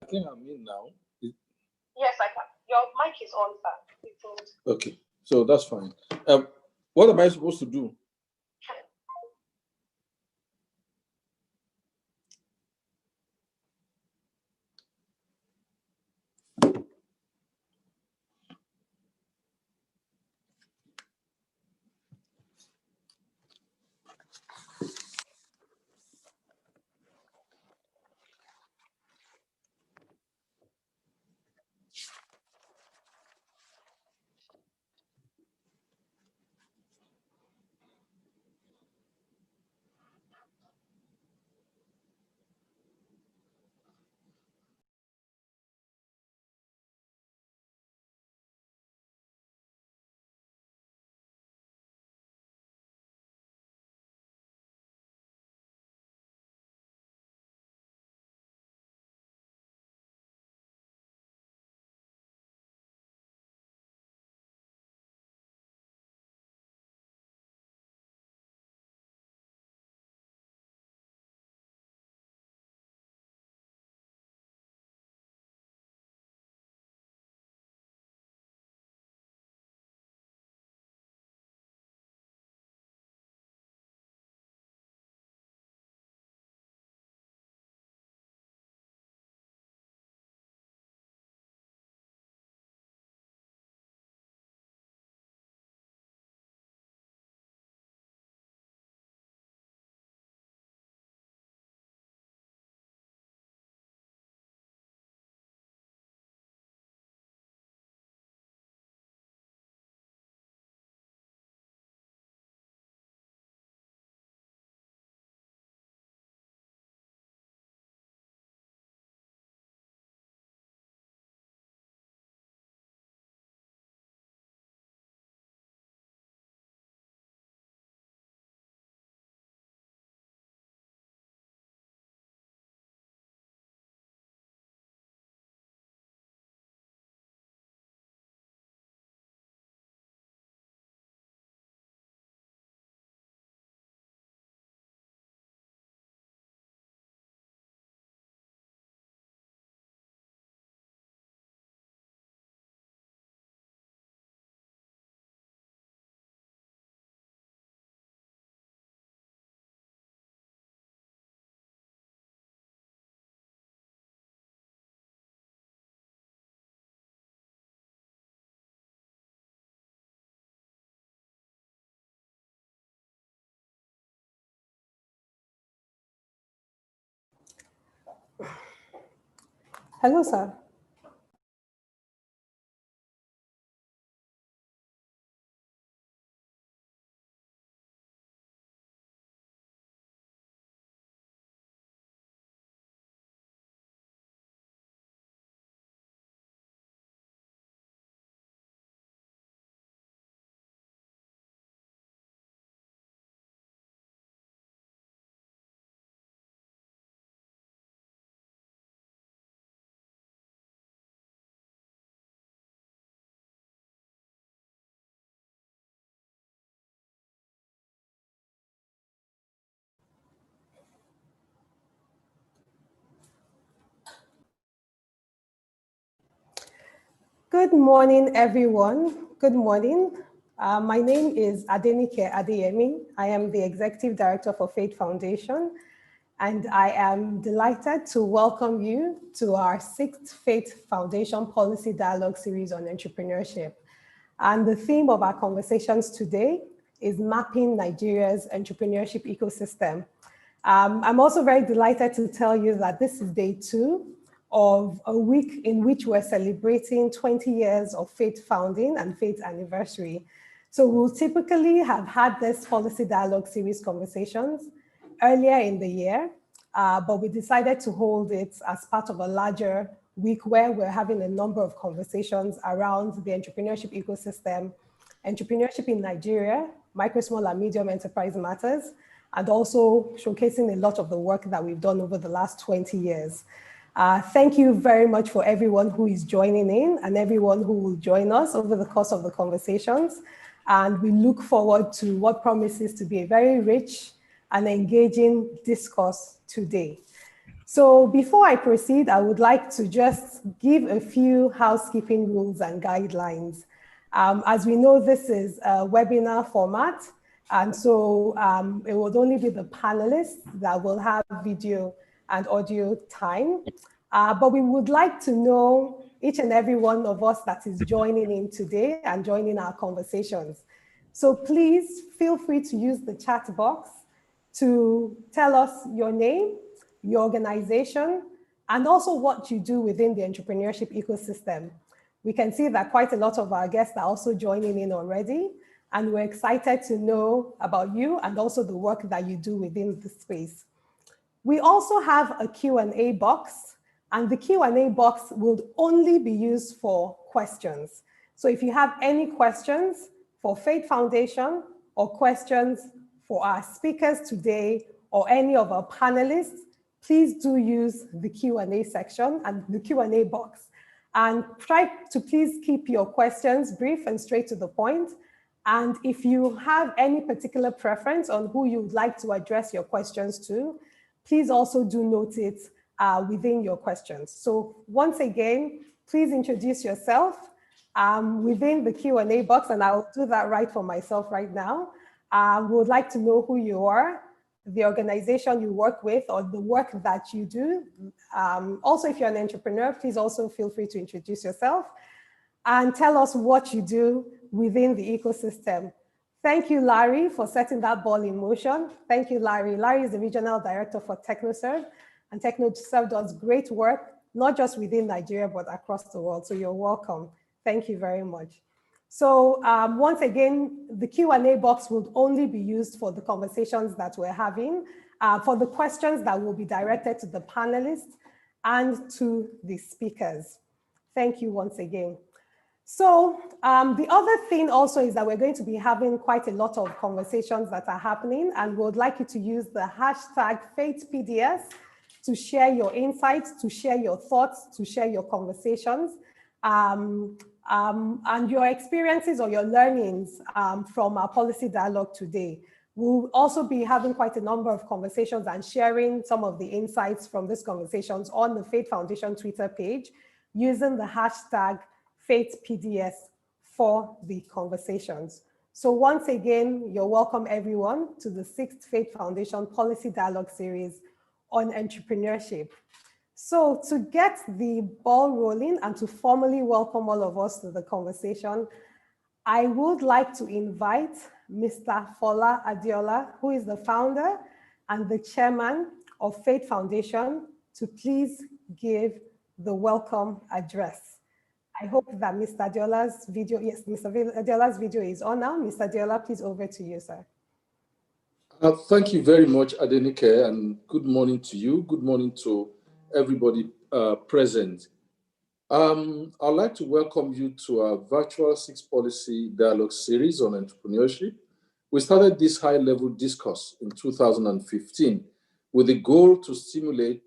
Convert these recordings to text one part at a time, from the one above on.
I think I'm in now. Yes, I can. Your mic is on, sir. Okay, so that's fine. What am I supposed to do? Hello, sir. Good morning, everyone. Good morning. My name is Adenike Adeyemi. I am the Executive Director for Faith Foundation, and I am delighted to welcome you to our 6th Faith Foundation Policy Dialogue Series on Entrepreneurship. And the theme of our conversations today is mapping Nigeria's entrepreneurship ecosystem. I'm also very delighted to tell you that this is day 2 of a week in which we're celebrating 20 years of Faith founding and Faith anniversary. So we'll typically have had this policy dialogue series conversations earlier in the year, but we decided to hold it as part of a larger week where we're having a number of conversations around the entrepreneurship ecosystem, entrepreneurship in Nigeria, micro, small, and medium enterprise matters, and also showcasing a lot of the work that we've done over the last 20 years. Thank you very much for everyone who is joining in and everyone who will join us over the course of the conversations. And we look forward to what promises to be a very rich and engaging discourse today. So before I proceed, I would like to just give a few housekeeping rules and guidelines. As we know, this is a webinar format, and so it would only be the panelists that will have video and audio time. But we would like to know each and every one of us that is joining in today and joining our conversations. So please feel free to use the chat box to tell us your name, your organization, and also what you do within the entrepreneurship ecosystem. We can see that quite a lot of our guests are also joining in already, and we're excited to know about you and also the work that you do within the space. We also have a Q&A box, and the Q&A box will only be used for questions. So if you have any questions for Faith Foundation or questions for our speakers today or any of our panelists, please do use the Q&A section and the Q&A box. And try to please keep your questions brief and straight to the point. And if you have any particular preference on who you would like to address your questions to, please also do note it within your questions. So once again, please introduce yourself within the Q&A box, and I'll do that right for myself right now. We would like to know who you are, the organization you work with, or the work that you do. Also, if you're an entrepreneur, please also feel free to introduce yourself and tell us what you do within the ecosystem. Thank you, Larry, for setting that ball in motion. Thank you, Larry. Larry is the Regional Director for TechnoServe, and TechnoServe does great work, not just within Nigeria, but across the world. So you're welcome. Thank you very much. So once again, the Q&A box will only be used for the conversations that we're having, for the questions that will be directed to the panelists and to the speakers. Thank you once again. So the other thing also is that we're going to be having quite a lot of conversations that are happening, and we would like you to use the hashtag FaithPDS to share your insights, to share your thoughts, to share your conversations, and your experiences or your learnings from our policy dialogue today. We'll also be having quite a number of conversations and sharing some of the insights from these conversations on the Faith Foundation Twitter page using the hashtag FaithPDS for the conversations. So once again, you're welcome everyone to the 6th Faith Foundation Policy Dialogue Series on entrepreneurship. So to get the ball rolling and to formally welcome all of us to the conversation, I would like to invite Mr. Fola Adiola, who is the founder and the chairman of Faith Foundation, to please give the welcome address. I hope that Mr. Diola's video, yes, Mr. Diola's video is on now. Mr. Diola, please over to you, sir. Thank you very much, Adenike, and good morning to you. Good morning to everybody present. I'd like to welcome you to our virtual 6 policy dialogue series on entrepreneurship. We started this high-level discourse in 2015 with the goal to stimulate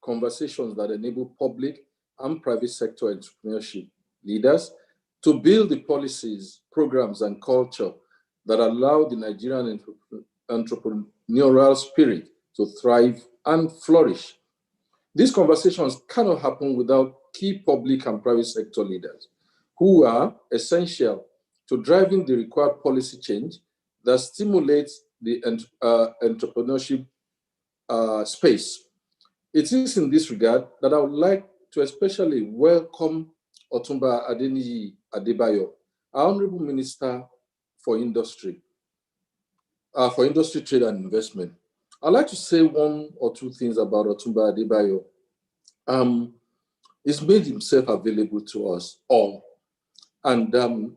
conversations that enable public and private sector entrepreneurship leaders to build the policies, programs, and culture that allow the Nigerian entrepreneurial spirit to thrive and flourish. These conversations cannot happen without key public and private sector leaders who are essential to driving the required policy change that stimulates the entrepreneurship space. It is in this regard that I would like to especially welcome Otumba Adeniyi Adebayo, our Honorable Minister for Industry, Trade and Investment. I'd like to say one or two things about Otumba Adebayo. He's made himself available to us all, and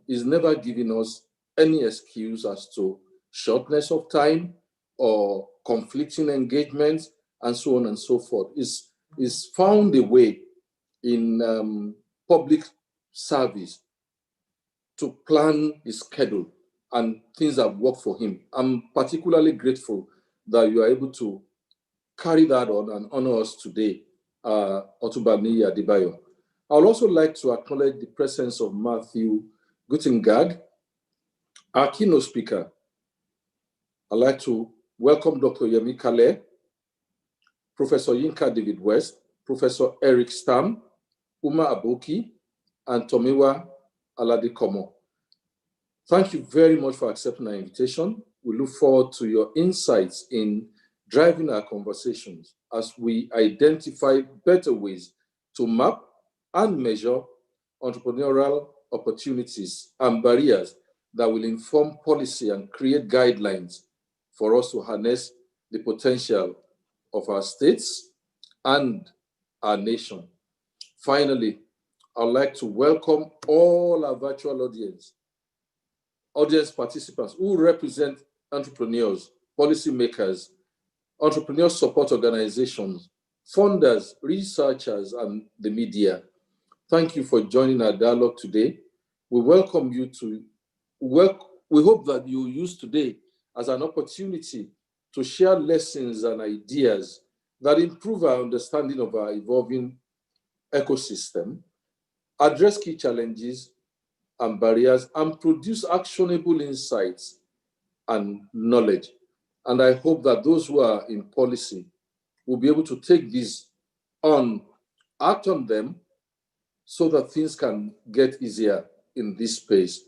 he's never given us any excuse as to shortness of time or conflicting engagements and so on and so forth. He's found a way in public service to plan his schedule, and things have worked for him. I'm particularly grateful that you are able to carry that on and honor us today, Otumba Adeniyi Adebayo. I would also like to acknowledge the presence of Matthew Guttengag, our keynote speaker. I'd like to welcome Dr. Yemi Kale, Professor Yinka David West, Professor Eric Stam, Uma Aboki, and Tomiwa Aladekomo. Thank you very much for accepting our invitation. We look forward to your insights in driving our conversations as we identify better ways to map and measure entrepreneurial opportunities and barriers that will inform policy and create guidelines for us to harness the potential of our states and our nation. Finally, I'd like to welcome all our virtual audience participants who represent entrepreneurs, policymakers, entrepreneur support organizations, funders, researchers, and the media. Thank you for joining our dialogue today. We welcome you to work. We hope that you use today as an opportunity to share lessons and ideas that improve our understanding of our evolving ecosystem, address key challenges and barriers, and produce actionable insights and knowledge. And I hope that those who are in policy will be able to take these on, act on them, so that things can get easier in this space.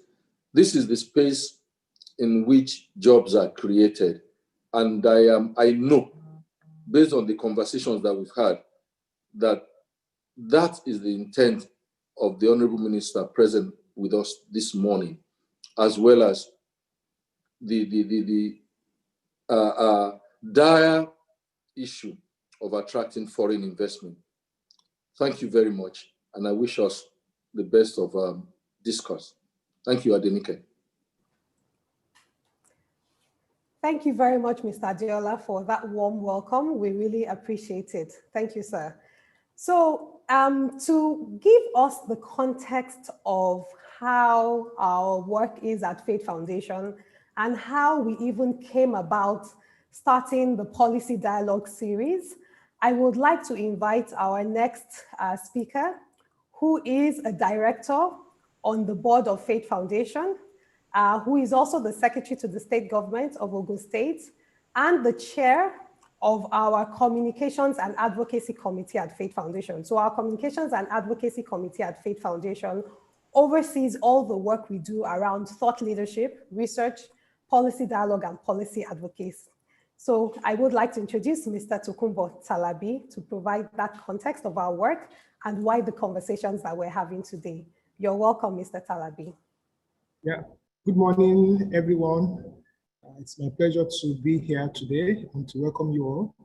This is the space in which jobs are created. And I know, based on the conversations that we've had, that that is the intent of the Honorable Minister present with us this morning, as well as the dire issue of attracting foreign investment. Thank you very much, and I wish us the best of discourse. Thank you, Adenike. Thank you very much, Mr. Diola, for that warm welcome. We really appreciate it. Thank you, sir. So to give us the context of how our work is at Faith Foundation and how we even came about starting the Policy Dialogue series, I would like to invite our next speaker, who is a director on the board of Faith Foundation, who is also the secretary to the state government of Ogun State and the chair of our Communications and Advocacy Committee at Faith Foundation. So our Communications and Advocacy Committee at Faith Foundation oversees all the work we do around thought leadership, research, policy dialogue, and policy advocacy. So I would like to introduce Mr. Tokunbo Talabi to provide that context of our work and why the conversations that we're having today. You're welcome, Mr. Talabi. Yeah, good morning, everyone. It's my pleasure to be here today and to welcome you all.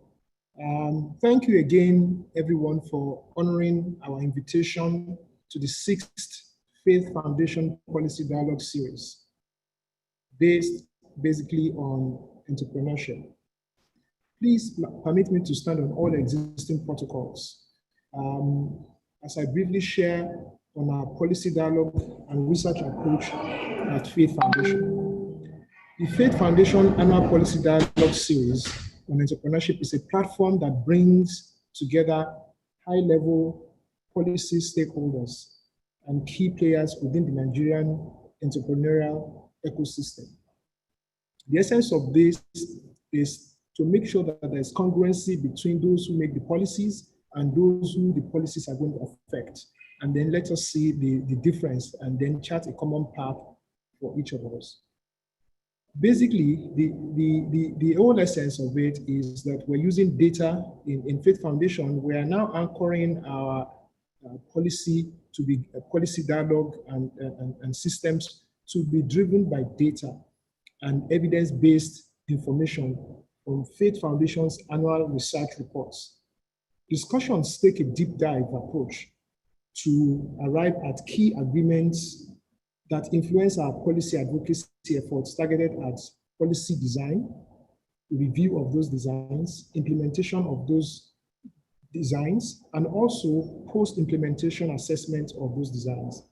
Thank you again, everyone, for honoring our invitation to the 6th Faith Foundation Policy Dialogue Series, based basically on entrepreneurship. Please permit me to stand on all existing protocols. As I briefly share on our policy dialogue and research approach at Faith Foundation. The Faith Foundation Annual Policy Dialogue Series on entrepreneurship is a platform that brings together high-level policy stakeholders and key players within the Nigerian entrepreneurial ecosystem. The essence of this is to make sure that there's congruency between those who make the policies and those who the policies are going to affect. And then let us see the difference and then chart a common path for each of us. Basically, the whole essence of it is that we're using data in Faith Foundation. We are now anchoring our policy to be a policy dialogue and systems to be driven by data and evidence-based information from Faith Foundation's annual research reports. Discussions take a deep dive approach to arrive at key agreements that influence our policy advocacy efforts targeted at policy design, review of those designs, implementation of those designs, and also post-implementation assessment of those designs.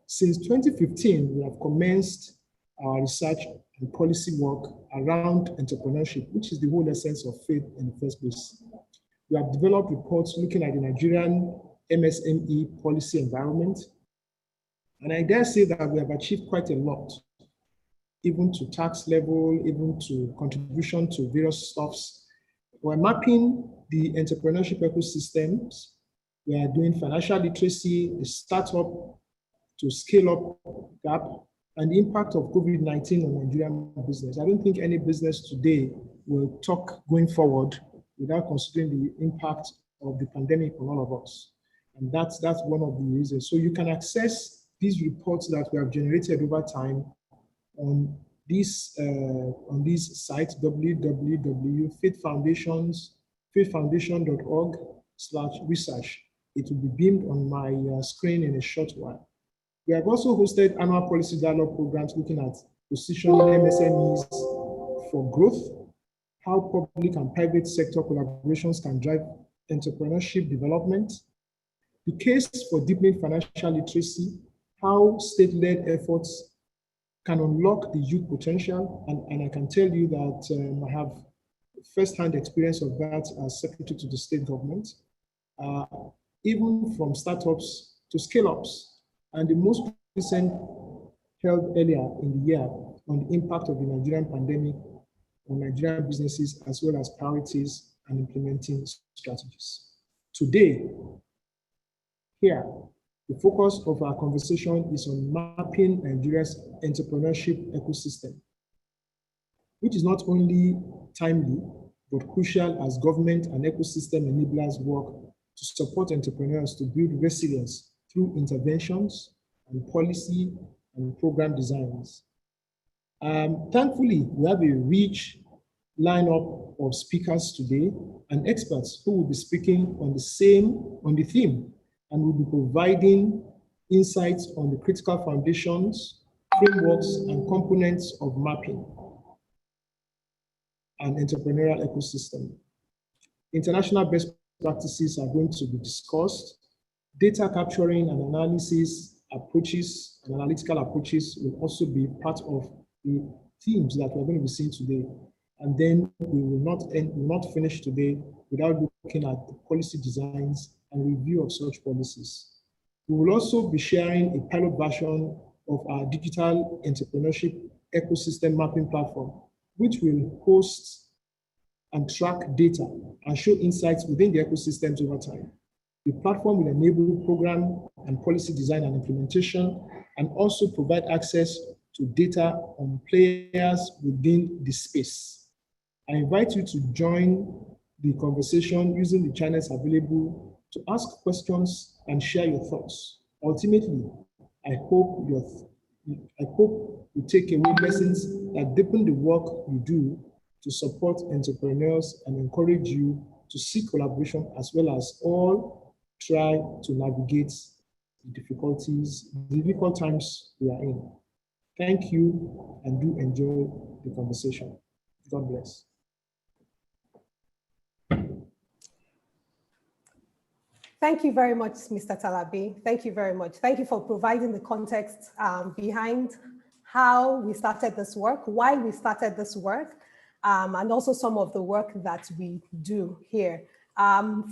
Since 2015, we have commenced our research and policy work around entrepreneurship, which is the whole essence of Faith in the first place. We have developed reports looking at the Nigerian MSME policy environment. And I dare say that we have achieved quite a lot, even to tax level, even to contribution to various stuffs. We're mapping the entrepreneurship ecosystems. We are doing financial literacy, the startup to scale up gap, and the impact of COVID-19 on Nigerian business. I don't think any business today will talk going forward without considering the impact of the pandemic on all of us. And that's one of the reasons. So you can access these reports that we have generated over time on this site, faithfoundation.org/research. It will be beamed on my screen in a short while. We have also hosted annual policy dialogue programs looking at positioning MSMEs for growth, how public and private sector collaborations can drive entrepreneurship development, the case for deepening financial literacy, how state-led efforts can unlock the youth potential. And I can tell you that I have first-hand experience of that as secretary to the state government, even from startups to scale-ups. And the most recent held earlier in the year on the impact of the Nigerian pandemic on Nigerian businesses, as well as priorities and implementing strategies. Today, here, the focus of our conversation is on mapping Nigeria's entrepreneurship ecosystem, which is not only timely, but crucial as government and ecosystem enablers work to support entrepreneurs to build resilience through interventions and policy and program designs. Thankfully, we have a rich lineup of speakers today and experts who will be speaking on the theme, and will be providing insights on the critical foundations, frameworks, and components of mapping an entrepreneurial ecosystem. International best practices are going to be discussed. Data capturing and analysis approaches and analytical approaches will also be part of the themes that we're going to be seeing today. And then we will not finish today without looking at the policy designs and review of such policies. We will also be sharing a pilot version of our digital entrepreneurship ecosystem mapping platform, which will host and track data and show insights within the ecosystems over time. The platform will enable program and policy design and implementation, and also provide access to data on players within the space. I invite you to join the conversation using the channels available to ask questions and share your thoughts. Ultimately, I hope you take away lessons that deepen the work you do to support entrepreneurs and encourage you to seek collaboration, as well as all try to navigate the difficult times we are in. Thank you, and do enjoy the conversation. God bless. Thank you very much, Mr. Talabi. Thank you very much. Thank you for providing the context behind how we started this work, why we started this work, and also some of the work that we do here.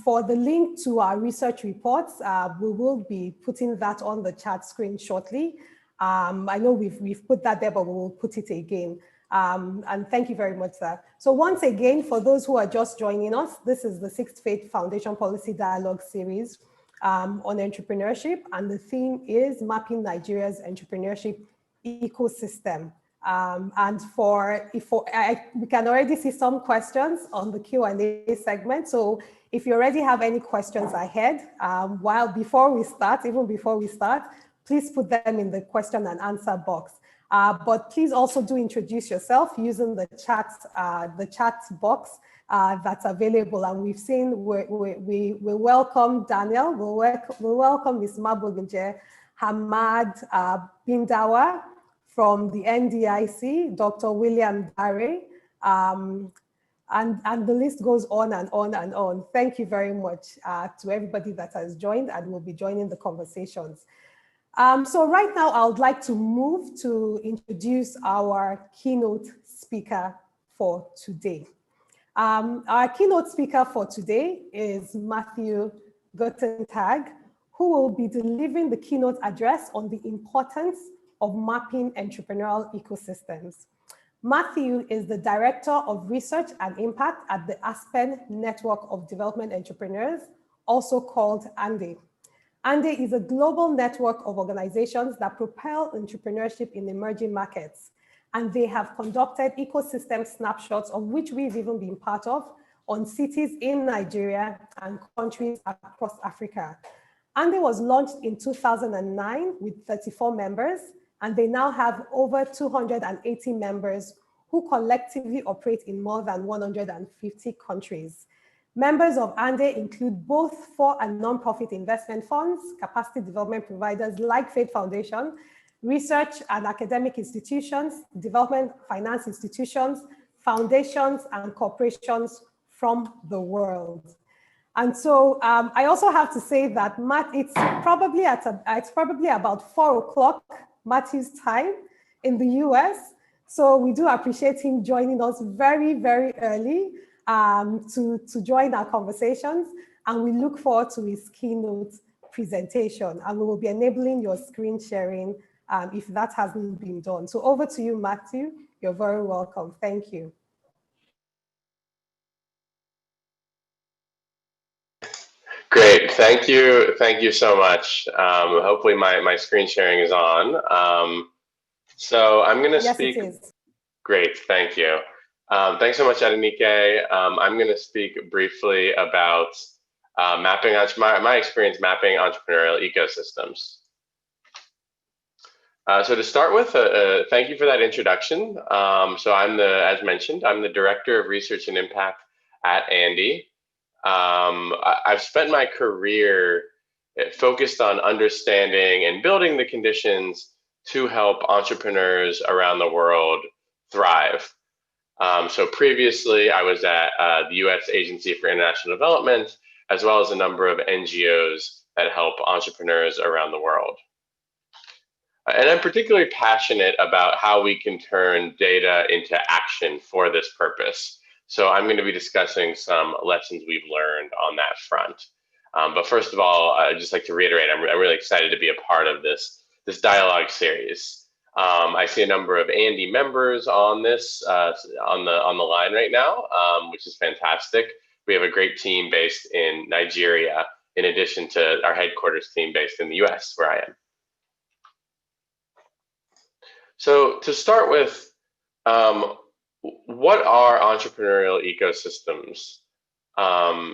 For the link to our research reports, we will be putting that on the chat screen shortly. I know we've put that there, but we will put it again. And thank you very much, sir. So once again, for those who are just joining us, this is the 6th Faith Foundation Policy Dialogue Series on entrepreneurship. And the theme is mapping Nigeria's entrepreneurship ecosystem. And we can already see some questions on the Q&A segment. So if you already have any questions ahead, before we start, please put them in the question and answer box. But please also do introduce yourself using the chat box that's available. And we've seen, we welcome Daniel, we welcome Ms. Mabogunje, Hamad Bindawa from the NDIC, Dr. William Dare, and the list goes on and on and on. Thank you very much to everybody that has joined and will be joining the conversations. So right now, I would like to move to introduce our keynote speaker for today. Our keynote speaker for today is Matthew Guttentag, who will be delivering the keynote address on the importance of mapping entrepreneurial ecosystems. Matthew is the Director of Research and Impact at the Aspen Network of Development Entrepreneurs, also called ANDE. ANDE is a global network of organizations that propel entrepreneurship in emerging markets. And they have conducted ecosystem snapshots, of which we've even been part of, on cities in Nigeria and countries across Africa. ANDE was launched in 2009 with 34 members, and they now have over 280 members who collectively operate in more than 150 countries. Members of ANDE include both for and nonprofit investment funds, capacity development providers like Faith Foundation, research and academic institutions, development finance institutions, foundations, and corporations from the world. And so I also have to say that it's probably about 4 o'clock Matthew's time in the US. So we do appreciate him joining us very, very early to join our conversations. And we look forward to his keynote presentation. And we will be enabling your screen sharing if that hasn't been done. So over to you, Matthew. You're very welcome. Thank you. Great, thank you so much. Hopefully my screen sharing is on. So I'm gonna speak. Yes, it is. Great, thank you. Thanks so much, Adenike. I'm gonna speak briefly about mapping my experience mapping entrepreneurial ecosystems. So to start with, thank you for that introduction. So as mentioned, I'm the Director of Research and Impact at ANDE. I've spent my career focused on understanding and building the conditions to help entrepreneurs around the world thrive. So previously, I was at the U.S. Agency for International Development, as well as a number of NGOs that help entrepreneurs around the world. And I'm particularly passionate about how we can turn data into action for this purpose. So I'm going to be discussing some lessons we've learned on that front. But first of all, I'd just like to reiterate, I'm really excited to be a part of this dialogue series. I see a number of ANDE members on this on the line right now, which is fantastic. We have a great team based in Nigeria, in addition to our headquarters team based in the US, where I am. So to start with, what are entrepreneurial ecosystems?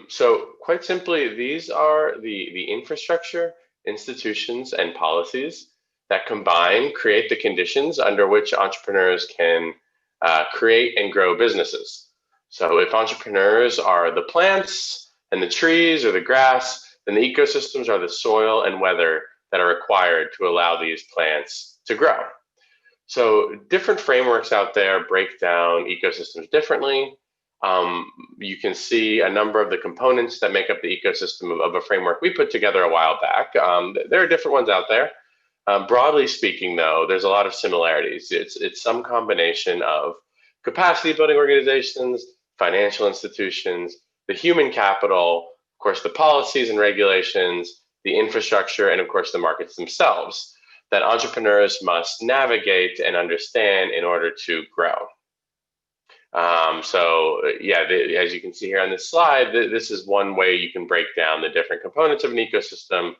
So quite simply, these are the infrastructure, institutions, and policies that combine create the conditions under which entrepreneurs can create and grow businesses. So if entrepreneurs are the plants and the trees or the grass, then the ecosystems are the soil and weather that are required to allow these plants to grow. So different frameworks out there break down ecosystems differently. You can see a number of the components that make up the ecosystem of a framework we put together a while back. There are different ones out there. Broadly speaking, though, there's a lot of similarities. It's some combination of capacity building organizations, financial institutions, the human capital, of course, the policies and regulations, the infrastructure, and of course, the markets themselves that entrepreneurs must navigate and understand in order to grow. As you can see here on this slide, this is one way you can break down the different components of an ecosystem,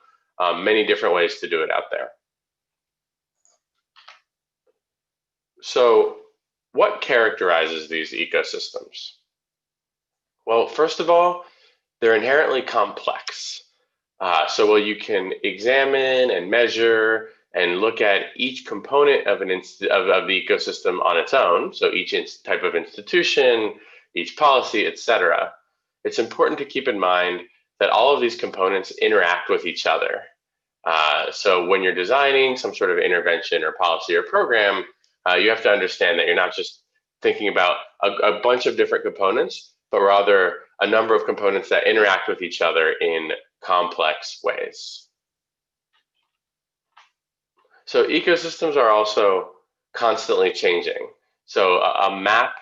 many different ways to do it out there. So what characterizes these ecosystems? Well, first of all, they're inherently complex. So you can examine and measure and look at each component of the ecosystem on its own. So each type of institution, each policy, etc. It's important to keep in mind that all of these components interact with each other. So when you're designing some sort of intervention or policy or program, you have to understand that you're not just thinking about a bunch of different components, but rather a number of components that interact with each other in complex ways. So ecosystems are also constantly changing. So a map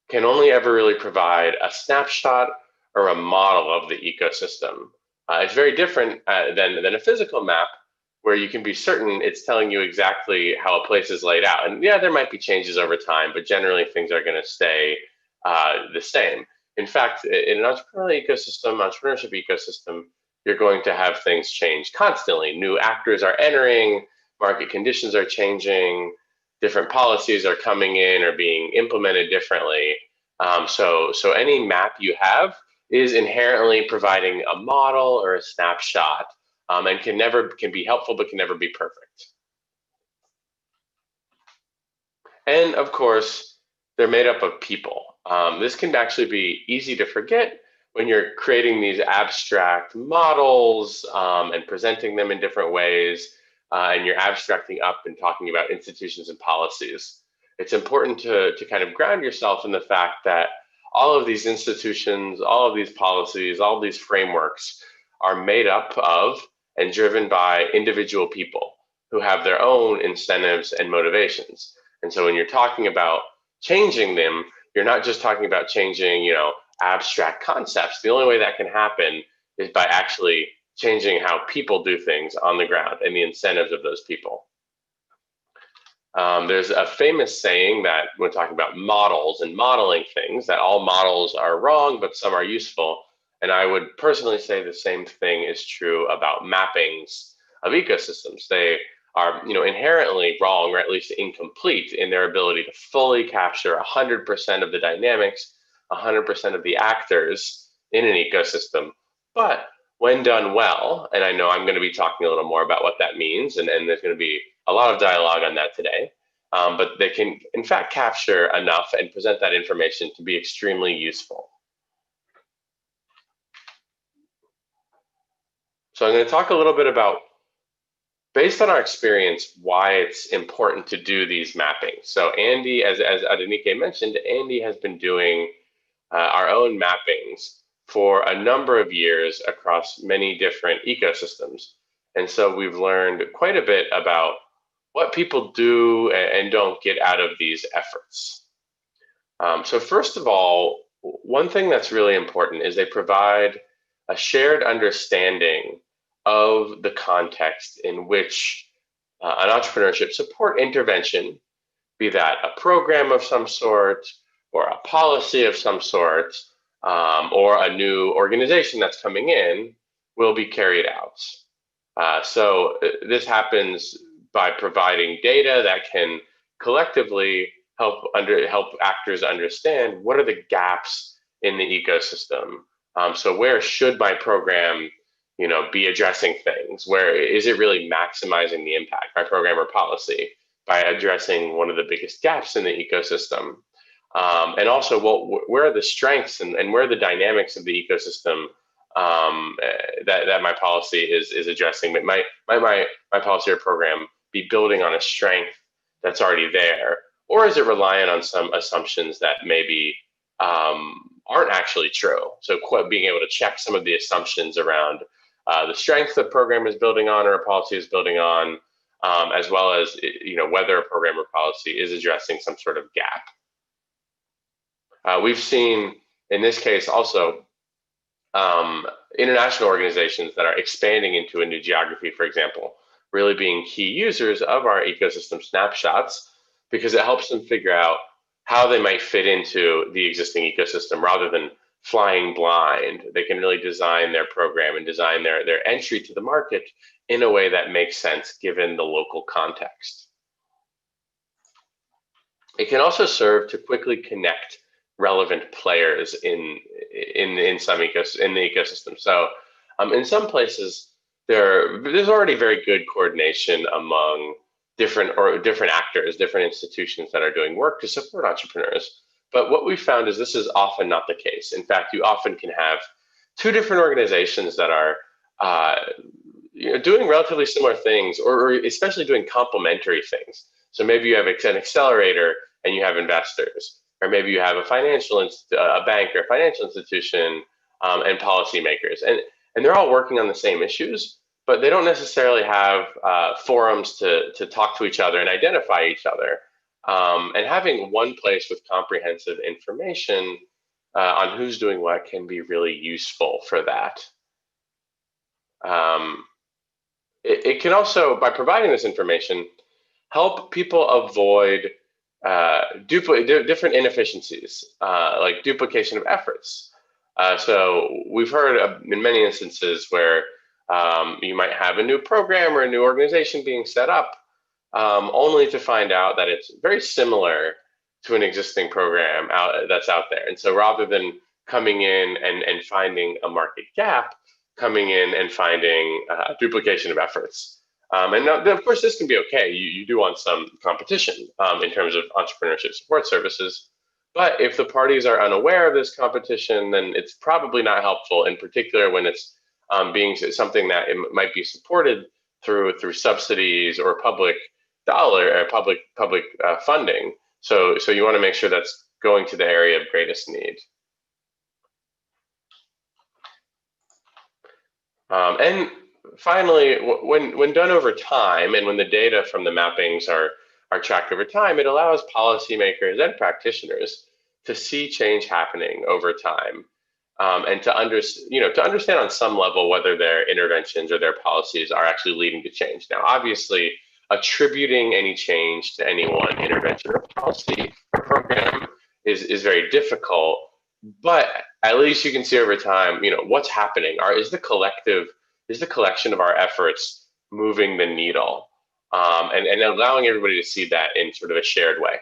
can only ever really provide a snapshot or a model of the ecosystem. It's very different than a physical map, where you can be certain it's telling you exactly how a place is laid out. And yeah, there might be changes over time, but generally things are going to stay the same. In fact, in an entrepreneurial ecosystem, entrepreneurship ecosystem, you're going to have things change constantly. New actors are entering, market conditions are changing, different policies are coming in or being implemented differently. So any map you have is inherently providing a model or a snapshot, and can be helpful, but can never be perfect. And of course, they're made up of people. This can actually be easy to forget when you're creating these abstract models and presenting them in different ways, and you're abstracting up and talking about institutions and policies. It's important to kind of ground yourself in the fact that all of these institutions, all of these policies, all of these frameworks are made up of and driven by individual people who have their own incentives and motivations. And so when you're talking about changing them, you're not just talking about changing, abstract concepts. The only way that can happen is by actually changing how people do things on the ground and the incentives of those people. There's a famous saying that when talking about models and modeling things, that all models are wrong, but some are useful. And I would personally say the same thing is true about mappings of ecosystems. They are inherently wrong, or at least incomplete in their ability to fully capture 100% of the dynamics, 100% of the actors in an ecosystem. But when done well, and I know I'm going to be talking a little more about what that means, and there's going to be a lot of dialogue on that today, but they can in fact capture enough and present that information to be extremely useful. So I'm going to talk a little bit about, based on our experience, why it's important to do these mappings. So Andy, as Adenike mentioned, Andy has been doing our own mappings for a number of years across many different ecosystems. And so we've learned quite a bit about what people do and don't get out of these efforts. So first of all, one thing that's really important is they provide a shared understanding of the context in which an entrepreneurship support intervention, be that a program of some sort, or a policy of some sort, or a new organization that's coming in, will be carried out. So this happens by providing data that can collectively help actors understand what are the gaps in the ecosystem. So where should my program be addressing things? Where is it really maximizing the impact by program or policy by addressing one of the biggest gaps in the ecosystem? And also, well, where are the strengths and where are the dynamics of the ecosystem that my policy is addressing? My policy or program be building on a strength that's already there, or is it reliant on some assumptions that maybe aren't actually true? So being able to check some of the assumptions around the strength the program is building on or a policy is building on, as well as whether a program or policy is addressing some sort of gap. We've seen in this case also international organizations that are expanding into a new geography, for example, really being key users of our ecosystem snapshots, because it helps them figure out how they might fit into the existing ecosystem rather than flying blind. They can really design their program and design their entry to the market in a way that makes sense given the local context. It can also serve to quickly connect relevant players in the ecosystem. So in some places there's already very good coordination among different actors, different institutions that are doing work to support entrepreneurs. But what we found is this is often not the case. In fact, you often can have two different organizations that are doing relatively similar things, or especially doing complementary things. So maybe you have an accelerator and you have investors, or maybe you have a bank or a financial institution and policymakers, and they're all working on the same issues, but they don't necessarily have forums to talk to each other and identify each other. And having one place with comprehensive information on who's doing what can be really useful for that. It can also, by providing this information, help people avoid different inefficiencies, like duplication of efforts. So we've heard in many instances where you might have a new program or a new organization being set up, only to find out that it's very similar to an existing program that's out there. And so rather than coming in and finding a market gap, coming in and finding duplication of efforts. And now, of course, this can be okay. You do want some competition in terms of entrepreneurship support services. But if the parties are unaware of this competition, then it's probably not helpful, in particular when it's being something that it might be supported through subsidies or public funding. So you want to make sure that's going to the area of greatest need. And finally, when done over time, and when the data from the mappings are tracked over time, it allows policymakers and practitioners to see change happening over time, and to understand on some level whether their interventions or their policies are actually leading to change. Now, obviously, attributing any change to any one intervention or policy or program is very difficult, but at least you can see over time, what's happening. Is the collection of our efforts moving the needle, and allowing everybody to see that in sort of a shared way.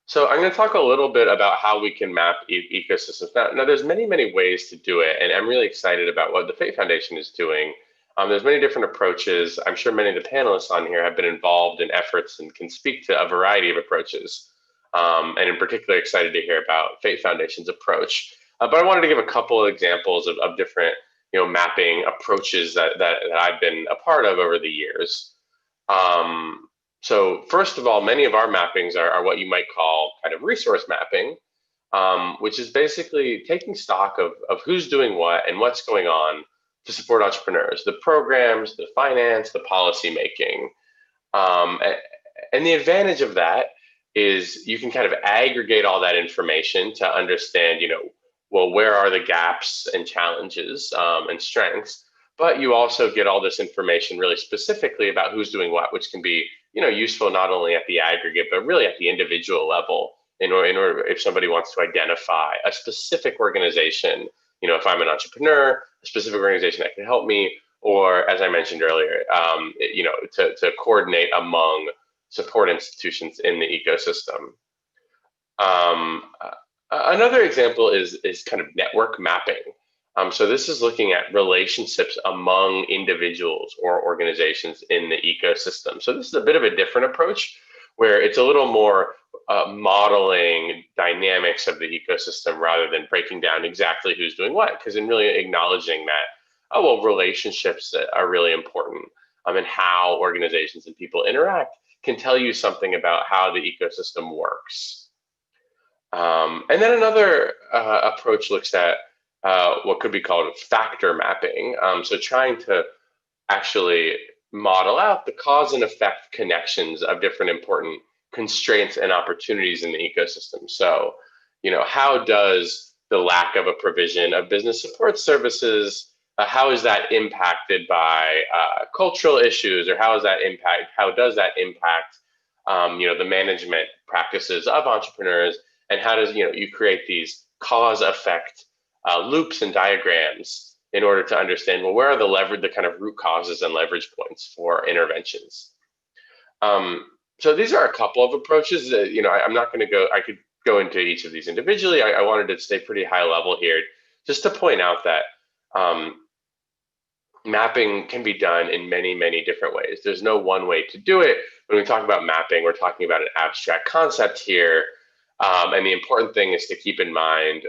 So I'm going to talk a little bit about how we can map ecosystems. Now there's many ways to do it, and I'm really excited about what the Fate Foundation is doing. There's many different approaches. I'm sure many of the panelists on here have been involved in efforts and can speak to a variety of approaches. And in particular, excited to hear about Fate Foundation's approach. But I wanted to give a couple of examples of different mapping approaches that I've been a part of over the years. So first of all, many of our mappings are what you might call kind of resource mapping, which is basically taking stock of who's doing what and what's going on to support entrepreneurs, the programs, the finance, the policy making. And the advantage of that is you can kind of aggregate all that information to understand, well, where are the gaps and challenges and strengths, but you also get all this information really specifically about who's doing what, which can be, useful not only at the aggregate, but really at the individual level in order if somebody wants to identify a specific organization, if I'm an entrepreneur, a specific organization that can help me, or as I mentioned earlier, to coordinate among support institutions in the ecosystem. Another example is kind of network mapping. So this is looking at relationships among individuals or organizations in the ecosystem. So this is a bit of a different approach where it's a little more modeling dynamics of the ecosystem rather than breaking down exactly who's doing what, because in really acknowledging that, oh, well, relationships are really important, and how organizations and people interact can tell you something about how the ecosystem works. And then another approach looks at what could be called factor mapping. So trying to actually model out the cause and effect connections of different important constraints and opportunities in the ecosystem. So, how does the lack of a provision of business support services, how is that impacted by cultural issues, or how does that impact the management practices of entrepreneurs, and how does you create these cause effect loops and diagrams in order to understand, well, where are the kind of root causes and leverage points for interventions. So these are a couple of approaches that, I'm not going to go, I could go into each of these individually. I wanted to stay pretty high level here just to point out that mapping can be done in many, many different ways. There's no one way to do it. When we talk about mapping, we're talking about an abstract concept here. And the important thing is to keep in mind,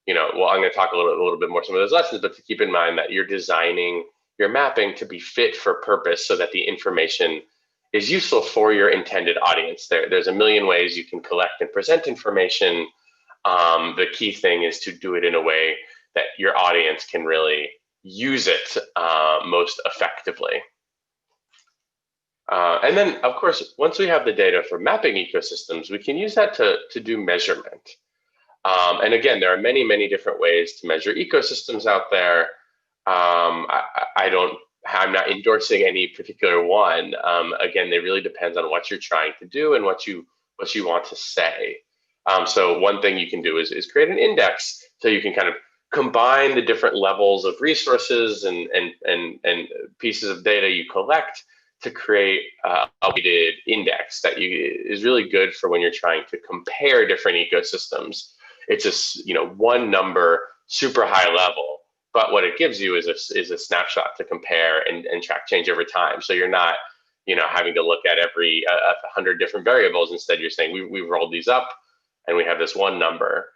well, I'm going to talk a little bit more some of those lessons, but to keep in mind that you're designing your mapping to be fit for purpose so that the information is useful for your intended audience. There's a million ways you can collect and present information. The key thing is to do it in a way that your audience can really use it most effectively. And then, of course, once we have the data for mapping ecosystems, we can use that to do measurement. And again, there are many, many different ways to measure ecosystems out there. I'm not endorsing any particular one. Again, it really depends on what you're trying to do and what you want to say. So one thing you can do is create an index, so you can kind of combine the different levels of resources and pieces of data you collect to create a weighted index that is really good for when you're trying to compare different ecosystems. It's just one number, super high level, but what it gives you is a snapshot to compare and track change over time. So you're not having to look at every 100 different variables. Instead, you're saying we've rolled these up and we have this one number.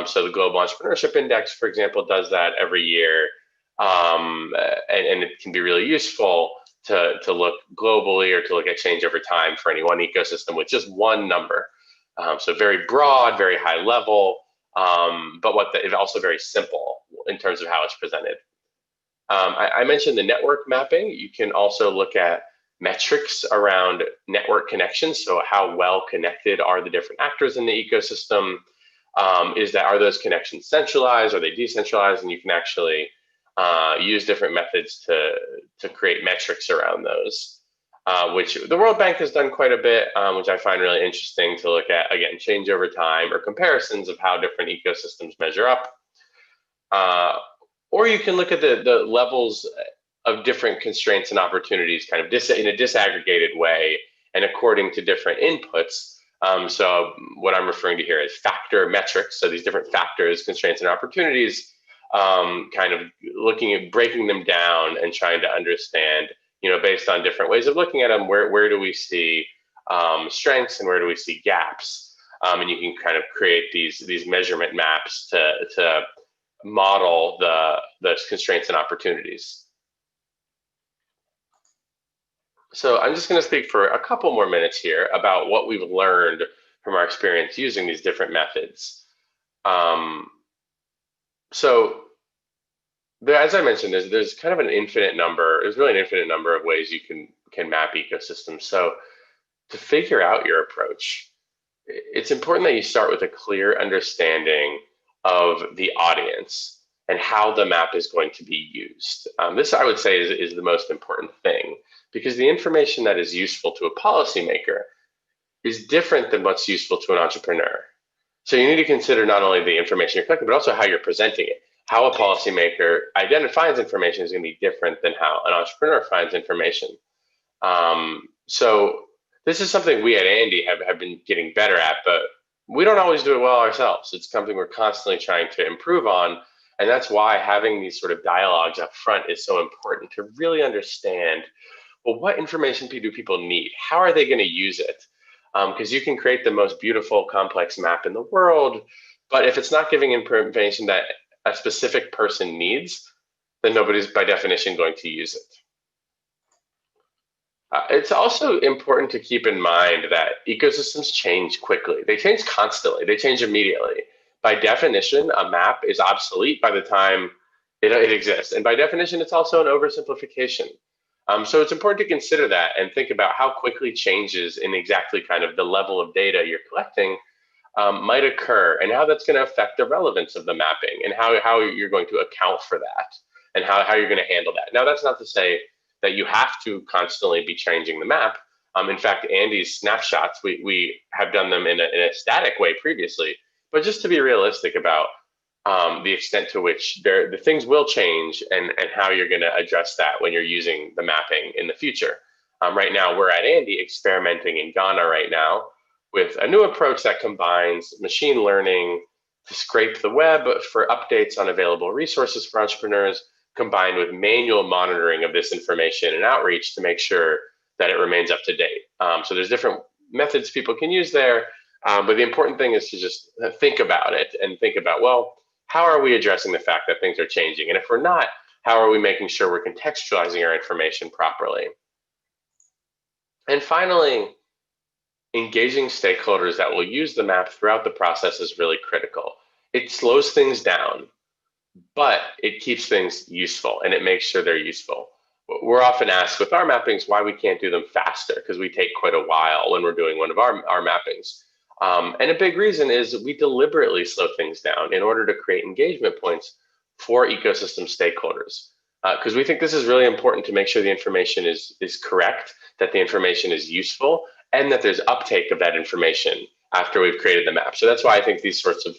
So the Global Entrepreneurship Index, for example, does that every year, and it can be really useful to look globally or to look at change over time for any one ecosystem with just one number. So very broad, very high level, but it's also very simple in terms of how it's presented. I mentioned the network mapping. You can also look at metrics around network connections. So how well connected are the different actors in the ecosystem? Are those connections centralized? Are they decentralized? And you can actually use different methods to create metrics around those, which the World Bank has done quite a bit, which I find really interesting to look at, again, change over time or comparisons of how different ecosystems measure up. Or you can look at the levels of different constraints and opportunities kind of in a disaggregated way and according to different inputs. So what I'm referring to here is factor metrics. So these different factors, constraints, and opportunities, kind of looking at breaking them down and trying to understand, based on different ways of looking at them, where do we see strengths and where do we see gaps? And you can kind of create these measurement maps to model the constraints and opportunities. So I'm just going to speak for a couple more minutes here about what we've learned from our experience using these different methods. So as I mentioned, there's kind of an infinite number. There's really an infinite number of ways you can map ecosystems. So to figure out your approach, it's important that you start with a clear understanding of the audience and how the map is going to be used. This, I would say, is the most important thing, because the information that is useful to a policymaker is different than what's useful to an entrepreneur. So you need to consider not only the information you're collecting, but also how you're presenting it. How a policymaker finds information is going to be different than how an entrepreneur finds information. So this is something we at Andy have been getting better at, but we don't always do it well ourselves. It's something we're constantly trying to improve on. And that's why having these sort of dialogues up front is so important, to really understand, well, what information do people need? How are they going to use it? because you can create the most beautiful, complex map in the world, but if it's not giving information that a specific person needs, then nobody's by definition going to use it. It's also important to keep in mind that ecosystems change quickly. They change constantly. They change immediately. By definition, a map is obsolete by the time it exists. And by definition, it's also an oversimplification. So it's important to consider that and think about how quickly changes in exactly kind of the level of data you're collecting might occur, and how that's going to affect the relevance of the mapping, and how you're going to account for that, and how you're going to handle that. Now, that's not to say that you have to constantly be changing the map. In fact, Andy's snapshots, we have done them in a static way previously, but just to be realistic about the extent to which the things will change, and how you're going to address that when you're using the mapping in the future. Right now, we're at Andy experimenting in Ghana right now with a new approach that combines machine learning to scrape the web for updates on available resources for entrepreneurs, combined with manual monitoring of this information and outreach to make sure that it remains up to date. So there's different methods people can use there, but the important thing is to just think about it and think about, well, how are we addressing the fact that things are changing? And if we're not, how are we making sure we're contextualizing our information properly? And finally, engaging stakeholders that will use the map throughout the process is really critical. It slows things down, but it keeps things useful, and it makes sure they're useful. We're often asked with our mappings why we can't do them faster, because we take quite a while when we're doing one of our mappings. And a big reason is we deliberately slow things down in order to create engagement points for ecosystem stakeholders. Because we think this is really important to make sure the information is correct, that the information is useful, and that there's uptake of that information after we've created the map. So that's why I think these sorts of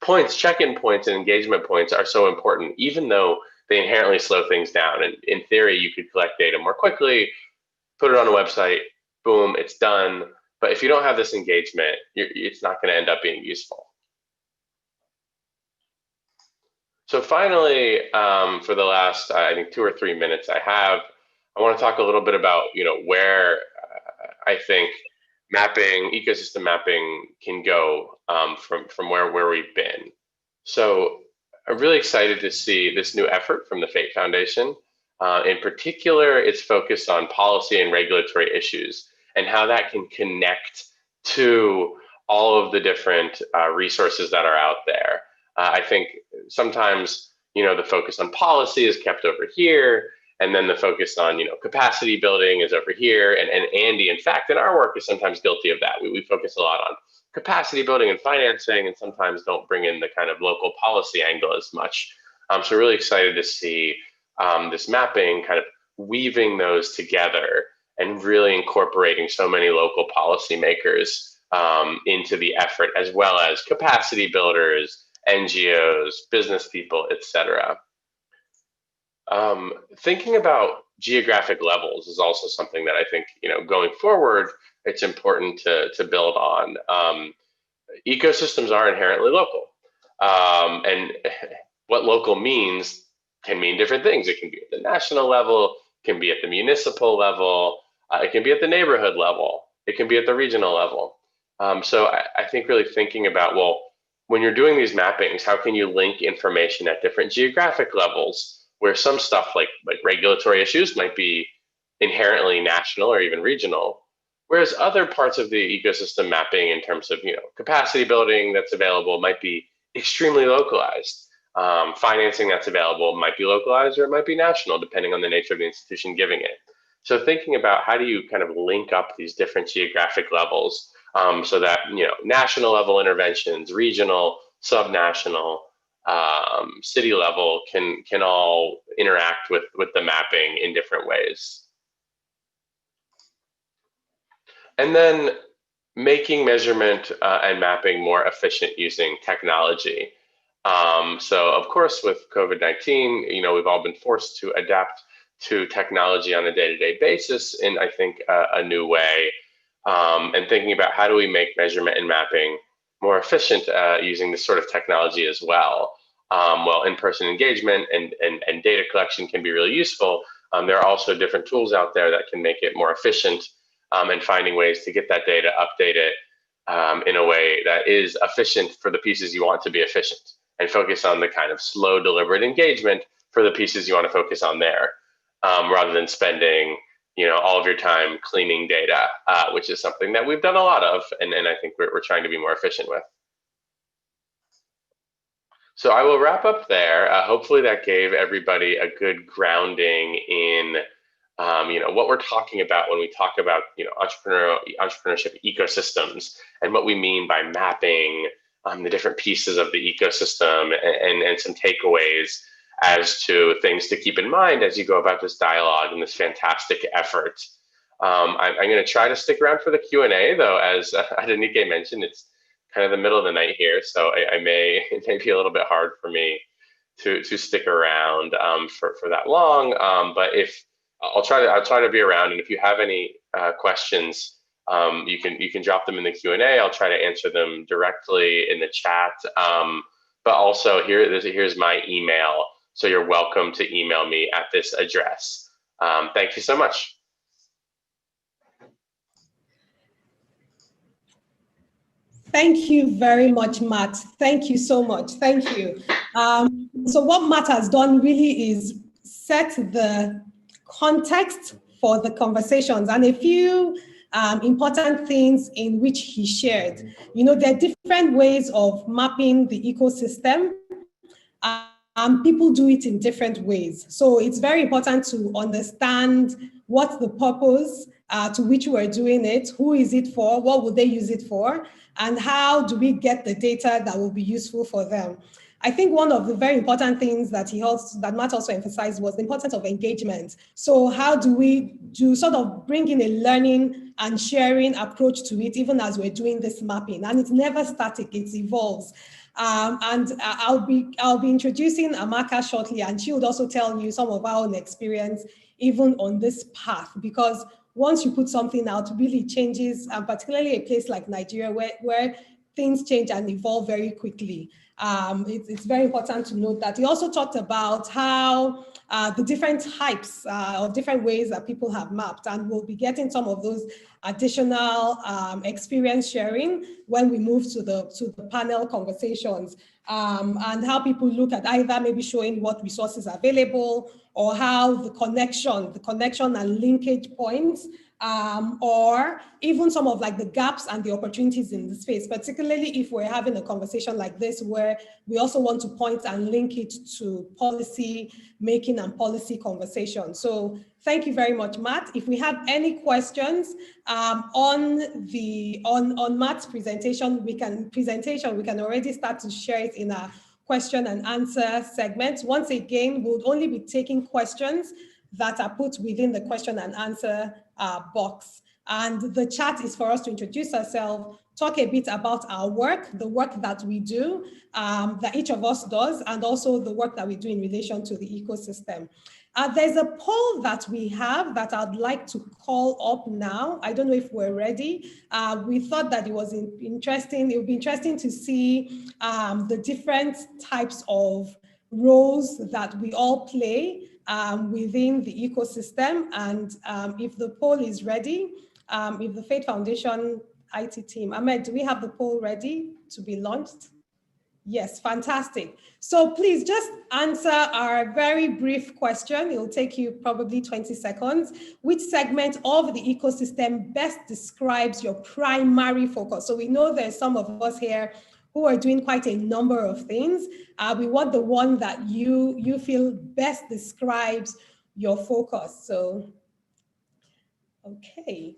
points, check-in points and engagement points are so important, even though they inherently slow things down. And in theory, you could collect data more quickly, put it on a website, boom, it's done. But if you don't have this engagement, it's not going to end up being useful. So finally, for the last, I think 2 or 3 minutes I want to talk a little bit about, where I think mapping, ecosystem mapping can go from where we've been. So I'm really excited to see this new effort from the Fate Foundation. In particular, it's focused on policy and regulatory issues and how that can connect to all of the different resources that are out there. I think sometimes, the focus on policy is kept over here, and then the focus on, capacity building is over here. And Andy, in fact, in our work is sometimes guilty of that. We focus a lot on capacity building and financing, and sometimes don't bring in the kind of local policy angle as much. So really excited to see this mapping kind of weaving those together and really incorporating so many local policymakers into the effort, as well as capacity builders, NGOs, business people, etc. Thinking about geographic levels is also something that I think, going forward, it's important to build on. Ecosystems are inherently local. And what local means can mean different things. It can be at the national level, it can be at the municipal level, it can be at the neighborhood level, it can be at the regional level. So I think really thinking about, well, when you're doing these mappings, how can you link information at different geographic levels, where some stuff like regulatory issues might be inherently national or even regional, whereas other parts of the ecosystem mapping in terms of capacity building that's available might be extremely localized. Financing that's available might be localized, or it might be national, depending on the nature of the institution giving it. So thinking about how do you kind of link up these different geographic levels so that national level interventions, regional, subnational, city level can all interact with the mapping in different ways. And then making measurement and mapping more efficient using technology. So of course, with COVID-19, we've all been forced to adapt to technology on a day-to-day basis in, I think, a new way. And thinking about how do we make measurement and mapping more efficient using this sort of technology as well. Well, in-person engagement and data collection can be really useful. There are also different tools out there that can make it more efficient and finding ways to get that data, update it in a way that is efficient for the pieces you want to be efficient, and focus on the kind of slow, deliberate engagement for the pieces you want to focus on there, rather than spending all of your time cleaning data, which is something that we've done a lot of, and I think we're trying to be more efficient with. So I will wrap up there. Hopefully that gave everybody a good grounding in what we're talking about when we talk about entrepreneurship ecosystems, and what we mean by mapping the different pieces of the ecosystem, and some takeaways as to things to keep in mind as you go about this dialogue and this fantastic effort. I'm going to try to stick around for the Q&A, though, as Adenike mentioned, it's kind of the middle of the night here, so it may be a little bit hard for me to stick around for that long. But if I'll try to be around, and if you have any questions, you can drop them in the Q&A. I'll try to answer them directly in the chat. But also here's my email, so you're welcome to email me at this address. Thank you so much. Thank you very much, Matt. Thank you so much. Thank you. So what Matt has done really is set the context for the conversations, and a few important things in which he shared. There are different ways of mapping the ecosystem, and people do it in different ways. So it's very important to understand what's the purpose to which we're doing it, who is it for, what would they use it for, and how do we get the data that will be useful for them. I think one of the very important things that Matt also emphasized was the importance of engagement. So how do we sort of bring in a learning and sharing approach to it, even as we're doing this mapping? And it's never static, it evolves. And I'll be introducing Amaka shortly, and she would also tell you some of our own experience even on this path, because once you put something out, it really changes, particularly a place like Nigeria where things change and evolve very quickly. It's very important to note that. He also talked about how the different types or different ways that people have mapped, and we'll be getting some of those additional experience sharing when we move to the panel conversations, and how people look at either maybe showing what resources are available, or how the connection and linkage points, or even some of like the gaps and the opportunities in the space, particularly if we're having a conversation like this where we also want to point and link it to policy making and policy conversation. So thank you very much, Matt. If we have any questions on Matt's presentation, we can already start to share it in our question and answer segment. Once again, we'll only be taking questions that are put within the question and answer box. And the chat is for us to introduce ourselves, talk a bit about our work, the work that we do, that each of us does, and also the work that we do in relation to the ecosystem. There's a poll that we have that I'd like to call up now. I don't know if we're ready. We thought that it was interesting. It would be interesting to see the different types of roles that we all play within the ecosystem. And if the poll is ready, if the Faith Foundation IT team, Ahmed, do we have the poll ready to be launched? Yes, fantastic. So please just answer our very brief question. It will take you probably 20 seconds. Which segment of the ecosystem best describes your primary focus? So we know there's some of us here who are doing quite a number of things. We want the one that you feel best describes your focus. So, okay,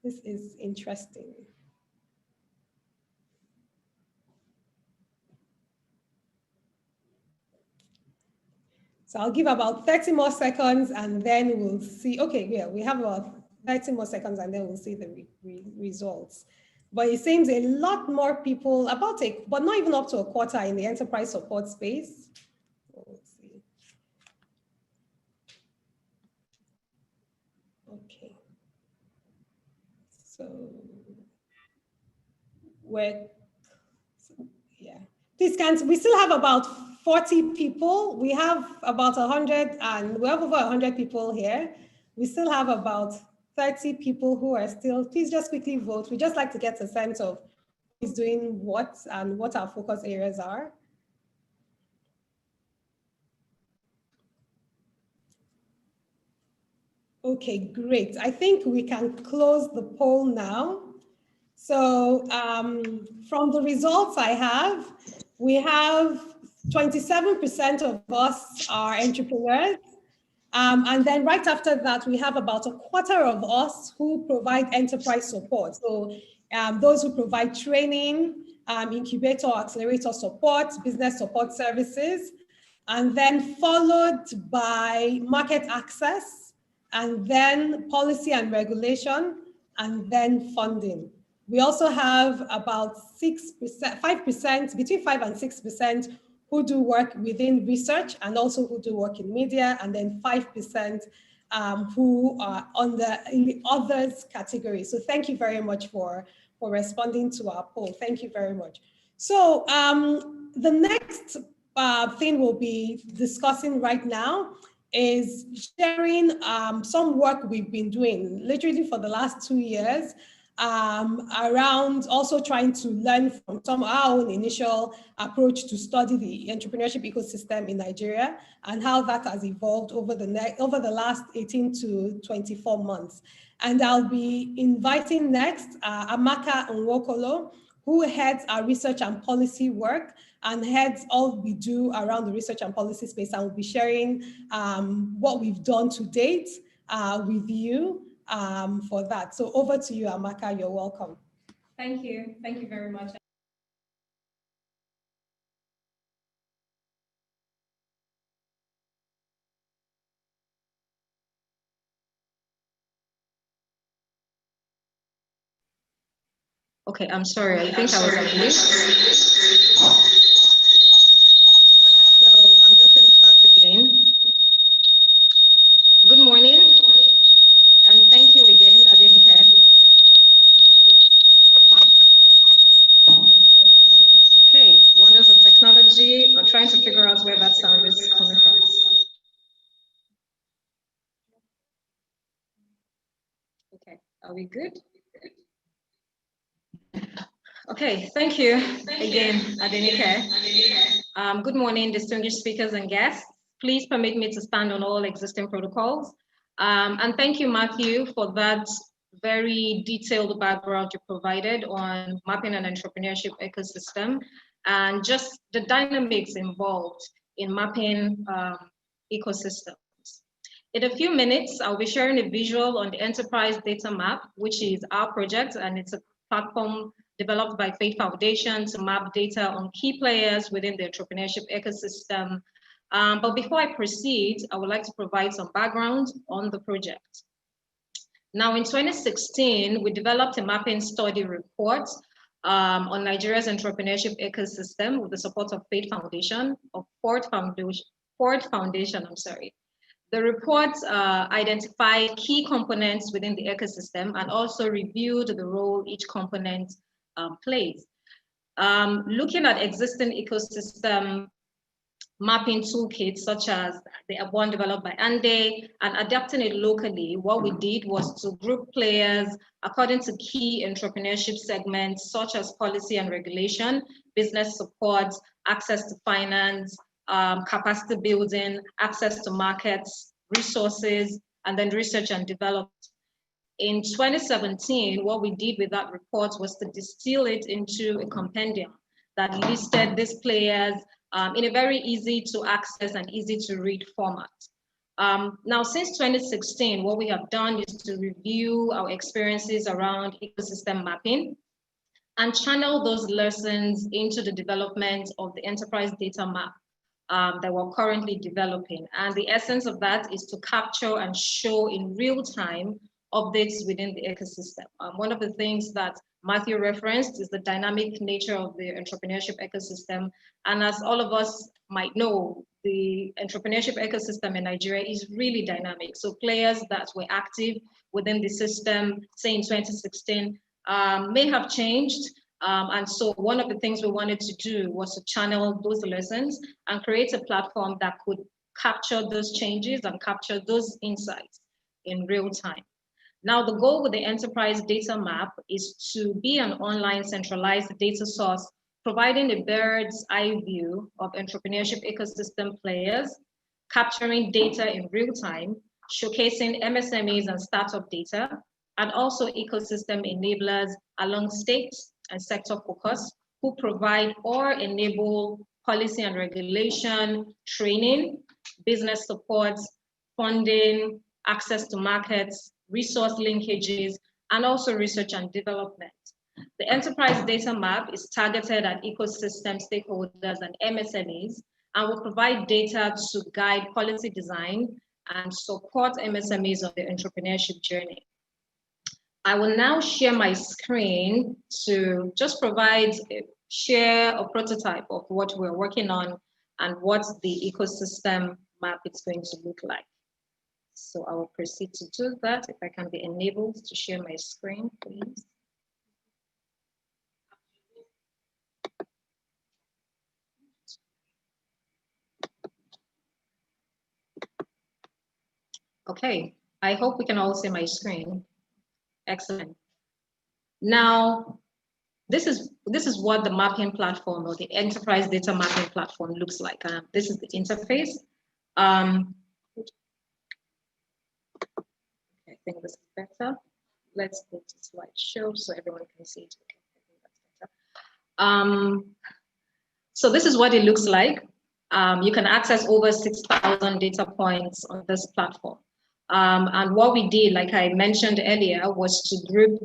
this is interesting. So I'll give about 30 more seconds and then we'll see. Okay, yeah, we have about 30 more seconds and then we'll see the results. But it seems a lot more people, but not even up to a quarter in the enterprise support space. Let's see. Okay. So, we still have about 40 people. We have about 100, and we have over 100 people here. We still have about 30 people who are still, please just quickly vote. We just like to get a sense of who is doing what and what our focus areas are. Okay, great. I think we can close the poll now. So from the results I have, we have 27% of us are entrepreneurs. And then right after that, we have about a quarter of us who provide enterprise support. So those who provide training, incubator, accelerator support, business support services, and then followed by market access, and then policy and regulation, and then funding. We also have about 6%, 5%, between 5 and 6% who do work within research and also who do work in media, and then 5% who are in the others category. So thank you very much for responding to our poll. Thank you very much. So the next thing we'll be discussing right now is sharing some work we've been doing literally for the last 2 years around also trying to learn from our own initial approach to study the entrepreneurship ecosystem in Nigeria and how that has evolved over the last 18 to 24 months. And I'll be inviting next Amaka Nwokolo, who heads our research and policy work and heads all we do around the research and policy space, and will be sharing what we've done to date with you for that. So over to you, Amaka, you're welcome. Thank you very much. Okay, I'm sorry, I think I was on mute. So I'm just going to start again. Good morning, and thank you again, Adenike. Okay, wonders of technology. We're trying to figure out where that sound is coming from. Okay, are we good? Okay, thank you again, Adenike. Good morning, distinguished speakers and guests. Please permit me to stand on all existing protocols. And thank you, Matthew, for that very detailed background you provided on mapping an entrepreneurship ecosystem and just the dynamics involved in mapping ecosystems. In a few minutes, I'll be sharing a visual on the Enterprise Data Map, which is our project, and it's a platform developed by Faith Foundation to map data on key players within the entrepreneurship ecosystem. But before I proceed, I would like to provide some background on the project. Now, in 2016, we developed a mapping study report on Nigeria's entrepreneurship ecosystem with the support of Faith Foundation, of Ford Foundation, I'm sorry. The report identified key components within the ecosystem and also reviewed the role each component plays. Looking at existing ecosystem mapping toolkits, such as the one developed by Ande, and adapting it locally, what we did was to group players according to key entrepreneurship segments, such as policy and regulation, business support, access to finance, capacity building, access to markets, resources, and then research and development. In 2017, what we did with that report was to distill it into a compendium that listed these players in a very easy to access and easy to read format. Now, since 2016, what we have done is to review our experiences around ecosystem mapping and channel those lessons into the development of the Enterprise Data Map that we're currently developing. And the essence of that is to capture and show in real time updates within the ecosystem. One of the things that Matthew referenced is the dynamic nature of the entrepreneurship ecosystem. And as all of us might know, the entrepreneurship ecosystem in Nigeria is really dynamic. So players that were active within the system, say in 2016, may have changed. And so one of the things we wanted to do was to channel those lessons and create a platform that could capture those changes and capture those insights in real time. Now, the goal with the enterprise data map is to be an online centralized data source, providing a bird's eye view of entrepreneurship ecosystem players, capturing data in real time, showcasing MSMEs and startup data, and also ecosystem enablers along state and sector focus who provide or enable policy and regulation, training, business support, funding, access to markets, resource linkages, and also research and development. The enterprise data map is targeted at ecosystem stakeholders and MSMEs and will provide data to guide policy design and support MSMEs on their entrepreneurship journey. I will now share my screen to just share a prototype of what we're working on and what the ecosystem map is going to look like. So I will proceed to do that. If I can be enabled to share my screen, please. Okay, I hope we can all see my screen. Excellent. Now, this is what the mapping platform or the enterprise data mapping platform looks like. This is the interface. I think this is better. Let's go to slideshow so everyone can see it. Okay, I think that's better. So this is what it looks like. You can access over 6,000 data points on this platform. And what we did, like I mentioned earlier, was to group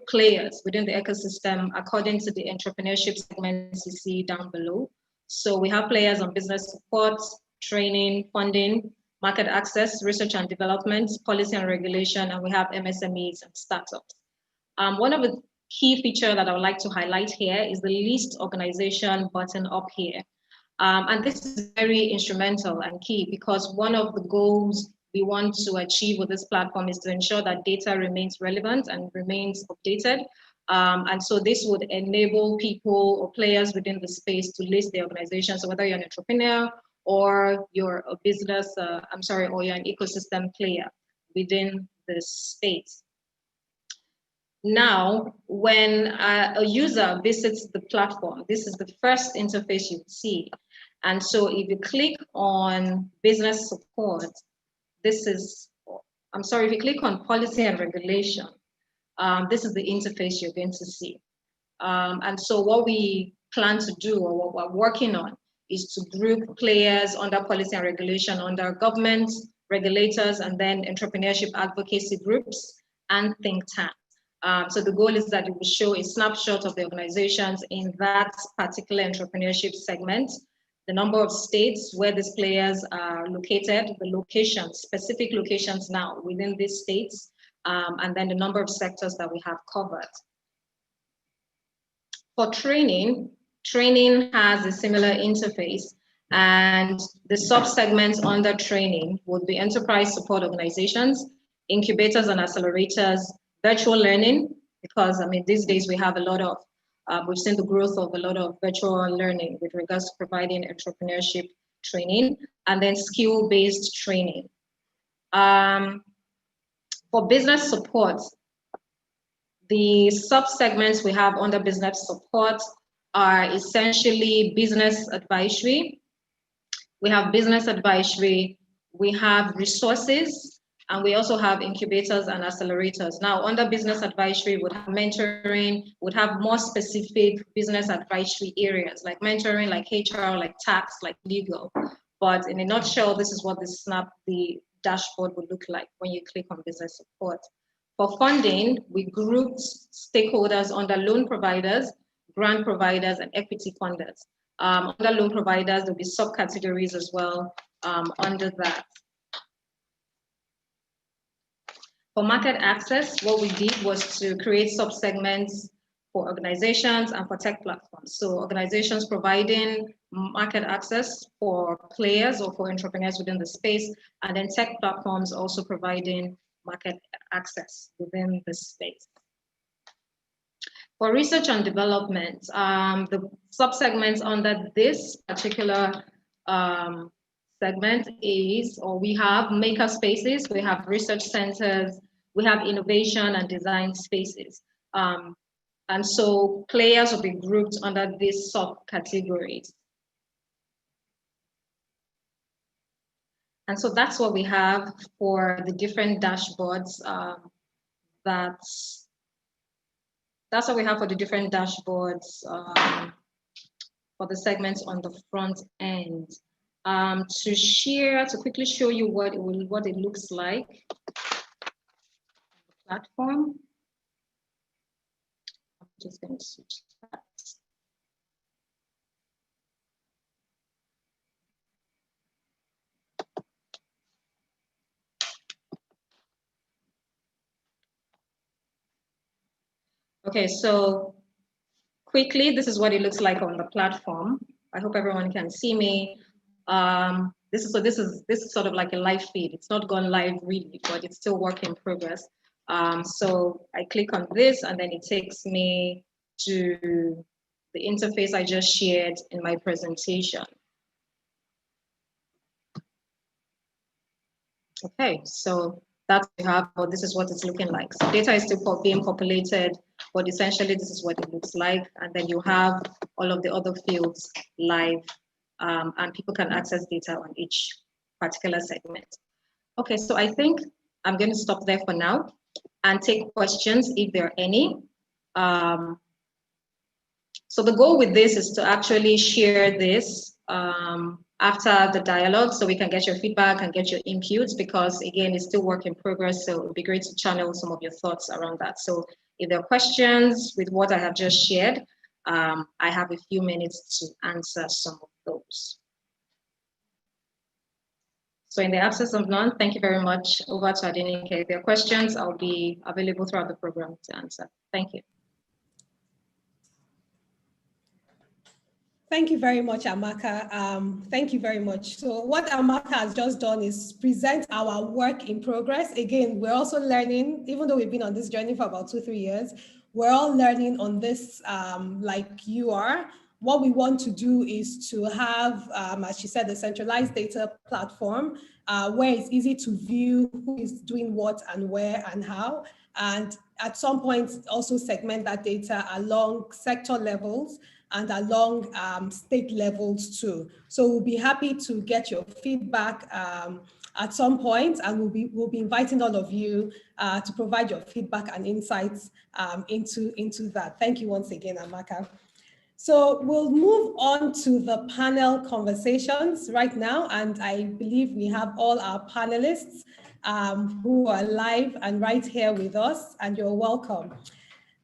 players within the ecosystem according to the entrepreneurship segments you see down below. So we have players on business support, training, funding, market access, research and development, policy and regulation, and we have MSMEs and startups. One of the key features that I would like to highlight here is the list organization button up here. And this is very instrumental and key because one of the goals we want to achieve with this platform is to ensure that data remains relevant and remains updated. And so this would enable people or players within the space to list their organization. So whether you're an entrepreneur or you're a business, or you're an ecosystem player within this space. Now, when a user visits the platform, this is the first interface you see. And so if you click on business support, if you click on policy and regulation, this is the interface you're going to see. And so what we plan to do, or what we're working on, is to group players under policy and regulation under government, regulators, and then entrepreneurship advocacy groups and think tanks. So the goal is that it will show a snapshot of the organizations in that particular entrepreneurship segment, the number of states where these players are located, the locations, specific locations now within these states, and then the number of sectors that we have covered. For training has a similar interface, and the sub-segments under training would be enterprise support organizations, incubators and accelerators, virtual learning, because these days we have a lot of, we've seen the growth of a lot of virtual learning with regards to providing entrepreneurship training, and then skill-based training. For business support, the sub-segments we have under business support are essentially business advisory. We have business advisory, we have resources, and we also have incubators and accelerators. Now, under business advisory, would have mentoring, would have more specific business advisory areas like mentoring, like HR, like tax, like legal. But in a nutshell, this is what the dashboard would look like when you click on business support. For funding, we grouped stakeholders under loan providers, grant providers, and equity funders. Under loan providers, there'll be subcategories as well under that. For market access, what we did was to create subsegments for organizations and for tech platforms. So organizations providing market access for players or for entrepreneurs within the space, and then tech platforms also providing market access within the space. For research and development, the subsegments under this particular segment is, or we have maker spaces, we have research centers, we have innovation and design spaces. And so players will be grouped under these subcategories. And so that's what we have for the different dashboards. That's what we have for the different dashboards for the segments on the front end. To quickly show you what it looks like on the platform. I'm just going to switch that. Okay, so quickly, this is what it looks like on the platform. I hope everyone can see me. This is sort of like a live feed. It's not gone live really, but it's still work in progress. So I click on this and then it takes me to the interface I just shared in my presentation. Okay, so that's what we have, but this is what it's looking like. So data is still being populated, but essentially this is what it looks like. And then you have all of the other fields live, and people can access data on each particular segment. Okay, so I think I'm going to stop there for now and take questions if there are any. So the goal with this is to actually share this after the dialogue so we can get your feedback and get your inputs, because again, it's still work in progress. So it would be great to channel some of your thoughts around that. So if there are questions with what I have just shared, I have a few minutes to answer some of those. So in the absence of none, thank you very much. Over to Adenike. If there are questions, I'll be available throughout the program to answer. Thank you. Thank you very much, Amaka. Thank you very much. So what Amaka has just done is present our work in progress. Again, we're also learning, even though we've been on this journey for about 2-3 years, we're all learning on this like you are. What we want to do is to have, as she said, a centralized data platform where it's easy to view who is doing what and where and how. And at some point, also segment that data along sector levels and along state levels too. So we'll be happy to get your feedback at some point, and we'll be inviting all of you to provide your feedback and insights into that. Thank you once again, Amaka. So we'll move on to the panel conversations right now, and I believe we have all our panelists who are live and right here with us, and you're welcome.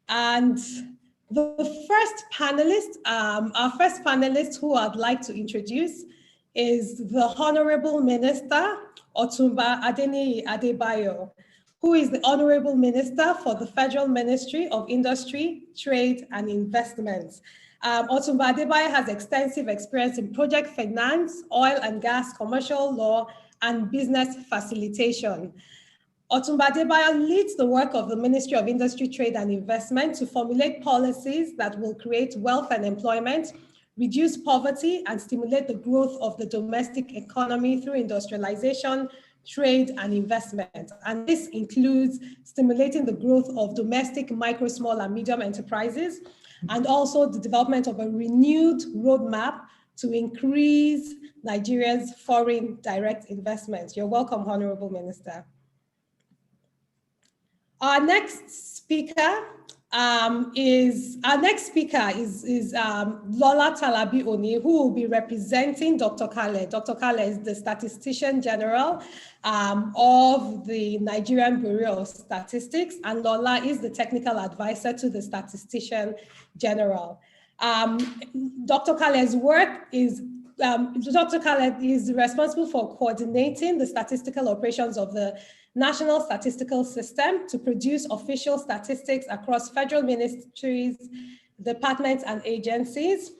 And the first panelist, our first panelist who I'd like to introduce is the Honorable Minister, Otumba Adeniyi Adebayo, who is the Honorable Minister for the Federal Ministry of Industry, Trade and Investments. Otumba Adebayo has extensive experience in project finance, oil and gas, commercial law, and business facilitation. Otumba Adebayo leads the work of the Ministry of Industry, Trade and Investment to formulate policies that will create wealth and employment, reduce poverty, and stimulate the growth of the domestic economy through industrialization, trade, and investment. And this includes stimulating the growth of domestic micro, small, and medium enterprises, and also the development of a renewed roadmap to increase Nigeria's foreign direct investments. You're welcome, Honorable Minister. Our next speaker is Lola Talabi Oni, who will be representing Dr. Kale. Dr. Kale is the Statistician General of the Nigerian Bureau of Statistics, and Lola is the Technical Advisor to the Statistician General. Dr. Kale's work is Dr. Kale is responsible for coordinating the statistical operations of the National Statistical System to produce official statistics across federal ministries, departments, and agencies.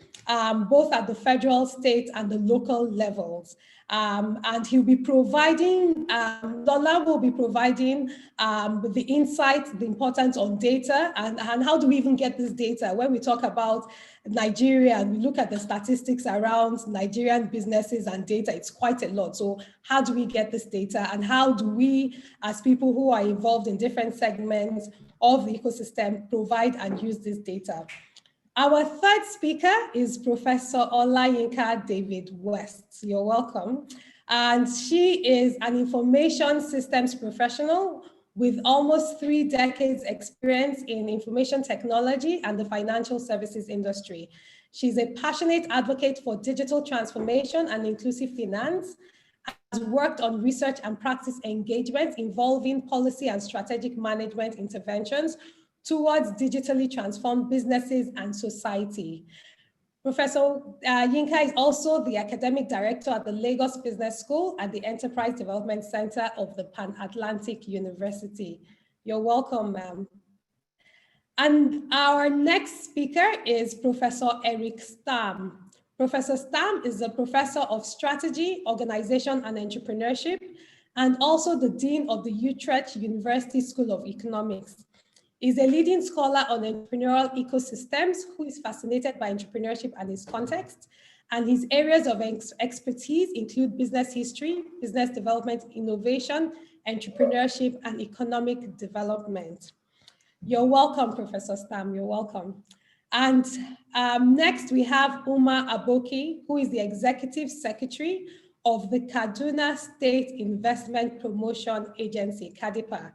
both at the federal, state, and the local levels. And he'll be providing, Lola will be providing the insights, the importance on data, and how do we even get this data? When we talk about Nigeria and we look at the statistics around Nigerian businesses and data, it's quite a lot. So how do we get this data, and how do we, as people who are involved in different segments of the ecosystem, provide and use this data? Our third speaker is Professor Olayinka David West. You're welcome. And she is an information systems professional with almost 3 decades experience in information technology and the financial services industry. She's a passionate advocate for digital transformation and inclusive finance, has worked on research and practice engagements involving policy and strategic management interventions towards digitally transformed businesses and society. Professor Yinka is also the academic director at the Lagos Business School and the Enterprise Development Center of the Pan-Atlantic University. You're welcome, ma'am. And our next speaker is Professor Eric Stam. Professor Stam is a professor of strategy, organization, and entrepreneurship, and also the dean of the Utrecht University School of Economics. He's a leading scholar on entrepreneurial ecosystems who is fascinated by entrepreneurship and its context. And his areas of expertise include business history, business development, innovation, entrepreneurship, and economic development. You're welcome, Professor Stam, you're welcome. And next we have Umar Aboki, who is the Executive Secretary of the Kaduna State Investment Promotion Agency, KADIPA.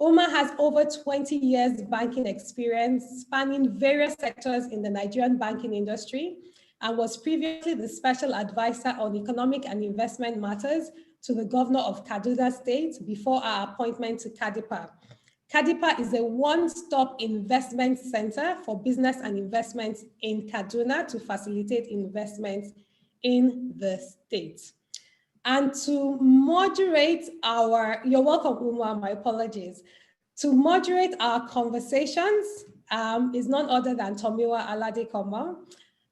Umar has over 20 years banking experience spanning various sectors in the Nigerian banking industry and was previously the special advisor on economic and investment matters to the governor of Kaduna State before our appointment to KADIPA. KADIPA is a one-stop investment center for business and investments in Kaduna to facilitate investments in the state. And to moderate our, you're welcome, Umar, my apologies. To moderate our conversations is none other than Tomiwa Aladekoma.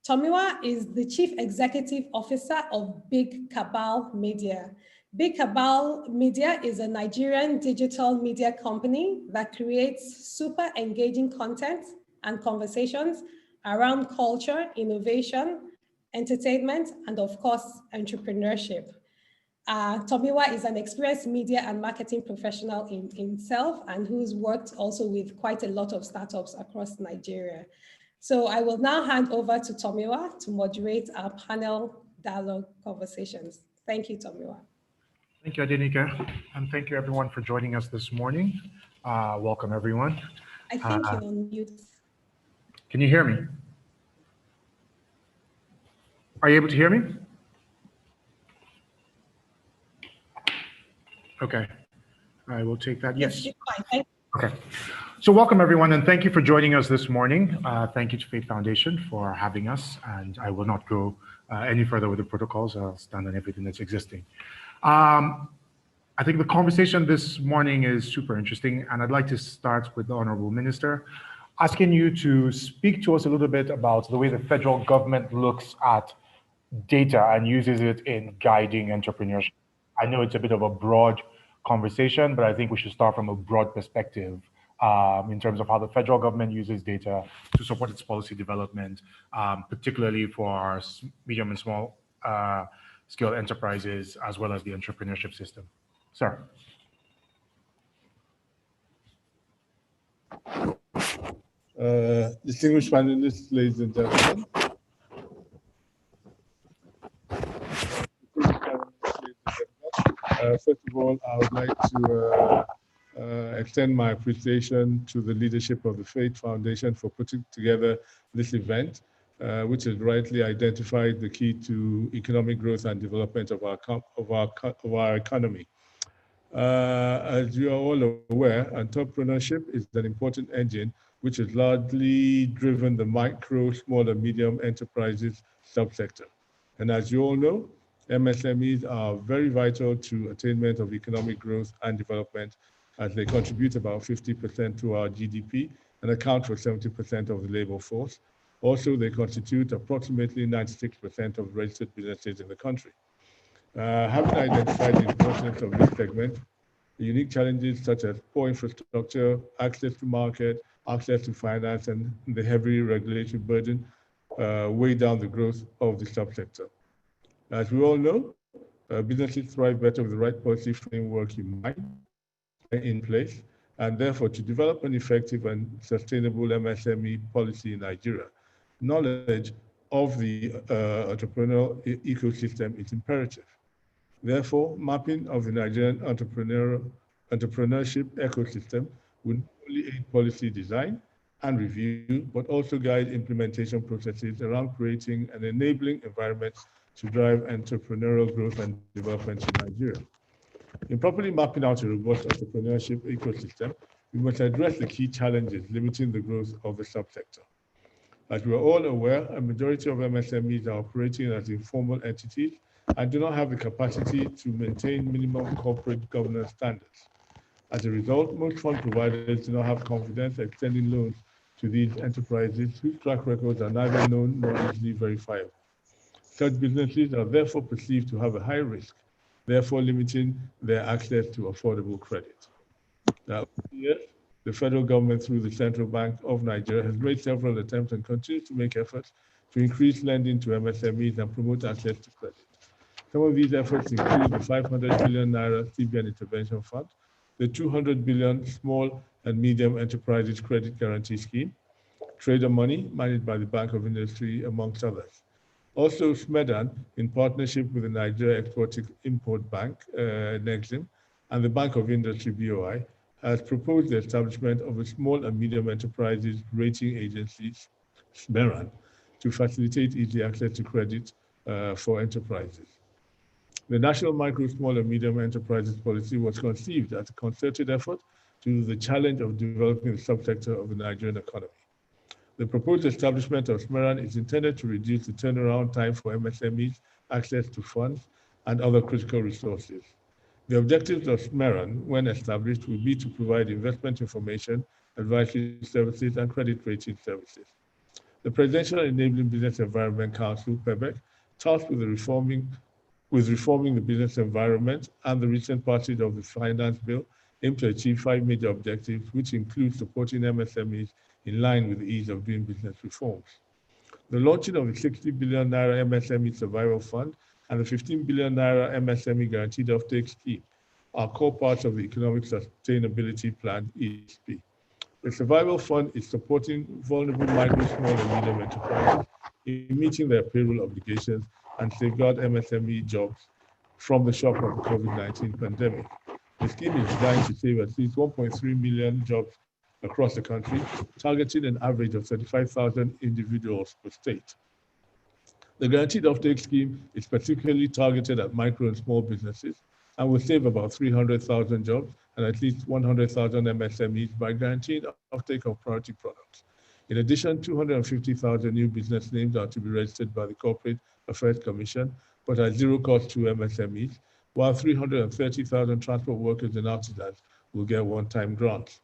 Tomiwa is the Chief Executive Officer of Big Cabal Media. Big Cabal Media is a Nigerian digital media company that creates super engaging content and conversations around culture, innovation, entertainment, and of course, entrepreneurship. Tomiwa is an experienced media and marketing professional in himself and who's worked also with quite a lot of startups across Nigeria. So I will now hand over to Tomiwa to moderate our panel dialogue conversations. Thank you, Tomiwa. Thank you, Adenike, and thank you everyone for joining us this morning. Welcome everyone. I think you're on mute. Can you hear me? Are you able to hear me? Okay, I will take that. Yes. Fine. Okay. So welcome everyone, and thank you for joining us this morning. Thank you to Faith Foundation for having us, and I will not go any further with the protocols. I'll stand on everything that's existing. I think the conversation this morning is super interesting, and I'd like to start with the Honorable Minister, asking you to speak to us a little bit about the way the federal government looks at data and uses it in guiding entrepreneurship. I know it's a bit of a broad conversation, but I think we should start from a broad perspective in terms of how the federal government uses data to support its policy development, particularly for our medium and small scale enterprises, as well as the entrepreneurship system. Sir. Distinguished panelists, ladies and gentlemen. First of all, I would like to extend my appreciation to the leadership of the Faith Foundation for putting together this event, which has rightly identified the key to economic growth and development of our economy. As you are all aware, entrepreneurship is an important engine which has largely driven the micro, small, and medium enterprises subsector. And as you all know, MSMEs are very vital to attainment of economic growth and development, as they contribute about 50% to our GDP and account for 70% of the labor force. Also, they constitute approximately 96% of registered businesses in the country. Having identified the importance of this segment, the unique challenges such as poor infrastructure, access to market, access to finance, and the heavy regulatory burden weigh down the growth of the subsector. As we all know, businesses thrive better with the right policy framework in place, and therefore to develop an effective and sustainable MSME policy in Nigeria, knowledge of the entrepreneurial ecosystem is imperative. Therefore, mapping of the Nigerian entrepreneurship ecosystem will not only aid policy design and review, but also guide implementation processes around creating an enabling environment to drive entrepreneurial growth and development in Nigeria. In properly mapping out a robust entrepreneurship ecosystem, we must address the key challenges limiting the growth of the subsector. As we are all aware, a majority of MSMEs are operating as informal entities and do not have the capacity to maintain minimum corporate governance standards. As a result, most fund providers do not have confidence extending loans to these enterprises whose track records are neither known nor easily verifiable. Such businesses are therefore perceived to have a high risk, therefore limiting their access to affordable credit. Now, yes, the federal government through the Central Bank of Nigeria has made several attempts and continues to make efforts to increase lending to MSMEs and promote access to credit. Some of these efforts include the 500 billion naira CBN Intervention Fund, the 200 billion Small and Medium Enterprises Credit Guarantee Scheme, Trader Money managed by the Bank of Industry, amongst others. Also, SMEDAN, in partnership with the Nigeria Export-Import Bank, NEXIM, and the Bank of Industry, BOI, has proposed the establishment of a Small and Medium Enterprises Rating Agency, SMERAN, to facilitate easy access to credit for enterprises. The National Micro, Small and Medium Enterprises Policy was conceived as a concerted effort to the challenge of developing the subsector of the Nigerian economy. The proposed establishment of SMERAN is intended to reduce the turnaround time for MSMEs, access to funds, and other critical resources. The objectives of SMERAN, when established, will be to provide investment information, advisory services, and credit rating services. The Presidential Enabling Business Environment Council, PEBEC, tasked with reforming the business environment, and the recent passage of the Finance Bill aim to achieve 5 major objectives, which include supporting MSMEs in line with the ease of doing business reforms. The launching of the 60 billion naira MSME Survival Fund and the 15 billion naira MSME Guaranteed Offtake Scheme are core parts of the Economic Sustainability Plan, ESP. The Survival Fund is supporting vulnerable micro, small, and medium enterprises in meeting their payroll obligations and safeguard MSME jobs from the shock of the COVID-19 pandemic. The scheme is designed to save at least 1.3 million jobs across the country, targeting an average of 35,000 individuals per state. The Guaranteed Offtake Scheme is particularly targeted at micro and small businesses and will save about 300,000 jobs and at least 100,000 MSMEs by guaranteeing offtake of priority products. In addition, 250,000 new business names are to be registered by the Corporate Affairs Commission, but at zero cost to MSMEs, while 330,000 transport workers and artisans will get one-time grants.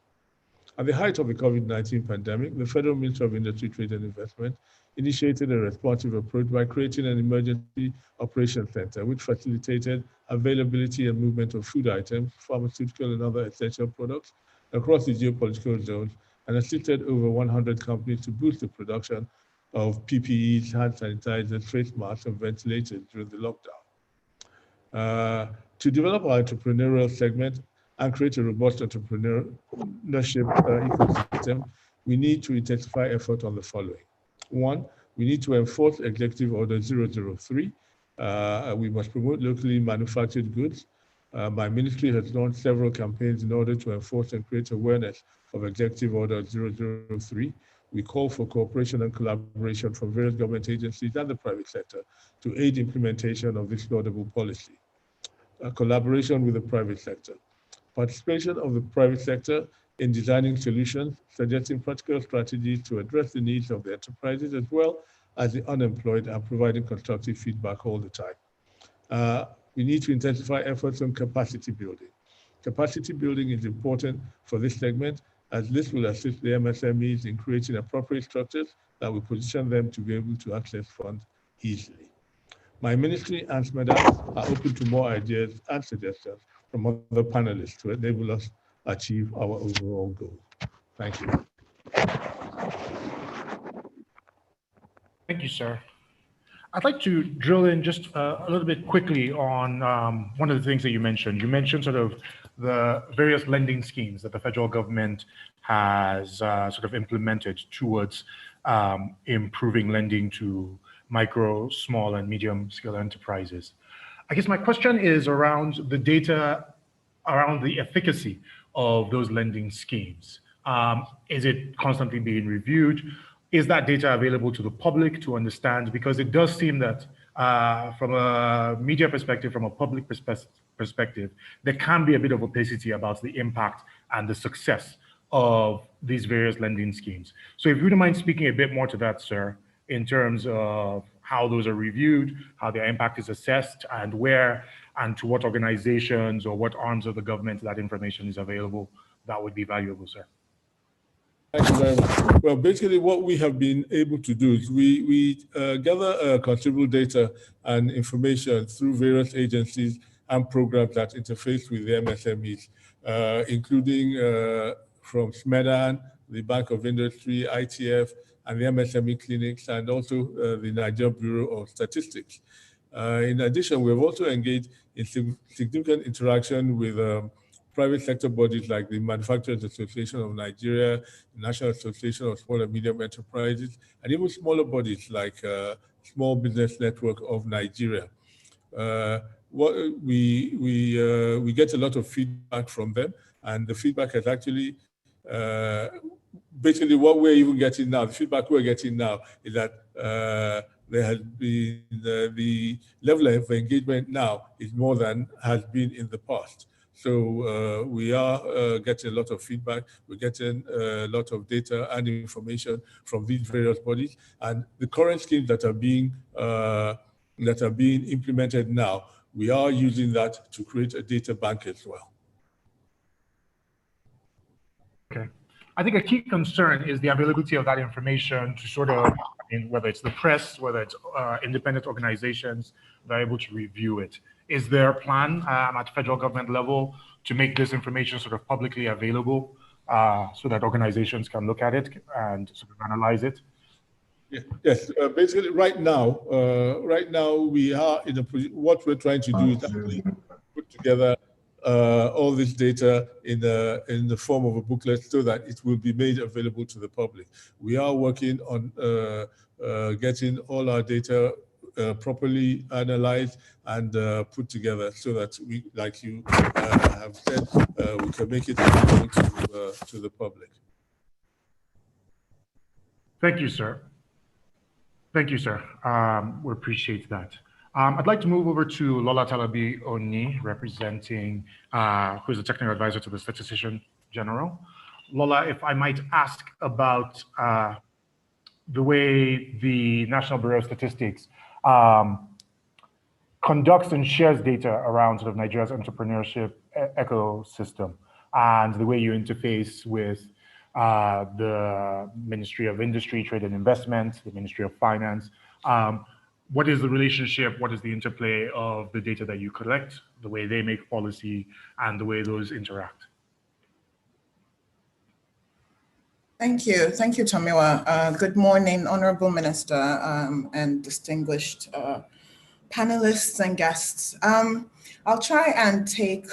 At the height of the COVID-19 pandemic, the Federal Ministry of Industry, Trade and Investment initiated a responsive approach by creating an emergency operations center, which facilitated availability and movement of food items, pharmaceutical and other essential products across the geopolitical zones, and assisted over 100 companies to boost the production of PPEs, hand sanitizers, face masks, and ventilators during the lockdown. To develop our entrepreneurial segment and create a robust entrepreneurship ecosystem, we need to intensify effort on the following. One, we need to enforce Executive Order 003. We must promote locally manufactured goods. My ministry has launched several campaigns in order to enforce and create awareness of Executive Order 003. We call for cooperation and collaboration from various government agencies and the private sector to aid implementation of this laudable policy. Collaboration with the private sector. Participation of the private sector in designing solutions, suggesting practical strategies to address the needs of the enterprises as well as the unemployed, and providing constructive feedback all the time. We need to intensify efforts on capacity building. Capacity building is important for this segment, as this will assist the MSMEs in creating appropriate structures that will position them to be able to access funds easily. My ministry and SMEDA are open to more ideas and suggestions from other panelists to enable us achieve our overall goal. Thank you. Thank you, sir. I'd like to drill in just a little bit quickly on one of the things that you mentioned. You mentioned sort of the various lending schemes that the federal government has sort of implemented towards improving lending to micro, small, and medium-scale enterprises. I guess my question is around the data, around the efficacy of those lending schemes. Is it constantly being reviewed? Is that data available to the public to understand? Because it does seem that from a media perspective, from a public perspective, there can be a bit of opacity about the impact and the success of these various lending schemes. So if you wouldn't mind speaking a bit more to that, sir, in terms of how those are reviewed, how their impact is assessed, and where and to what organizations or what arms of the government that information is available, that would be valuable, sir. Thank you very much. Well, basically what we have been able to do is we gather considerable data and information through various agencies and programs that interface with the MSMEs, including from SMEDAN, the Bank of Industry, ITF, and the MSME clinics, and also the Nigerian Bureau of Statistics. In addition, we have also engaged in significant interaction with private sector bodies like the Manufacturers Association of Nigeria, the National Association of Small and Medium Enterprises, and even smaller bodies like Small Business Network of Nigeria. We get a lot of feedback from them, and the feedback has actually basically what we're even getting now, the feedback we're getting now is that there has been the level of engagement now is more than has been in the past. So we are getting a lot of feedback. We're getting a lot of data and information from these various bodies, and the current schemes that are being implemented now, we are using that to create a data bank as well. Okay. I think a key concern is the availability of that information to sort of, whether it's the press, whether it's independent organizations that are able to review it. Is there a plan at federal government level to make this information sort of publicly available so that organizations can look at it and sort of analyze it? Yeah, yes, basically right now we are in a position, what we're trying to do is actually put together all this data in the form of a booklet so that it will be made available to the public. We are working on getting all our data properly analyzed and put together so that we, like you have said, we can make it available to the public. Thank you, sir. Thank you, sir. We appreciate that. I'd like to move over to Lola Talabi Oni, representing, who is the technical advisor to the Statistician General. Lola, if I might ask about the way the National Bureau of Statistics conducts and shares data around sort of Nigeria's entrepreneurship ecosystem, and the way you interface with the Ministry of Industry, Trade and Investment, the Ministry of Finance. What is the relationship? What is the interplay of the data that you collect, the way they make policy, and the way those interact? Thank you, Tomiwa. Good morning, Honorable Minister and distinguished panelists and guests. I'll try and take,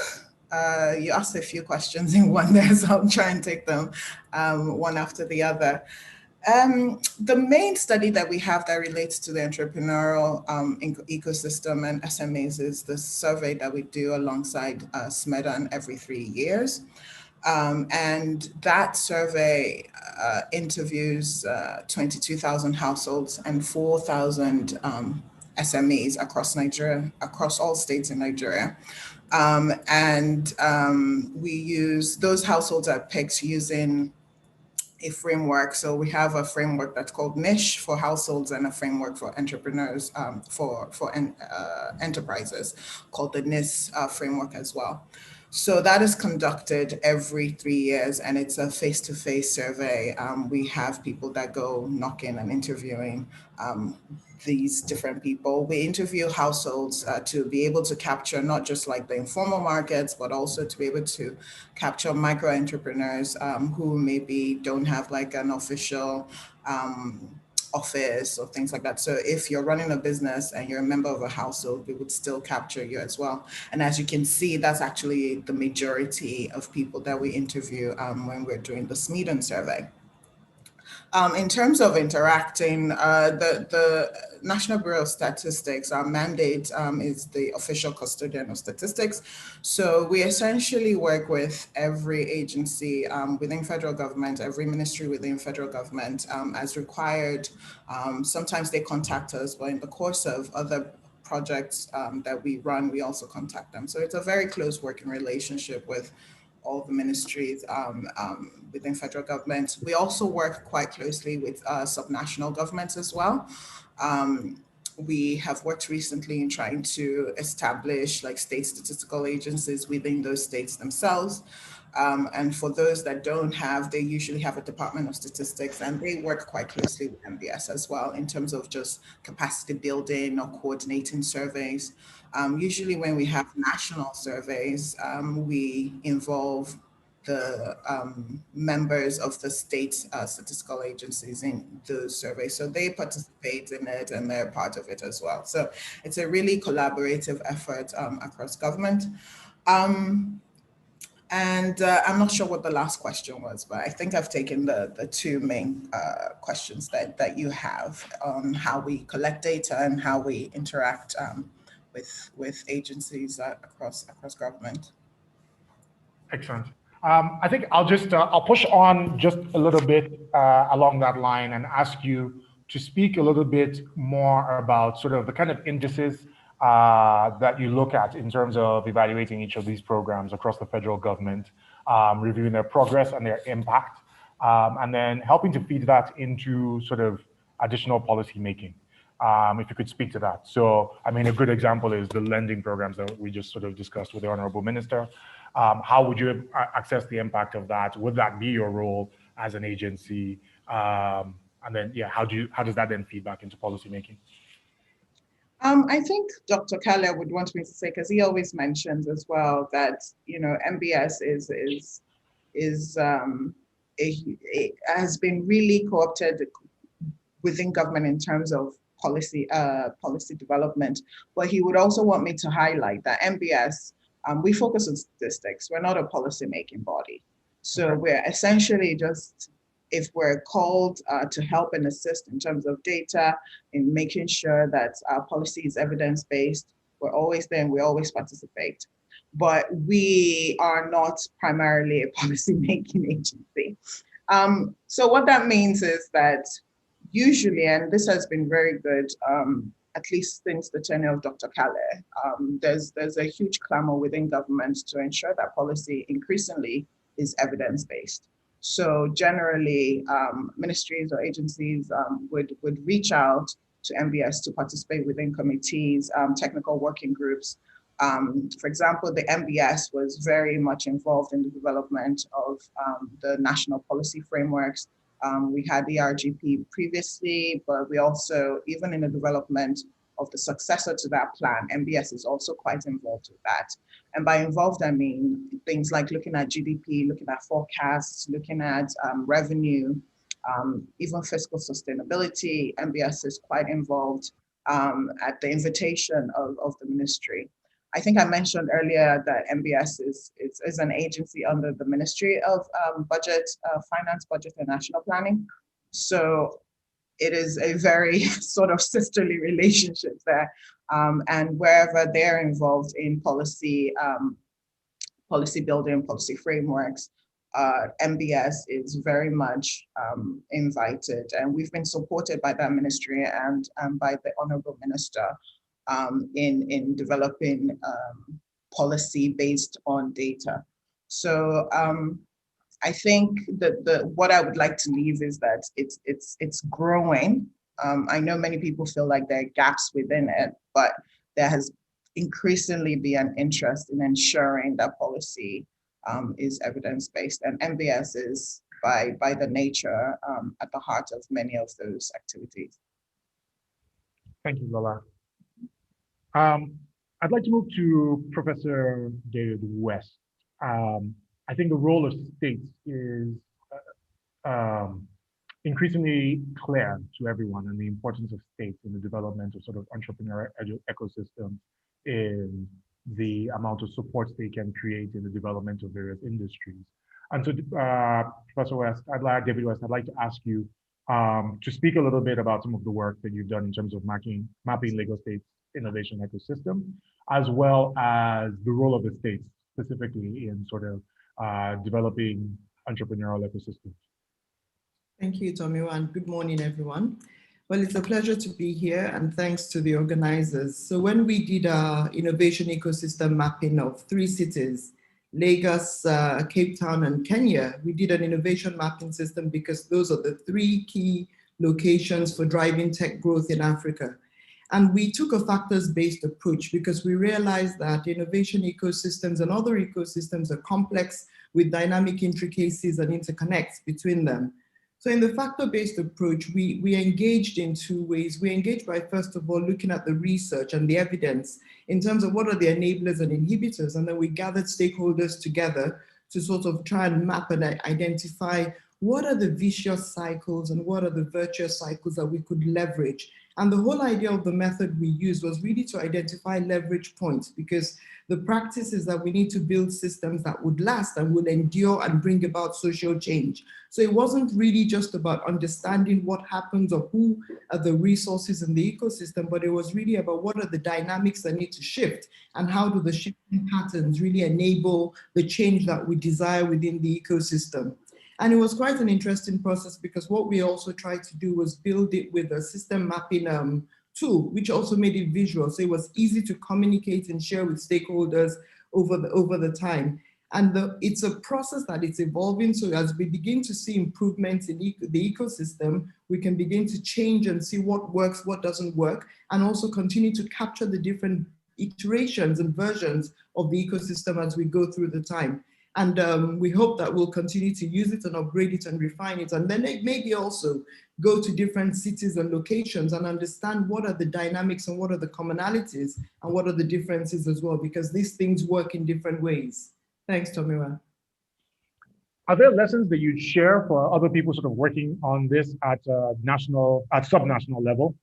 you asked a few questions in one there, so I'll try and take them one after the other. The main study that we have that relates to the entrepreneurial ecosystem and SMEs is the survey that we do alongside SMEDAN every 3 years. And that survey interviews 22,000 households and 4,000 SMEs across Nigeria, across all states in Nigeria. We use, those households are picked using a framework. So we have a framework that's called NISH for households and a framework for entrepreneurs, for enterprises called the NIS framework as well. So that is conducted every 3 years, and it's a face-to-face survey. We have people that go knocking and interviewing these different people. We interview households to be able to capture not just like the informal markets, but also to be able to capture micro entrepreneurs who maybe don't have like an official office or things like that. So if you're running a business and you're a member of a household, we would still capture you as well. And as you can see, that's actually the majority of people that we interview when we're doing the Smeaton survey. In terms of interacting, the National Bureau of Statistics, our mandate is the official custodian of statistics. So we essentially work with every agency within federal government, every ministry within federal government as required. Sometimes they contact us, but in the course of other projects that we run, we also contact them. So it's a very close working relationship with all the ministries within federal government. We also work quite closely with subnational governments as well. We have worked recently in trying to establish like state statistical agencies within those states themselves. And for those that don't have, they usually have a Department of Statistics, and they work quite closely with MBS as well in terms of just capacity building or coordinating surveys. Usually when we have national surveys, we involve the members of the state statistical agencies in those surveys. So they participate in it and they're part of it as well. So it's a really collaborative effort across government. And I'm not sure what the last question was, but I think I've taken the two main questions that you have on how we collect data and how we interact with agencies across government. Excellent. I think I'll just I'll push on just a little bit along that line and ask you to speak a little bit more about sort of the kind of indices that you look at in terms of evaluating each of these programs across the federal government, reviewing their progress and their impact, and then helping to feed that into sort of additional policy making. If you could speak to that. So, I mean, a good example is the lending programs that we just sort of discussed with the Honorable Minister. How would you assess the impact of that? Would that be your role as an agency? And then, yeah, how does that then feed back into policy making? I think Dr. Kale would want me to say, because he always mentions as well that, you know, MBS has been really co-opted within government in terms of policy development. But he would also want me to highlight that MBS, we focus on statistics. We're not a policy-making body. So we're essentially just, if we're called to help and assist in terms of data, in making sure that our policy is evidence-based, we're always there and we always participate. But we are not primarily a policy-making agency. So what that means is that usually, and this has been very good, at least since the tenure of Dr. Kale, there's a huge clamor within government to ensure that policy increasingly is evidence-based. So generally, ministries or agencies would reach out to MBS to participate within committees, technical working groups. For example, the MBS was very much involved in the development of the national policy frameworks. We had the RGP previously, but we also, even in the development of the successor to that plan, MBS is also quite involved with that. And by involved, I mean things like looking at GDP, looking at forecasts, looking at revenue, even fiscal sustainability. MBS is quite involved at the invitation of the ministry. I think I mentioned earlier that MBS is an agency under the Ministry of Finance, Budget and National Planning. So it is a very sort of sisterly relationship there. And wherever they're involved in policy building, policy frameworks, MBS is very much invited. And we've been supported by that ministry and by the Honorable Minister in developing policy based on data. So I think that what I would like to leave is that it's growing. I know many people feel like there are gaps within it, but there has increasingly be an interest in ensuring that policy is evidence-based, and MBS is by the nature at the heart of many of those activities. Thank you, Lola. I'd like to move to Professor David West. I think the role of states is increasingly clear to everyone, and the importance of states in the development of sort of entrepreneurial ecosystem in the amount of supports they can create in the development of various industries. And so, Professor West, David West, I'd like to ask you to speak a little bit about some of the work that you've done in terms of mapping Lagos State's innovation ecosystem, as well as the role of the states specifically in sort of developing entrepreneurial ecosystems. Thank you, Tomiwa, and good morning, everyone. Well, it's a pleasure to be here, and thanks to the organizers. So when we did our innovation ecosystem mapping of 3 cities, Lagos, Cape Town, and Kenya, we did an innovation mapping system because those are the 3 key locations for driving tech growth in Africa. And we took a factors-based approach because we realized that innovation ecosystems and other ecosystems are complex with dynamic intricacies and interconnects between them. So in the factor-based approach, we engaged in 2 ways. We engaged by, first of all, looking at the research and the evidence in terms of what are the enablers and inhibitors, and then we gathered stakeholders together to sort of try and map and identify what are the vicious cycles and what are the virtuous cycles that we could leverage. And the whole idea of the method we used was really to identify leverage points, because the practice is that we need to build systems that would last and will endure and bring about social change. So it wasn't really just about understanding what happens or who are the resources in the ecosystem, but it was really about what are the dynamics that need to shift and how do the shifting patterns really enable the change that we desire within the ecosystem. And it was quite an interesting process because what we also tried to do was build it with a system mapping tool, which also made it visual. So it was easy to communicate and share with stakeholders over the time. And it's a process that it's evolving. So as we begin to see improvements in the ecosystem, we can begin to change and see what works, what doesn't work, and also continue to capture the different iterations and versions of the ecosystem as we go through the time. And we hope that we'll continue to use it and upgrade it and refine it. And then maybe also go to different cities and locations and understand what are the dynamics and what are the commonalities and what are the differences as well, because these things work in different ways. Thanks, Tomiwa. Are there lessons that you'd share for other people sort of working on this at subnational level,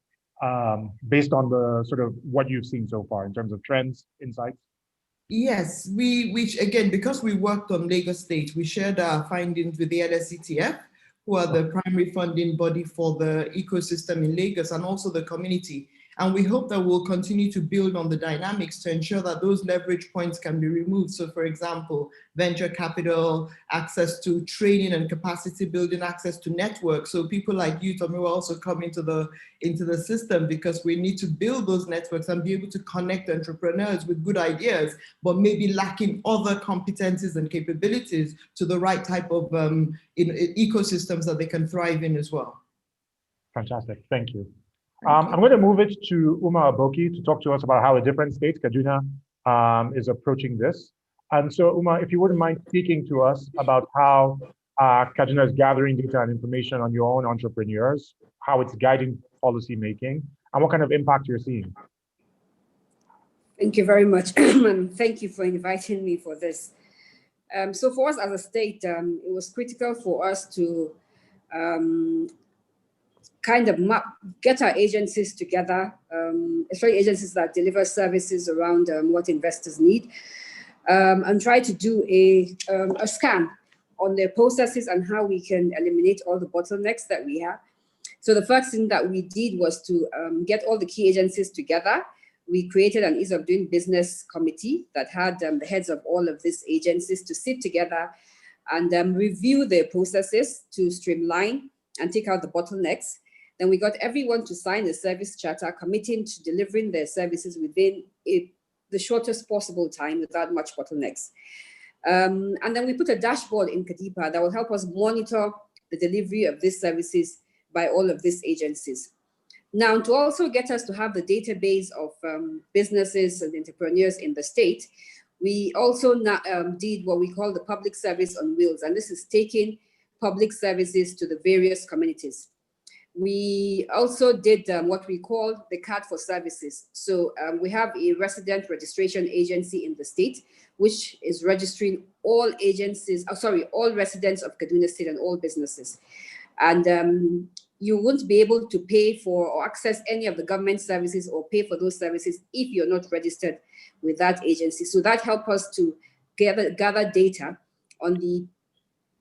based on the sort of what you've seen so far in terms of trends, insights? Yes, which again, because we worked on Lagos State, we shared our findings with the LSETF, who are the primary funding body for the ecosystem in Lagos and also the community. And we hope that we'll continue to build on the dynamics to ensure that those leverage points can be removed. So for example, venture capital, access to training and capacity building, access to networks. So people like you, Tommy, will also come into the system because we need to build those networks and be able to connect entrepreneurs with good ideas, but maybe lacking other competencies and capabilities to the right type of ecosystems that they can thrive in as well. Fantastic, thank you. I'm going to move it to Uma Aboki to talk to us about how a different state, Kaduna, is approaching this. And so, Uma, if you wouldn't mind speaking to us about how Kaduna is gathering data and information on your own entrepreneurs, how it's guiding policy making, and what kind of impact you're seeing. Thank you very much, and thank you for inviting me for this. So for us as a state, it was critical for us to kind of get our agencies together, especially agencies that deliver services around what investors need, and try to do a scan on their processes and how we can eliminate all the bottlenecks that we have. So the first thing that we did was to get all the key agencies together. We created an ease of doing business committee that had the heads of all of these agencies to sit together and review their processes to streamline and take out the bottlenecks. Then we got everyone to sign a service charter committing to delivering their services within the shortest possible time without much bottlenecks. And then we put a dashboard in Kadipa that will help us monitor the delivery of these services by all of these agencies. Now, to also get us to have the database of businesses and entrepreneurs in the state, we also did what we call the public service on wheels, and this is taking public services to the various communities. We also did what we call the card for services. So we have a resident registration agency in the state, which is registering all agencies, all residents of Kaduna State and all businesses. And you won't be able to pay for or access any of the government services or pay for those services if you're not registered with that agency. So that helps us to gather data on the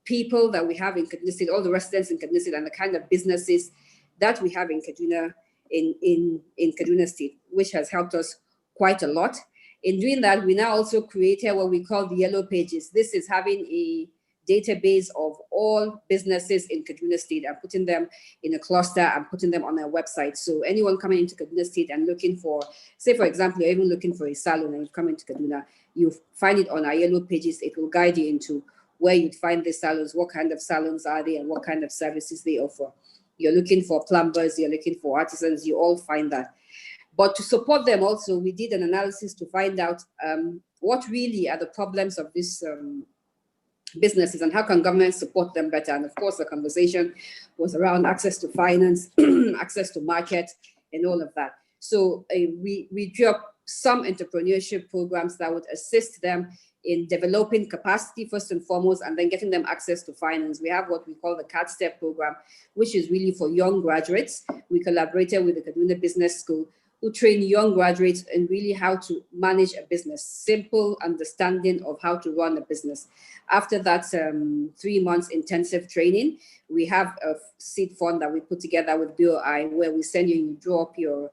people that we have in Kaduna State, all the residents in Kaduna State, and the kind of businesses that we have in Kaduna, in Kaduna State, which has helped us quite a lot. In doing that, we now also created what we call the yellow pages. This is having a database of all businesses in Kaduna State and putting them in a cluster and putting them on our website. So anyone coming into Kaduna State and looking for, say for example, you're even looking for a salon and you come into Kaduna, you find it on our yellow pages. It will guide you into where you'd find the salons, what kind of salons are they, and what kind of services they offer. You're looking for plumbers, you're looking for artisans, you all find that. But to support them also, we did an analysis to find out what really are the problems of these businesses and how can government support them better. And of course, the conversation was around access to finance, access to market, and all of that. So we drew up some entrepreneurship programs that would assist them in developing capacity first and foremost, and then getting them access to finance. We have what we call the CAD STEP program, which is really for young graduates. We collaborated with the Kaduna Business School, who train young graduates in really how to manage a business, simple understanding of how to run a business. After that 3 months intensive training, we have a seed fund that we put together with BOI, where we send you draw up your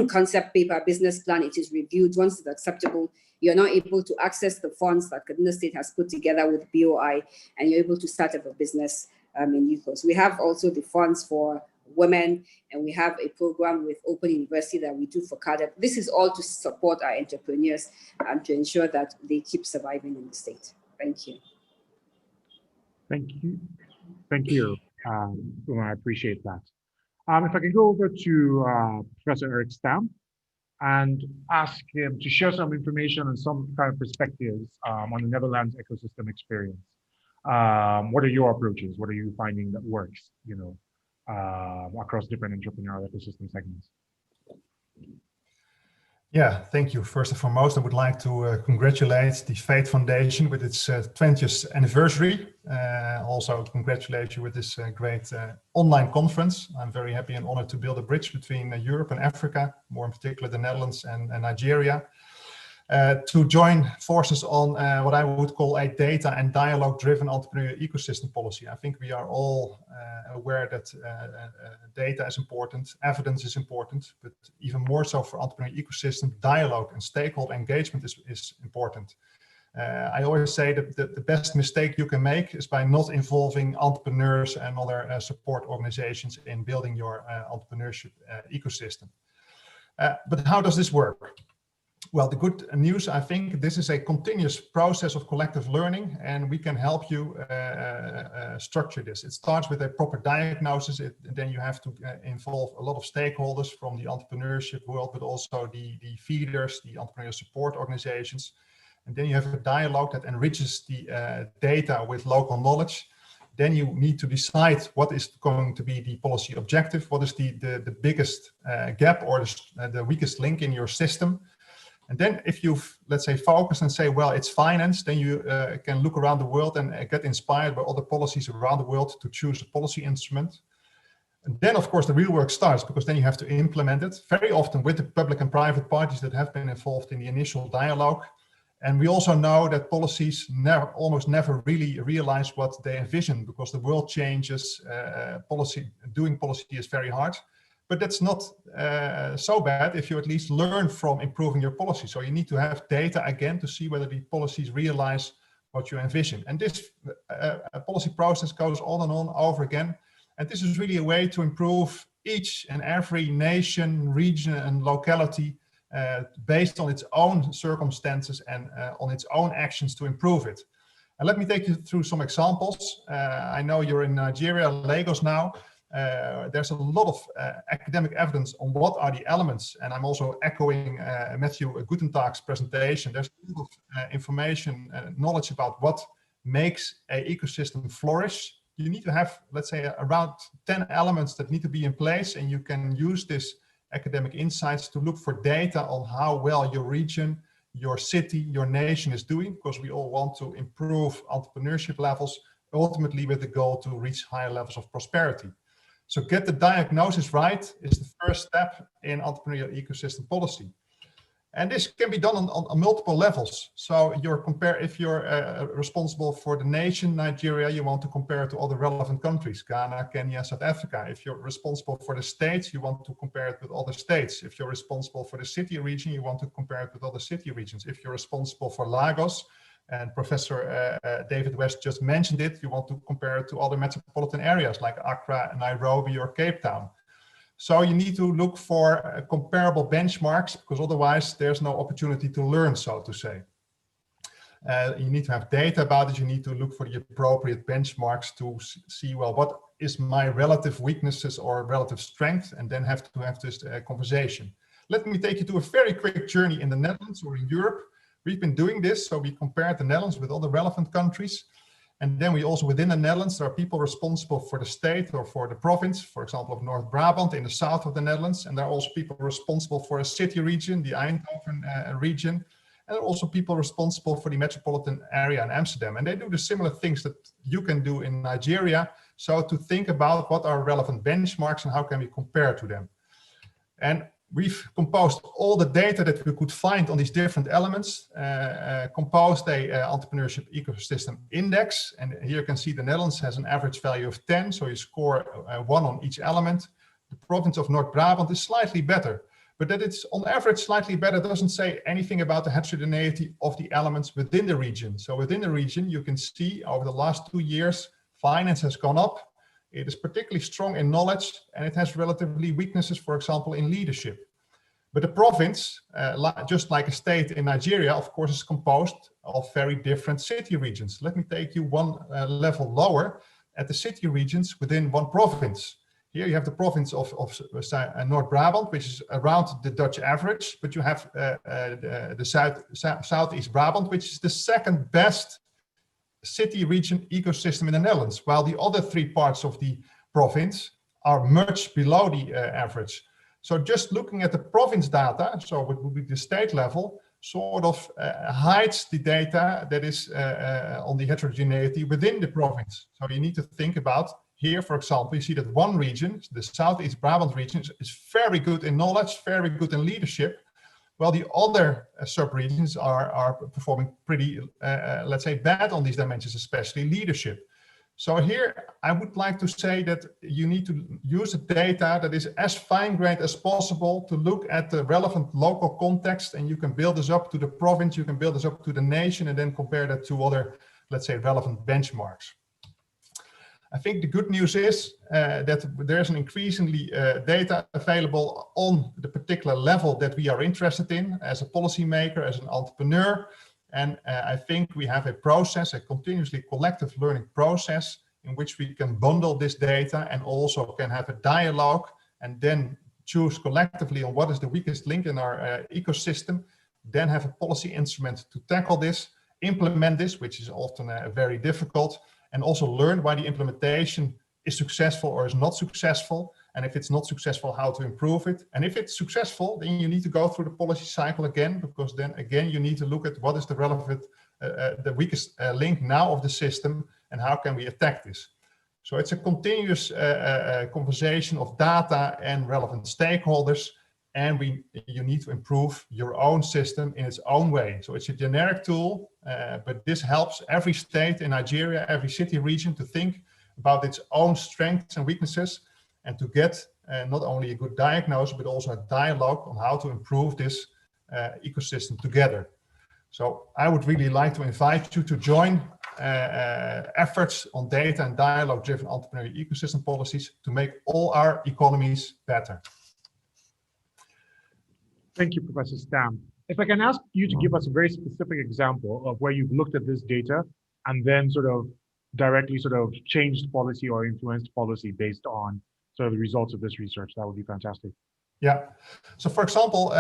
concept paper, business plan. It is reviewed. Once it's acceptable, you're now able to access the funds that Kaduna State has put together with BOI, and you're able to start up a business in UCOS. We have also the funds for women, and we have a program with Open University that we do for CADEP. This is all to support our entrepreneurs and to ensure that they keep surviving in the state. Thank you. Thank you. Thank you. I appreciate that. If I can go over to Professor Eric Stam and ask him to share some information and some kind of perspectives on the Netherlands ecosystem experience. What are your approaches? What are you finding that works, across different entrepreneurial ecosystem segments? Yeah, thank you. First and foremost, I would like to congratulate the Fate Foundation with its 20th anniversary. Also congratulate you with this great online conference. I'm very happy and honored to build a bridge between Europe and Africa, more in particular the Netherlands and Nigeria, to join forces on what I would call a data and dialogue-driven entrepreneurial ecosystem policy. I think we are all aware that data is important, evidence is important, but even more so for entrepreneurial ecosystem, dialogue and stakeholder engagement is important. I always say that the best mistake you can make is by not involving entrepreneurs and other support organizations in building your entrepreneurship ecosystem. But how does this work? Well, the good news, I think, this is a continuous process of collective learning, and we can help you structure this. It starts with a proper diagnosis, then you have to involve a lot of stakeholders from the entrepreneurship world, but also the feeders, the entrepreneurial support organizations. And then you have a dialogue that enriches the data with local knowledge. Then you need to decide what is going to be the policy objective, what is the biggest gap or the weakest link in your system. And then if you, let's say, focus and say, well, it's finance, then you can look around the world and get inspired by other policies around the world to choose a policy instrument. And then, of course, the real work starts, because then you have to implement it, very often with the public and private parties that have been involved in the initial dialogue. And we also know that policies almost never really realize what they envision, because the world changes, doing policy is very hard. But that's not so bad if you at least learn from improving your policy. So you need to have data again to see whether the policies realize what you envision. And this policy process goes on and on over again. And this is really a way to improve each and every nation, region, and locality based on its own circumstances and on its own actions to improve it. And let me take you through some examples. I know you're in Nigeria, Lagos now. there's a lot of academic evidence on what are the elements, and I'm also echoing Matthew Gutentag's presentation. There's a lot of information and knowledge about what makes an ecosystem flourish. You need to have, let's say, around 10 elements that need to be in place, and you can use this academic insights to look for data on how well your region, your city, your nation is doing, because we all want to improve entrepreneurship levels, ultimately with the goal to reach higher levels of prosperity. So get the diagnosis right is the first step in entrepreneurial ecosystem policy. And this can be done on multiple levels. So if you're responsible for the nation, Nigeria, you want to compare it to other relevant countries, Ghana, Kenya, South Africa. If you're responsible for the states, you want to compare it with other states. If you're responsible for the city region, you want to compare it with other city regions. If you're responsible for Lagos, and Professor David West just mentioned it, you want to compare it to other metropolitan areas like Accra, Nairobi, or Cape Town. So you need to look for comparable benchmarks, because otherwise there's no opportunity to learn, so to say. You need to have data about it. You need to look for the appropriate benchmarks to see, well, what is my relative weaknesses or relative strength, and then have to have this conversation. Let me take you to a very quick journey in the Netherlands or in Europe. We've been doing this, so we compared the Netherlands with all the relevant countries. And then we also, within the Netherlands, there are people responsible for the state or for the province, for example, of North Brabant in the south of the Netherlands. And there are also people responsible for a city region, the Eindhoven region. And there are also people responsible for the metropolitan area in Amsterdam. And they do the similar things that you can do in Nigeria. So to think about what are relevant benchmarks and how can we compare to them. And we've composed all the data that we could find on these different elements, composed a entrepreneurship ecosystem index. And here you can see the Netherlands has an average value of 10. So you score 1 on each element. The province of North Brabant is slightly better, but that it's on average slightly better doesn't say anything about the heterogeneity of the elements within the region. So within the region, you can see over the last 2 years, finance has gone up. It is particularly strong in knowledge, and it has relatively weaknesses, for example, in leadership. But the province, just like a state in Nigeria, of course, is composed of very different city regions. Let me take you one level lower at the city regions within one province. Here you have the province of North Brabant, which is around the Dutch average, but you have the Southeast Brabant, which is the second best city region ecosystem in the Netherlands, while the other 3 parts of the province are much below the average. So just looking at the province data, so it would be the state level, sort of hides the data that is on the heterogeneity within the province. So you need to think about here, for example, you see that one region, the Southeast Brabant region, is very good in knowledge, very good in leadership, while the other sub-regions are performing pretty, let's say, bad on these dimensions, especially leadership. So here, I would like to say that you need to use the data that is as fine-grained as possible to look at the relevant local context, and you can build this up to the province, you can build this up to the nation, and then compare that to other, let's say, relevant benchmarks. I think the good news is that there's an increasingly data available on the particular level that we are interested in as a policymaker, as an entrepreneur. And I think we have a process, a continuously collective learning process in which we can bundle this data and also can have a dialogue and then choose collectively on what is the weakest link in our ecosystem, then have a policy instrument to tackle this, implement this, which is often very difficult, and also learn why the implementation is successful or is not successful. And if it's not successful, how to improve it. And if it's successful, then you need to go through the policy cycle again, because then again, you need to look at what is the relevant, the weakest link now of the system and how can we attack this. So it's a continuous conversation of data and relevant stakeholders, and you need to improve your own system in its own way. So it's a generic tool, but this helps every state in Nigeria, every city region to think about its own strengths and weaknesses, and to get not only a good diagnosis, but also a dialogue on how to improve this ecosystem together. So I would really like to invite you to join efforts on data and dialogue-driven entrepreneurial ecosystem policies to make all our economies better. Thank you, Professor Stam. If I can ask you to give us a very specific example of where you've looked at this data and then sort of directly sort of changed policy or influenced policy based on sort of the results of this research, that would be fantastic. Yeah. So for example,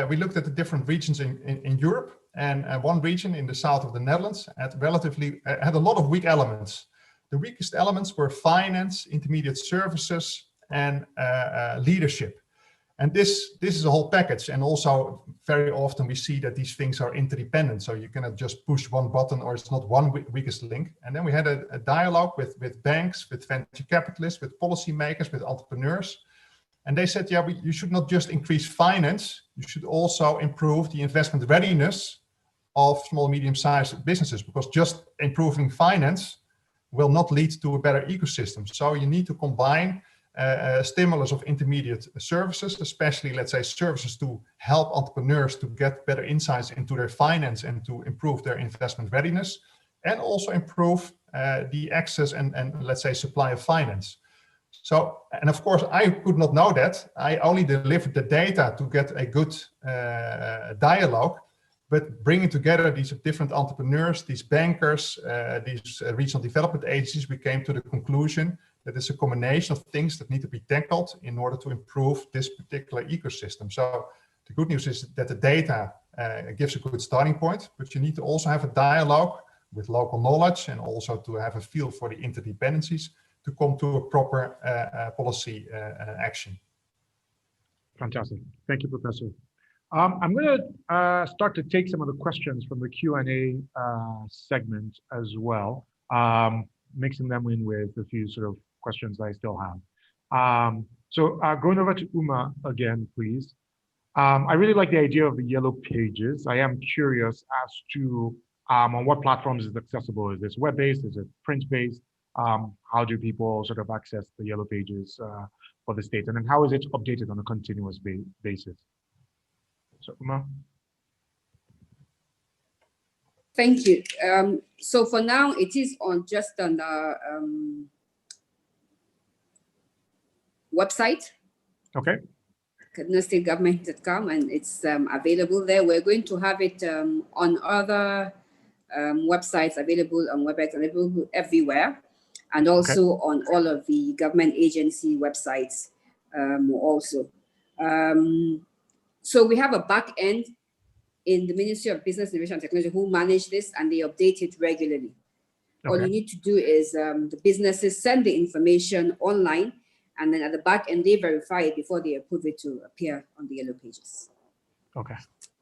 we looked at the different regions in Europe, and one region in the south of the Netherlands had had a lot of weak elements. The weakest elements were finance, intermediate services, and leadership. And this is a whole package. And also very often we see that these things are interdependent. So you cannot just push one button, or it's not one weakest link. And then we had a dialogue with banks, with venture capitalists, with policymakers, with entrepreneurs. And they said, yeah, you should not just increase finance, you should also improve the investment readiness of small and medium-sized businesses, because just improving finance will not lead to a better ecosystem. So you need to combine stimulus of intermediate services, especially, let's say, services to help entrepreneurs to get better insights into their finance and to improve their investment readiness, and also improve the access and let's say, supply of finance. So, and of course, I could not know that. I only delivered the data to get a good dialogue, but bringing together these different entrepreneurs, these bankers, these regional development agencies, we came to the conclusion that it's a combination of things that need to be tackled in order to improve this particular ecosystem. So the good news is that the data gives a good starting point, but you need to also have a dialogue with local knowledge and also to have a feel for the interdependencies to come to a proper policy action. Fantastic. Thank you, Professor. I'm going to start to take some of the questions from the Q&A segment as well, mixing them in with a few sort of questions that I still have. So going over to Uma again, please. I really like the idea of the yellow pages. I am curious as to on what platforms is it accessible? Is this web-based? Is it print-based? How do people sort of access the yellow pages for the state? And then how is it updated on a continuous basis? So, Uma? Thank you. So for now, it is on just on the website. Okay. KadunaStateGovernment.com, and it's available there. We're going to have it on other websites, available on WebEx, available everywhere, and also on all of the government agency websites also. So we have a back end in the Ministry of Business, Innovation and Technology who manage this, and they update it regularly. Okay. All you need to do is the businesses send the information online, and then at the back end, they verify it before they approve it to appear on the yellow pages. Okay,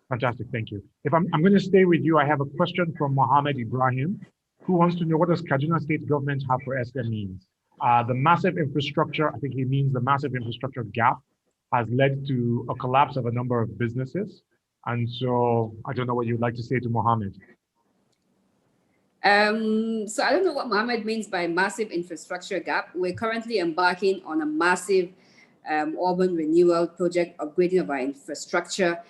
fantastic, thank you. If I'm going to stay with you, I have a question from Mohammed Ibrahim, who wants to know, what does Kaduna State government have for SMEs? The massive infrastructure, I think he means the massive infrastructure gap, has led to a collapse of a number of businesses. And so I don't know what you'd like to say to Mohammed. So I don't know what Mohammed means by massive infrastructure gap. We're currently embarking on a massive urban renewal project, upgrading of our infrastructure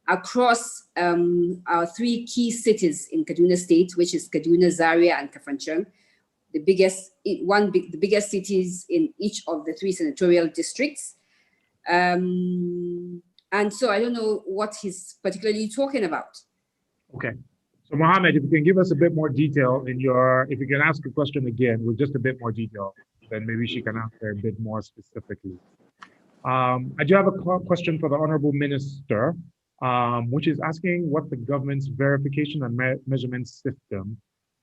across our three key cities in Kaduna State, which is Kaduna, Zaria, and Kafanchang, the biggest cities in each of the three senatorial districts. And so I don't know what he's particularly talking about. Okay. So Mohammed, if you can give us a bit more detail in your, if you can ask a question again with just a bit more detail, then maybe she can answer a bit more specifically. I do have a question for the Honorable Minister, which is asking what the government's verification and measurement system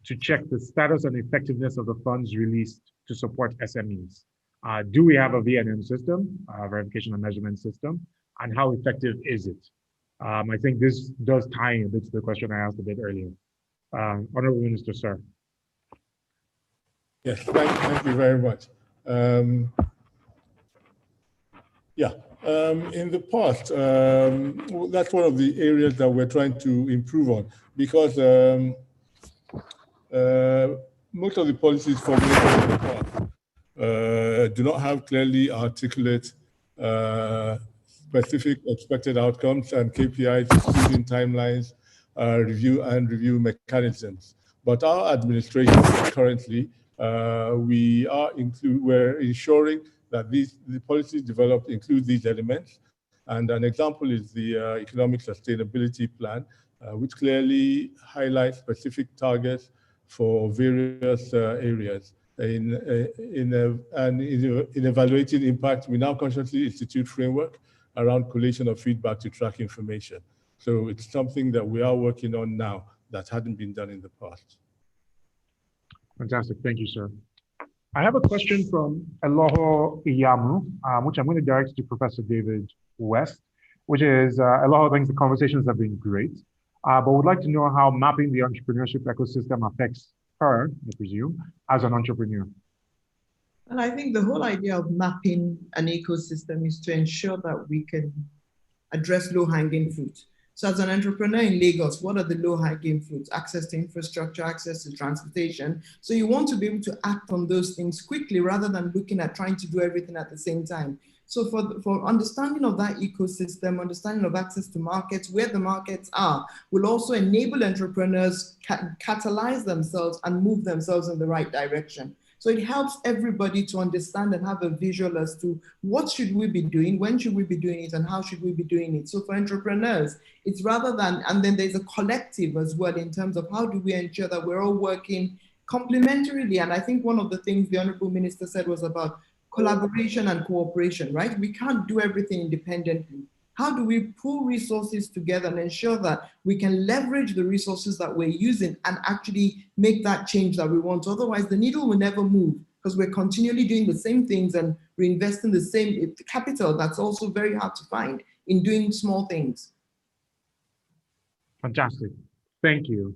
to check the status and effectiveness of the funds released to support SMEs. Do we have a VNM system, verification and measurement system, and how effective is it? I think this does tie a bit to the question I asked a bit earlier. Honorable Minister, sir. Yes, thank you very much. In the past, that's one of the areas that we're trying to improve on, because most of the policies formulated in the past do not have clearly articulate specific expected outcomes and KPIs, including timelines, review mechanisms. But our administration currently, we're ensuring that the policies developed include these elements. And an example is the Economic Sustainability Plan, which clearly highlights specific targets for various areas. in evaluating impact, we now consciously institute framework around collation of feedback to track information. So it's something that we are working on now that hadn't been done in the past. Fantastic. Thank you, sir. I have a question from Eloho Iyamu, which I'm going to direct to Professor David West, which is, Eloho thinks the conversations have been great, but would like to know how mapping the entrepreneurship ecosystem affects her, I presume, as an entrepreneur. And I think the whole idea of mapping an ecosystem is to ensure that we can address low-hanging fruit. So as an entrepreneur in Lagos, what are the low-hanging fruits? Access to infrastructure, access to transportation. So you want to be able to act on those things quickly rather than looking at trying to do everything at the same time. So for understanding of that ecosystem, understanding of access to markets, where the markets are, will also enable entrepreneurs catalyze themselves and move themselves in the right direction. So it helps everybody to understand and have a visual as to what should we be doing, when should we be doing it, and how should we be doing it. So for entrepreneurs, it's rather than, and then there's a collective as well in terms of how do we ensure that we're all working complementarily. And I think one of the things the Honorable Minister said was about collaboration and cooperation, right? We can't do everything independently. How do we pool resources together and ensure that we can leverage the resources that we're using and actually make that change that we want? Otherwise, the needle will never move because we're continually doing the same things and reinvesting the same capital that's also very hard to find in doing small things. Fantastic. Thank you.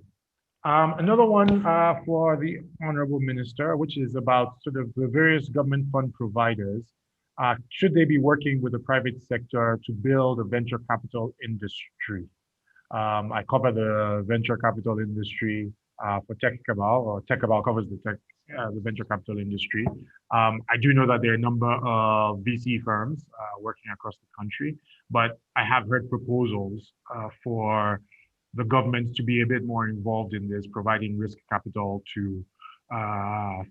Another one for the Honorable Minister, which is about sort of the various government fund providers. Should they be working with the private sector to build a venture capital industry? I cover the venture capital industry for Tech Cabal, or Tech Cabal covers the venture capital industry. I do know that there are a number of VC firms working across the country, but I have heard proposals for the government to be a bit more involved in this, providing risk capital to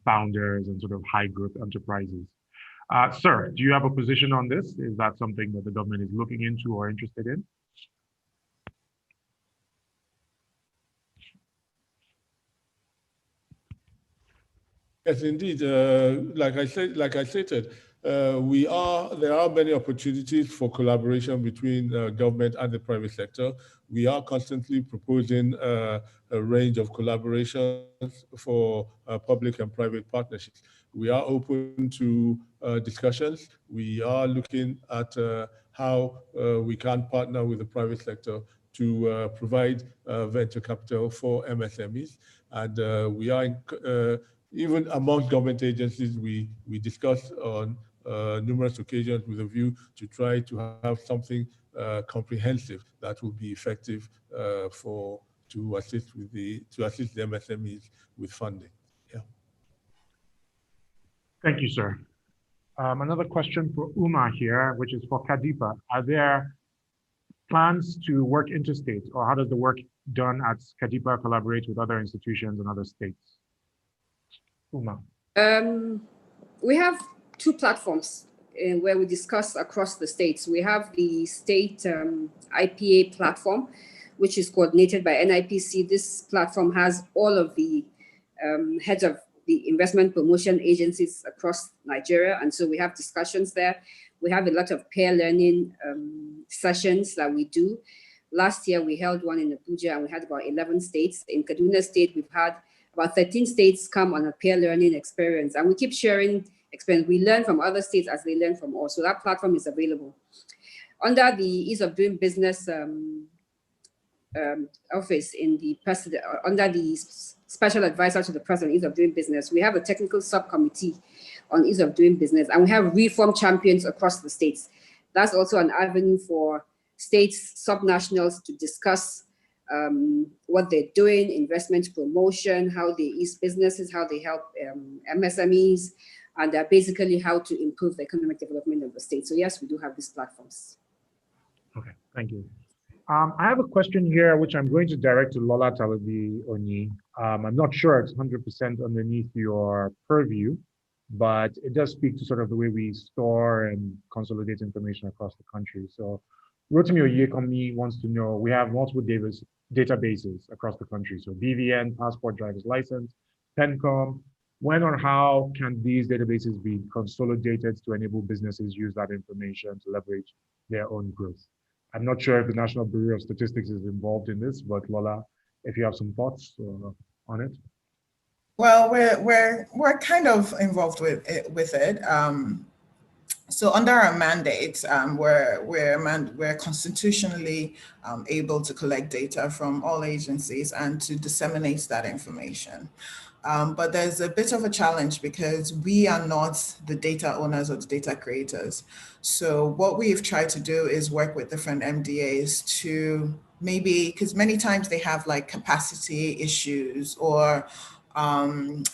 founders and sort of high growth enterprises. Sir, do you have a position on this? Is that something that the government is looking into or interested in? Yes, indeed. Like I stated, there are many opportunities for collaboration between government and the private sector. We are constantly proposing a range of collaborations for public and private partnerships. We are open to discussions. We are looking at how we can partner with the private sector to provide venture capital for MSMEs. And we are even among government agencies, we discuss on numerous occasions with a view to try to have something comprehensive that will be effective to assist the MSMEs with funding. Yeah. Thank you, sir. Another question for Uma here, which is for Kadipa. Are there plans to work interstate, or how does the work done at Kadipa collaborate with other institutions and other states? Uma. We have two platforms where we discuss across the states. We have the state IPA platform, which is coordinated by NIPC. This platform has all of the heads of the investment promotion agencies across Nigeria. And so we have discussions there. We have a lot of peer learning sessions that we do. Last year, we held one in Abuja and we had about 11 states. In Kaduna State, we've had about 13 states come on a peer learning experience, and we keep sharing experience. We learn from other states as they learn from us. So that platform is available. Under the Ease of Doing Business office in the president, under the special advisor to the president, Ease of Doing Business, we have a technical subcommittee on Ease of Doing Business, and we have reform champions across the states. That's also an avenue for states, subnationals to discuss what they're doing, investment promotion, how they ease businesses, how they help MSMEs, and basically how to improve the economic development of the state. So yes, we do have these platforms. Okay, thank you. I have a question here, which I'm going to direct to Lola Talabi Oni. I'm not sure it's 100% underneath your purview, but it does speak to sort of the way we store and consolidate information across the country. So Rotimi Oyekomi wants to know, we have multiple databases across the country. So BVN, Passport Driver's License, PENCOM, When or how can these databases be consolidated to enable businesses use that information to leverage their own growth? I'm not sure if the National Bureau of Statistics is involved in this, but Lola, if you have some thoughts on it. Well, we're kind of involved with it. So under our mandate, we're constitutionally able to collect data from all agencies and to disseminate that information. But there's a bit of a challenge because we are not the data owners or the data creators. So what we've tried to do is work with different MDAs to maybe, because many times they have like capacity issues or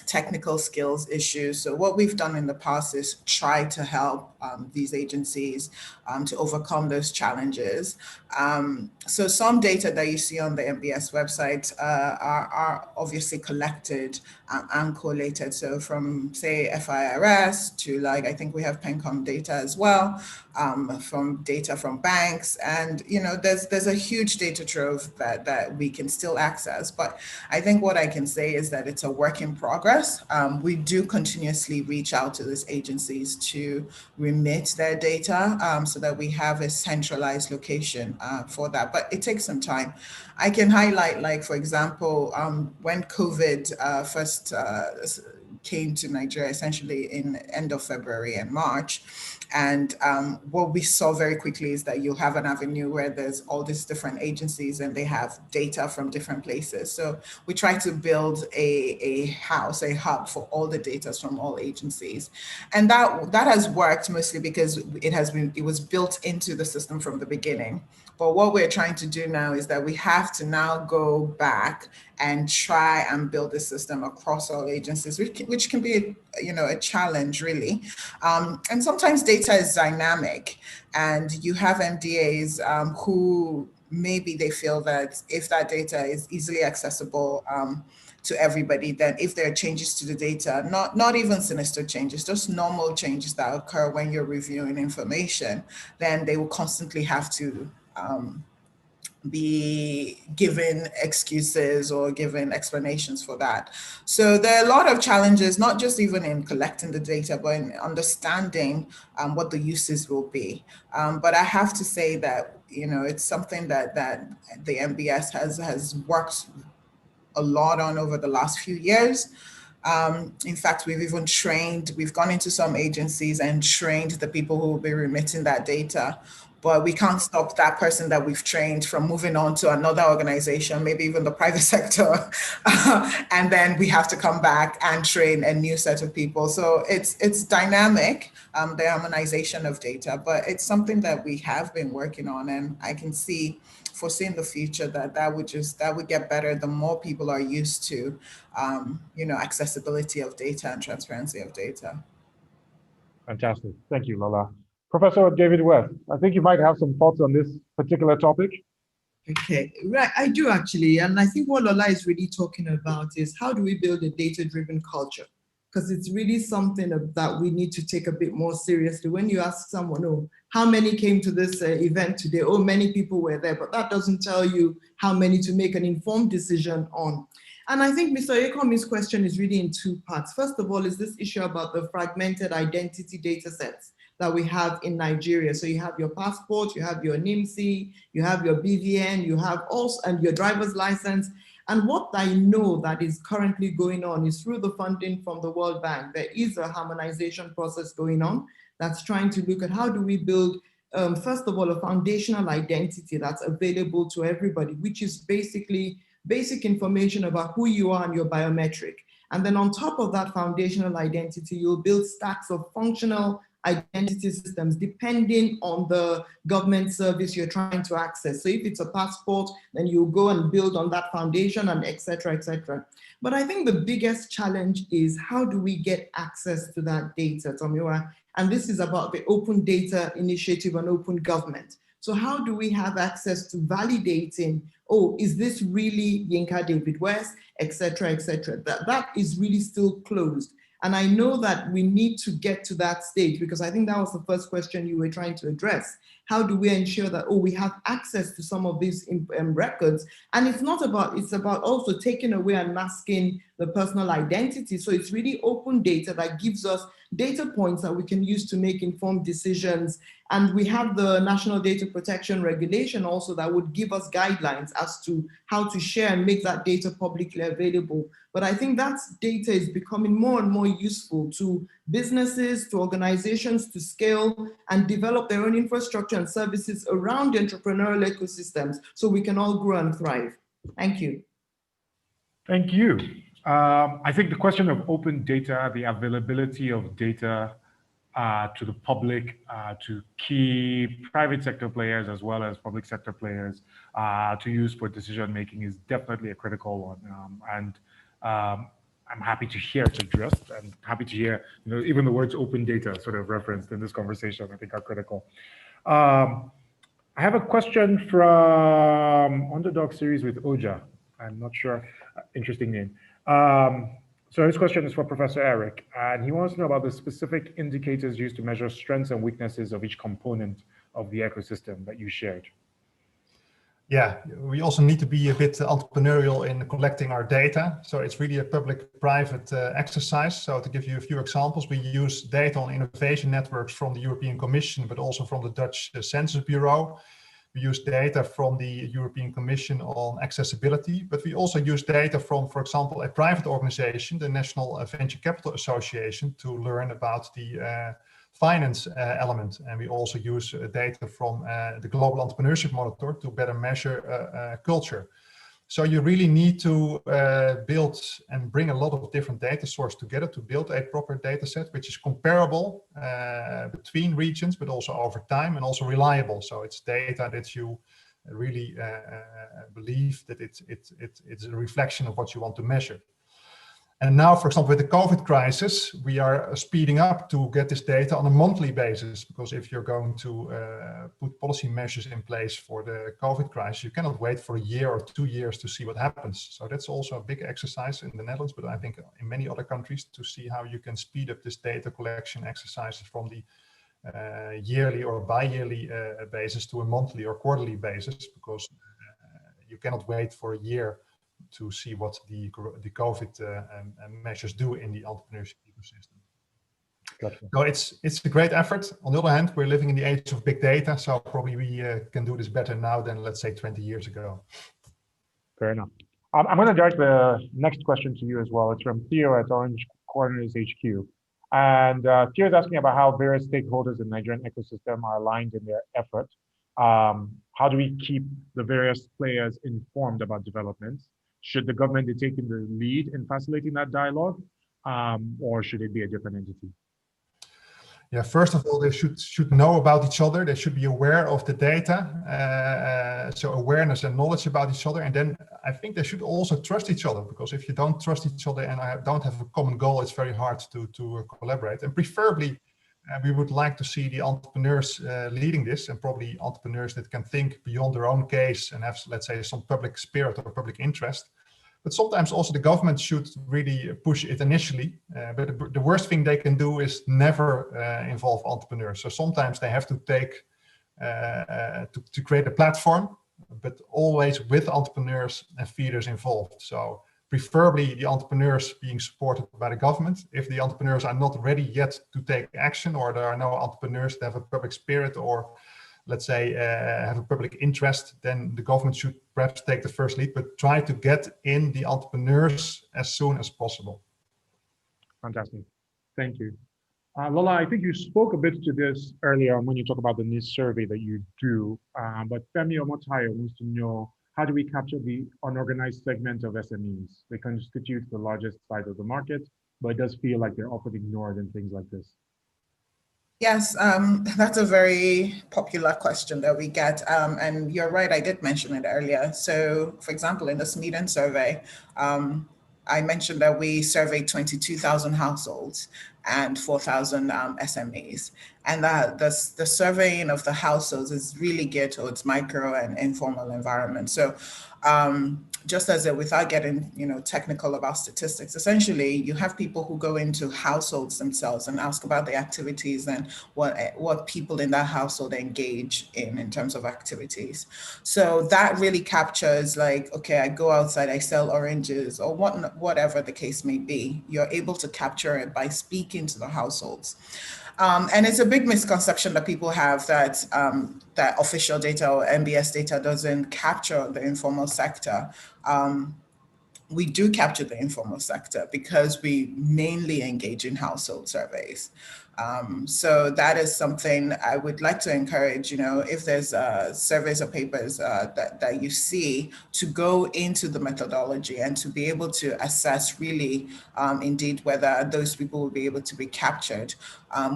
technical skills issues. So what we've done in the past is try to help these agencies to overcome those challenges. So some data that you see on the MBS website are obviously collected and collated. So from say FIRS to like, I think we have PENCOM data as well, from data from banks. And there's a huge data trove that we can still access. But I think what I can say is that it's a work in progress. We do continuously reach out to these agencies to remit their data so that we have a centralized location for that. But it takes some time. I can highlight, like, for example, when COVID first came to Nigeria, essentially in end of February and March. And what we saw very quickly is that you have an avenue where there's all these different agencies and they have data from different places. So we try to build a hub for all the data from all agencies. And that has worked mostly because it was built into the system from the beginning. But what we're trying to do now is that we have to now go back and try and build a system across all agencies, which can be a challenge really. And sometimes data is dynamic, and you have MDAs who maybe they feel that if that data is easily accessible to everybody, then if there are changes to the data, not even sinister changes, just normal changes that occur when you're reviewing information, then they will constantly have to be given excuses or given explanations for that. So there are a lot of challenges, not just even in collecting the data, but in understanding what the uses will be. But I have to say that, it's something that the MBS has worked a lot on over the last few years. In fact, we've gone into some agencies and trained the people who will be remitting that data. But we can't stop that person that we've trained from moving on to another organization, maybe even the private sector. And then we have to come back and train a new set of people. So it's dynamic, the harmonization of data, but it's something that we have been working on. And I can foresee in the future that would get better the more people are used to, accessibility of data and transparency of data. Fantastic. Thank you, Lola. Professor David West, I think you might have some thoughts on this particular topic. Okay, right, I do actually. And I think what Lola is really talking about is how do we build a data-driven culture? Because it's really something that we need to take a bit more seriously. When you ask someone, oh, how many came to this event today? Oh, many people were there, but that doesn't tell you how many to make an informed decision on. And I think Mr. Yekomi's question is really in two parts. First of all, is this issue about the fragmented identity data sets that we have in Nigeria. So you have your passport, you have your NIMC, you have your BVN, you have also, and your driver's license. And what I know that is currently going on is through the funding from the World Bank, there is a harmonization process going on that's trying to look at how do we build, first of all, a foundational identity that's available to everybody, which is basically basic information about who you are and your biometric. And then on top of that foundational identity, you'll build stacks of functional identity systems depending on the government service you're trying to access. So if it's a passport, then you'll go and build on that foundation and et cetera, et cetera. But I think the biggest challenge is how do we get access to that data, Tomiwa? And this is about the Open Data Initiative and Open Government. So how do we have access to validating, oh, is this really Yinka David West, et cetera, et cetera? That is really still closed. And I know that we need to get to that stage because I think that was the first question you were trying to address. how do we ensure that, oh, we have access to some of these records? And it's about also taking away and masking the personal identity. So it's really open data that gives us data points that we can use to make informed decisions. And we have the National Data Protection Regulation also that would give us guidelines as to how to share and make that data publicly available. But I think that data is becoming more and more useful to businesses, to organizations to scale and develop their own infrastructure and services around entrepreneurial ecosystems so we can all grow and thrive. Thank you. Thank you. I think the question of open data, the availability of data to the public, to key private sector players as well as public sector players to use for decision making is definitely a critical one. I'm happy to hear it's addressed, and happy to hear, even the words open data sort of referenced in this conversation, I think are critical. I have a question from Underdog Series with Oja. I'm not sure, interesting name. So his question is for Professor Eric, and he wants to know about the specific indicators used to measure strengths and weaknesses of each component of the ecosystem that you shared. Yeah, we also need to be a bit entrepreneurial in collecting our data. So it's really a public-private exercise. So to give you a few examples, we use data on innovation networks from the European Commission, but also from the Dutch Census Bureau. We use data from the European Commission on accessibility, but we also use data from, for example, a private organization, the National Venture Capital Association, to learn about the finance element. And we also use data from the Global Entrepreneurship Monitor to better measure culture. So you really need to build and bring a lot of different data sources together to build a proper data set, which is comparable between regions, but also over time, and also reliable. So it's data that you really believe that it's a reflection of what you want to measure. And now, for example, with the COVID crisis, we are speeding up to get this data on a monthly basis, because if you're going to put policy measures in place for the COVID crisis, you cannot wait for a year or 2 years to see what happens. So that's also a big exercise in the Netherlands, but I think in many other countries, to see how you can speed up this data collection exercises from the yearly or bi-yearly basis to a monthly or quarterly basis, because you cannot wait for a year to see what the COVID measures do in the entrepreneurship ecosystem. Gotcha. So it's a great effort. On the other hand, we're living in the age of big data, so probably we can do this better now than, let's say, 20 years ago. Fair enough. I'm going to direct the next question to you as well. It's from Theo at Orange Corners HQ. And Theo is asking about how various stakeholders in the Nigerian ecosystem are aligned in their effort. How do we keep the various players informed about developments? Should the government be taking the lead in facilitating that dialogue, or should it be a different entity? Yeah, first of all, they should know about each other. They should be aware of the data, so awareness and knowledge about each other. And then I think they should also trust each other, because if you don't trust each other and don't have a common goal, it's very hard to collaborate. And preferably, we would like to see the entrepreneurs leading this, and probably entrepreneurs that can think beyond their own case and have, let's say, some public spirit or public interest. But sometimes also the government should really push it initially. But the worst thing they can do is never involve entrepreneurs. So sometimes they have to take to create a platform, but always with entrepreneurs and feeders involved. So preferably the entrepreneurs being supported by the government. If the entrepreneurs are not ready yet to take action, or there are no entrepreneurs that have a public spirit, or let's say have a public interest, then the government should perhaps take the first lead, but try to get in the entrepreneurs as soon as possible. Fantastic. Thank you. Lola, I think you spoke a bit to this earlier when you talk about the NIST survey that you do, but Femi Omotayo wants to know, how do we capture the unorganized segment of SMEs? They constitute the largest side of the market, but it does feel like they're often ignored in things like this. Yes, that's a very popular question that we get. And you're right, I did mention it earlier. So, for example, in the Sweden survey, I mentioned that we surveyed 22,000 households. and 4,000 SMEs. And the surveying of the households is really geared towards micro and informal environments. So just as without getting technical about statistics, essentially you have people who go into households themselves and ask about the activities and what people in that household engage in terms of activities. So that really captures like, okay, I go outside, I sell oranges or whatever the case may be. You're able to capture it by speaking to the households. And it's a big misconception that people have that that official data or MBS data doesn't capture the informal sector. We do capture the informal sector because we mainly engage in household surveys. So that is something I would like to encourage, if there's surveys or papers that you see, to go into the methodology and to be able to assess really indeed whether those people will be able to be captured.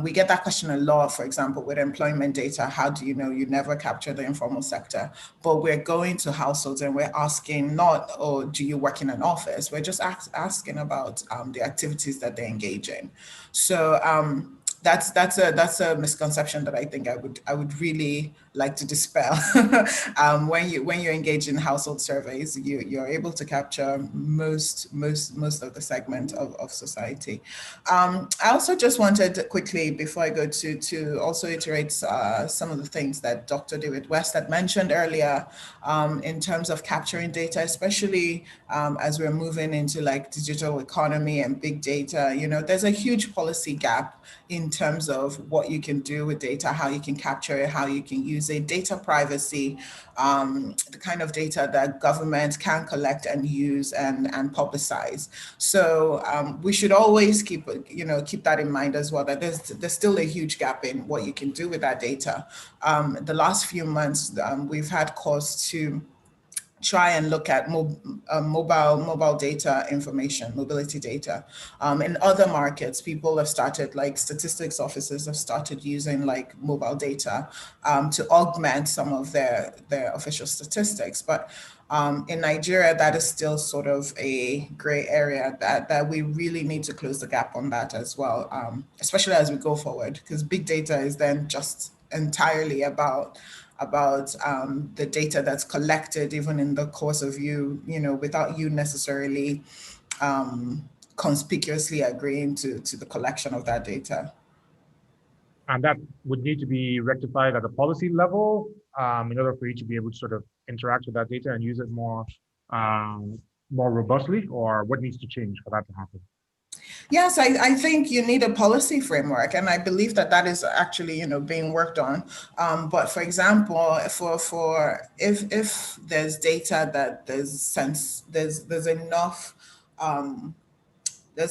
We get that question a lot, for example, with employment data. How do you know you never capture the informal sector? But we're going to households and we're asking not, oh, do you work in an office? We're just asking about the activities that they engage in. So that's a misconception that I think I would really like to dispel. When you engage in household surveys, you're able to capture most of the segment of society. I also just wanted quickly, before I go to also iterate some of the things that Dr. David West had mentioned earlier in terms of capturing data, especially as we're moving into like digital economy and big data. There's a huge policy gap in terms of what you can do with data, how you can capture it, how you can use it, data privacy, the kind of data that government can collect and use and publicize. So we should always keep that in mind as well, that there's still a huge gap in what you can do with that data. The last few months, we've had cause to try and look at mobile data information, mobility data. In other markets, people have started, like statistics offices have started using like mobile data to augment some of their official statistics. But in Nigeria, that is still sort of a gray area that we really need to close the gap on that as well, especially as we go forward, because big data is then just entirely about the data that's collected even in the course of without you necessarily conspicuously agreeing to the collection of that data. And that would need to be rectified at a policy level in order for you to be able to sort of interact with that data and use it more robustly, or what needs to change for that to happen? Yes, I think you need a policy framework, and I believe that is actually being worked on. But for example, for if there's data that there's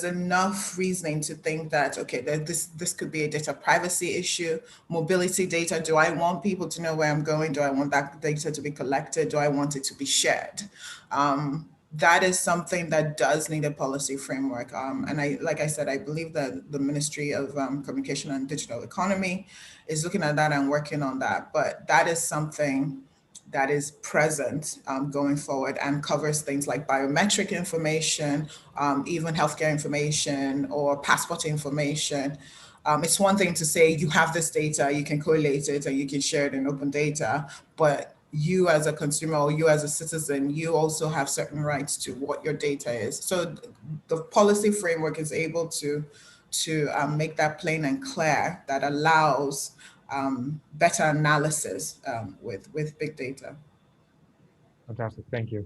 enough reasoning to think that, okay, this could be a data privacy issue. Mobility data, do I want people to know where I'm going? Do I want that data to be collected? Do I want it to be shared? That is something that does need a policy framework. And like I said, I believe that the Ministry of Communication and Digital Economy is looking at that and working on that. But that is something that is present going forward and covers things like biometric information, even healthcare information or passport information. It's one thing to say you have this data, you can correlate it and you can share it in open data, but you as a consumer or you as a citizen, you also have certain rights to what your data is. So the policy framework is able to make that plain and clear, that allows better analysis with big data. Fantastic, thank you.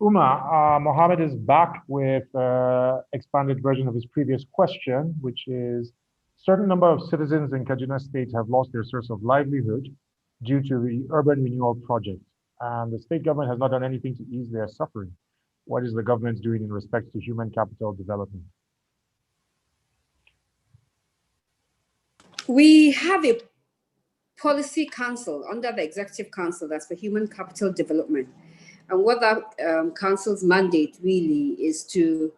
Uma, Mohammed is back with an expanded version of his previous question, which is, certain number of citizens in Kaduna State have lost their source of livelihood due to the urban renewal project, and the state government has not done anything to ease their suffering. What is the government doing in respect to human capital development? We have a policy council under the Executive Council that's for human capital development. And what that council's mandate really is to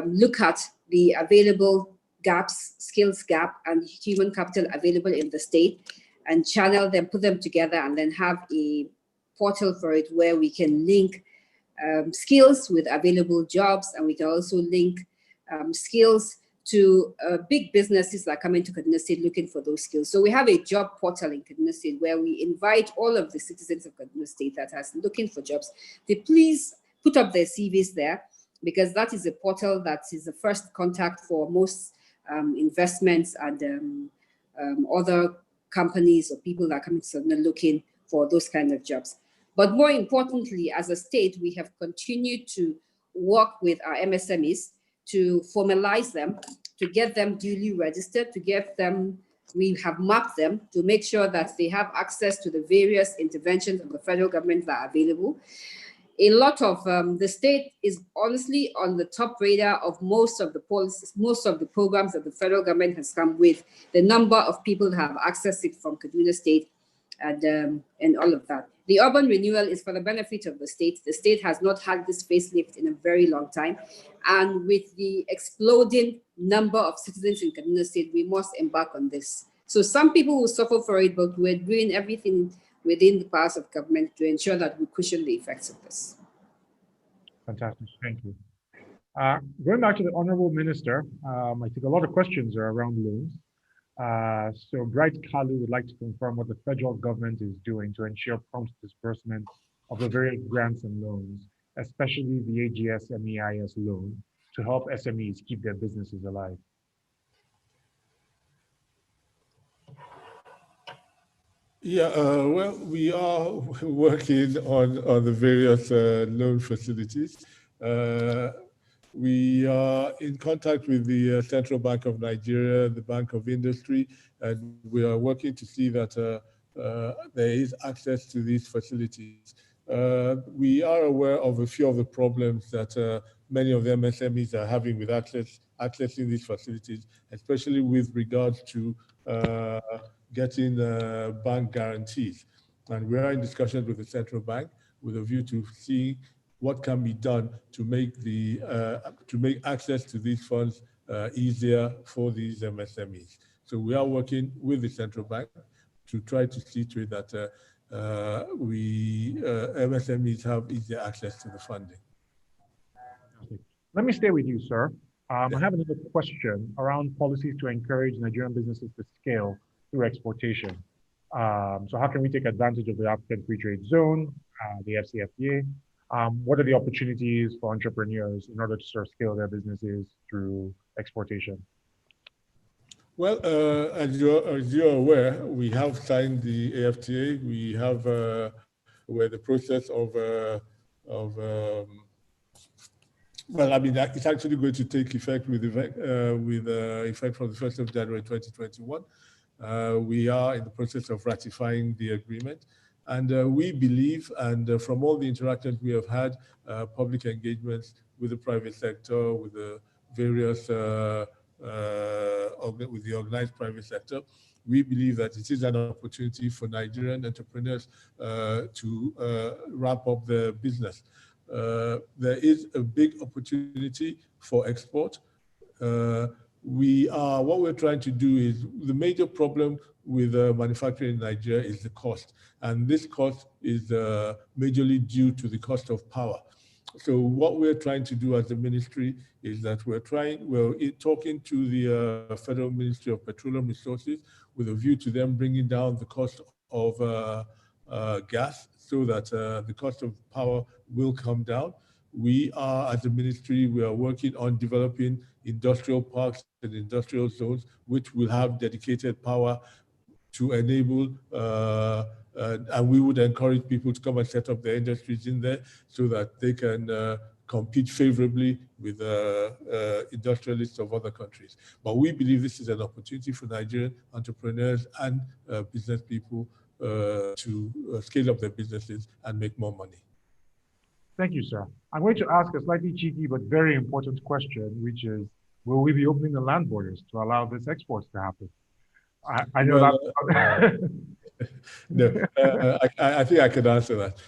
look at the available gaps, skills gap, and human capital available in the state, and channel them, put them together, and then have a portal for it where we can link skills with available jobs, and we can also link skills to big businesses that come into Kaduna State looking for those skills. So we have a job portal in Kaduna State where we invite all of the citizens of Kaduna State that are looking for jobs to please put up their CVs there, because that is a portal that is the first contact for most investments and other companies or people that are coming to Kaduna looking for those kind of jobs. But more importantly, as a state, we have continued to work with our MSMEs to formalize them, to get them duly registered, to get them, we have mapped them to make sure that they have access to the various interventions of the federal government that are available. A lot of the state is honestly on the top radar of most of the policies, most of the programs that the federal government has come with, the number of people that have accessed it from Kaduna State and all of that. The urban renewal is for the benefit of the state. The state has not had this facelift in a very long time. And with the exploding number of citizens in Kaduna State, we must embark on this. So some people will suffer for it, but we're doing everything within the powers of government to ensure that we cushion the effects of this. Fantastic, thank you. Going back to the Honorable Minister, I think a lot of questions are around loans. So Bright Kalu would like to confirm what the federal government is doing to ensure prompt disbursement of the various grants and loans, especially the AGS MEIS loan, to help SMEs keep their businesses alive. Yeah, well, we are working on the various loan facilities. We are in contact with the Central Bank of Nigeria, the Bank of Industry, and we are working to see that there is access to these facilities. We are aware of a few of the problems that many of the MSMEs are having with accessing these facilities, especially with regards to getting bank guarantees. And we are in discussions with the Central Bank with a view to see what can be done to make access to these funds easier for these MSMEs. So we are working with the Central Bank to try to see to it that MSMEs have easier access to the funding. Let me stay with you, sir. I have another question around policies to encourage Nigerian businesses to scale through exportation. So how can we take advantage of the African Free Trade Zone, the FCFTA? What are the opportunities for entrepreneurs in order to sort of scale their businesses through exportation? Well, as you're aware, we have signed the AFTA. We have, we're in the process of well, I mean, it's actually going to take effect with effect from the 1st of January 2021. We are in the process of ratifying the agreement. And we believe, and from all the interactions we have had, public engagements with the private sector, with the various, with the organized private sector, we believe that it is an opportunity for Nigerian entrepreneurs to ramp up their business. There is a big opportunity for export. What we're trying to do is, the major problem with manufacturing in Nigeria is the cost. And this cost is majorly due to the cost of power. So what we're trying to do as a ministry is that we're talking to the Federal Ministry of Petroleum Resources with a view to them bringing down the cost of gas so that the cost of power will come down. We are, as a ministry, we are working on developing industrial parks and industrial zones, which will have dedicated power to enable, and we would encourage people to come and set up their industries in there so that they can compete favorably with industrialists of other countries. But we believe this is an opportunity for Nigerian entrepreneurs and business people to scale up their businesses and make more money. Thank you, sir. I'm going to ask a slightly cheeky but very important question, which is, will we be opening the land borders to allow this exports to happen? I know that. No, I think I can answer that.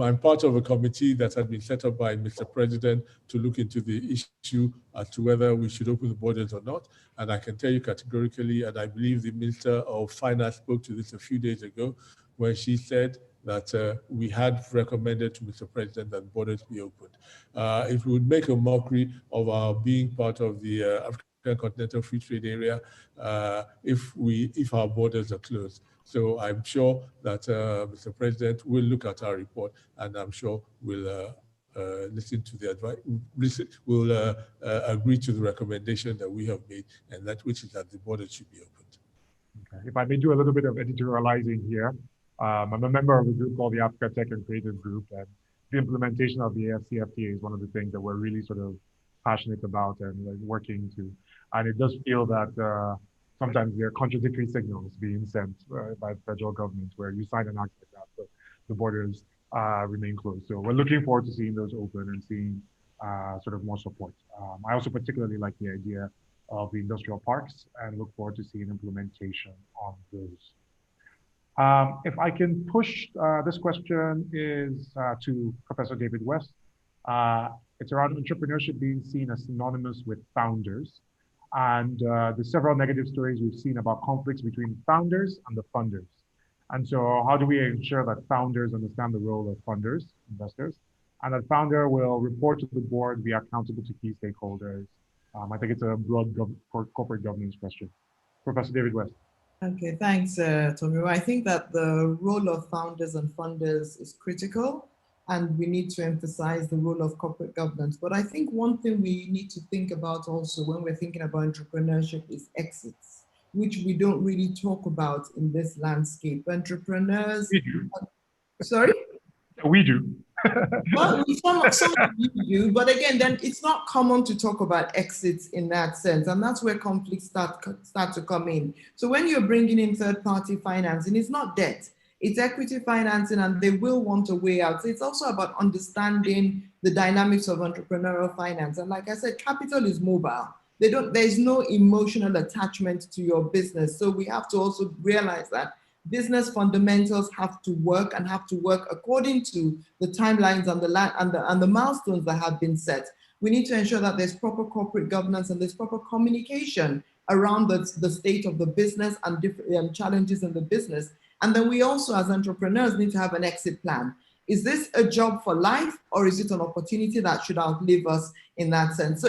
I'm part of a committee that had been set up by Mr. President to look into the issue as to whether we should open the borders or not. And I can tell you categorically, and I believe the Minister of Finance spoke to this a few days ago, when she said that we had recommended to Mr. President that borders be opened. It would make a mockery of our being part of the African African Continental Free Trade Area if our borders are closed. So I'm sure that Mr. President will look at our report, and I'm sure will listen to the advice, will agree to the recommendation that we have made, and that which is that the border should be opened. Okay. If I may do a little bit of editorializing here, I'm a member of a group called the Africa Tech and Creative Group, and the implementation of the AFCFTA is one of the things that we're really sort of passionate about and like working to. And it does feel that sometimes there are contradictory signals being sent by the federal government, where you sign an act like that, but the borders remain closed. So we're looking forward to seeing those open and seeing sort of more support. I also particularly like the idea of the industrial parks and look forward to seeing implementation on those. If I can push, this question is to Professor David West. It's around entrepreneurship being seen as synonymous with founders. And the several negative stories we've seen about conflicts between founders and the funders. And so how do we ensure that founders understand the role of funders, investors, and that founder will report to the board, be accountable to key stakeholders? I think it's a broad corporate governance question. Professor David West. Okay, thanks, Tommy. I think that the role of founders and funders is critical, and we need to emphasize the role of corporate governance. But I think one thing we need to think about also when we're thinking about entrepreneurship is exits, which we don't really talk about in this landscape. Entrepreneurs. We do. Sorry? We do. Well, some of you do, but again, then it's not common to talk about exits in that sense, and that's where conflicts start to come in. So when you're bringing in third-party financing, it's not debt, it's equity financing, and they will want a way out. So it's also about understanding the dynamics of entrepreneurial finance. And like I said, capital is mobile. There's no emotional attachment to your business. So we have to also realize that business fundamentals have to work and have to work according to the timelines and the milestones that have been set. We need to ensure that there's proper corporate governance and there's proper communication around the state of the business and different challenges in the business. And then we also, as entrepreneurs, need to have an exit plan. Is this a job for life, or is it an opportunity that should outlive us in that sense? So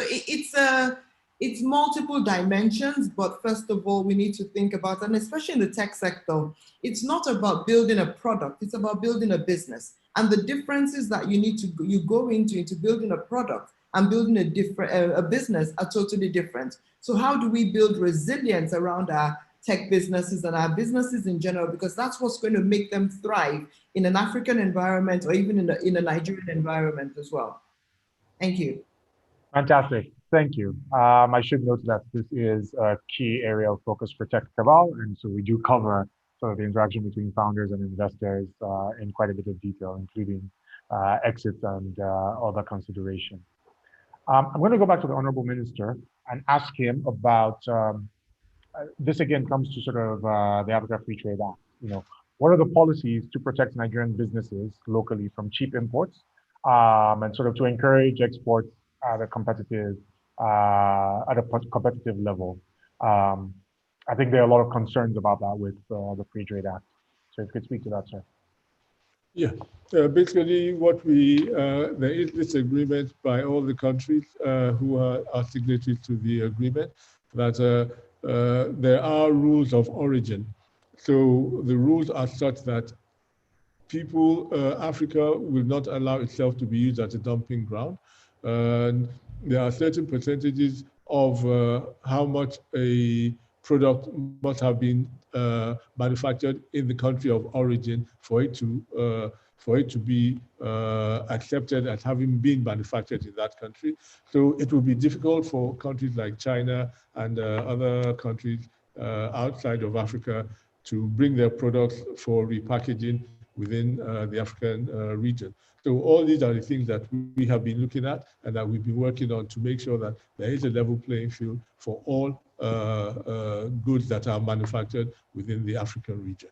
it's multiple dimensions, but first of all, we need to think about, and especially in the tech sector, it's not about building a product, it's about building a business. And the differences that you go into building a product and building a business are totally different. So how do we build resilience around our tech businesses and our businesses in general? Because that's what's going to make them thrive in an African environment or even in a Nigerian environment as well. Thank you. Fantastic. Thank you. I should note that this is a key area of focus for Tech Cabal, and so we do cover sort of the interaction between founders and investors in quite a bit of detail, including exits and other consideration. I'm going to go back to the Honorable Minister and ask him about, this again comes to sort of the Africa Free Trade Act. You know, what are the policies to protect Nigerian businesses locally from cheap imports and sort of to encourage exports at a competitive level? I think there are a lot of concerns about that with the Free Trade Act. So if you could speak to that, sir. Yeah, basically what there is this agreement by all the countries who are signatories to the agreement that there are rules of origin. So the rules are such that Africa will not allow itself to be used as a dumping ground. There are certain percentages of how much a product must have been manufactured in the country of origin for it to be accepted as having been manufactured in that country. So it will be difficult for countries like China and other countries outside of Africa to bring their products for repackaging within the African region. So all these are the things that we have been looking at and that we've been working on to make sure that there is a level playing field for all goods that are manufactured within the African region.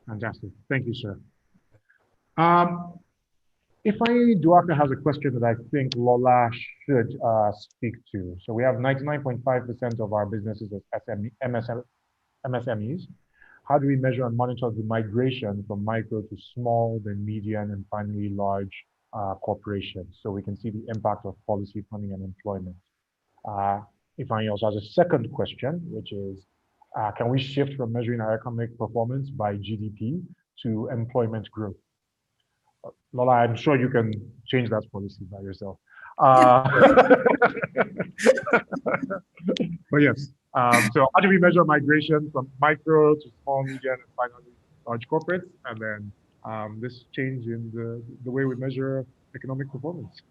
Fantastic. Thank you, sir. If Duaka has a question that I think Lola should speak to. So we have 99.5% of our businesses as MSMEs. How do we measure and monitor the migration from micro to small, then medium, and finally large corporations, so we can see the impact of policy, funding, and employment? Ifeanyi also has a second question, which is, can we shift from measuring our economic performance by GDP to employment growth? Lola, I'm sure you can change that policy by yourself. But yes, so how do we measure migration from micro to small, medium, and finally large corporates? And then this change in the way we measure economic performance.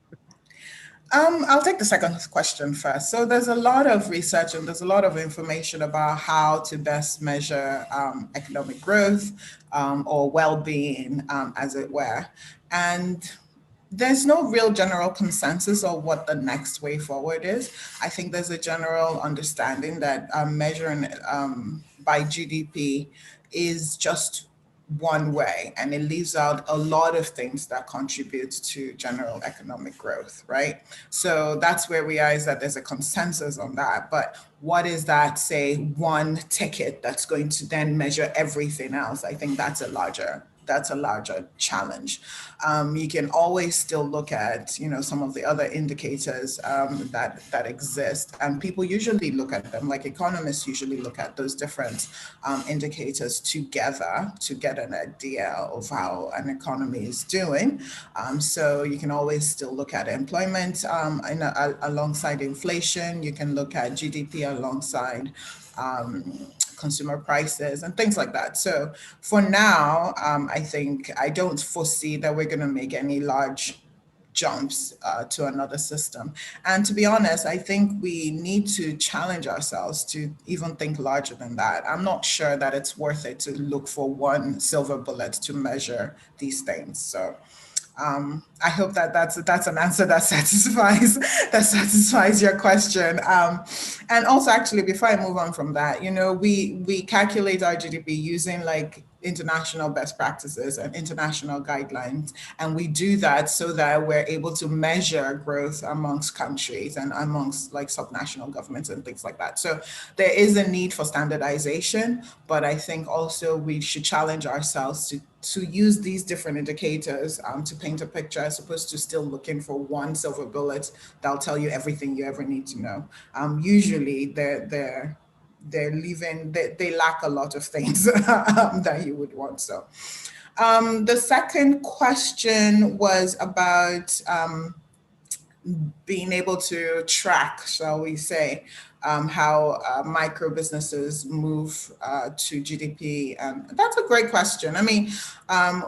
I'll take the second question first. So there's a lot of research and there's a lot of information about how to best measure economic growth or well-being, as it were. And there's no real general consensus of what the next way forward is. I think there's a general understanding that measuring by GDP is just one way, and it leaves out a lot of things that contribute to general economic growth, right? So that's where we are, is that there's a consensus on that. But what is that, say, one ticket that's going to then measure everything else? I think that's a larger challenge. You can always still look at, some of the other indicators that exist, and people usually look at them, like economists usually look at those different indicators together to get an idea of how an economy is doing. So you can always still look at employment alongside inflation. You can look at GDP alongside consumer prices and things like that. So for now, I think I don't foresee that we're going to make any large jumps to another system. And to be honest, I think we need to challenge ourselves to even think larger than that. I'm not sure that it's worth it to look for one silver bullet to measure these things. So I hope that's an answer that satisfies your question. And also, actually, before I move on from that, we calculate our GDP using like international best practices and international guidelines. And we do that so that we're able to measure growth amongst countries and amongst like subnational governments and things like that. So there is a need for standardization, but I think also we should challenge ourselves to use these different indicators to paint a picture, as opposed to still looking for one silver bullet that'll tell you everything you ever need to know. Usually they lack a lot of things that you would want. So the second question was about being able to track, shall we say, how micro businesses move to GDP. And that's a great question. I mean,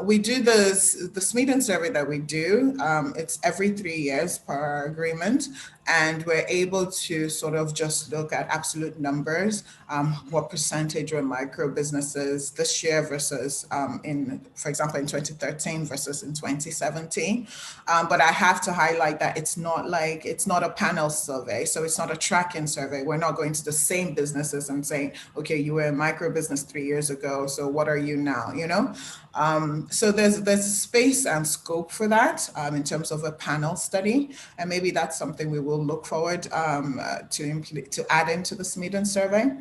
we do the Sweden survey that we do. It's every 3 years per our agreement. And we're able to sort of just look at absolute numbers, what percentage were micro businesses this year versus for example, in 2013 versus in 2017. But I have to highlight that it's not a panel survey. So it's not a tracking survey. We're not going to the same businesses and saying, okay, you were a micro business 3 years ago, so what are you now, So there's space and scope for that in terms of a panel study. And maybe that's something we will look forward to add into the Sweden survey.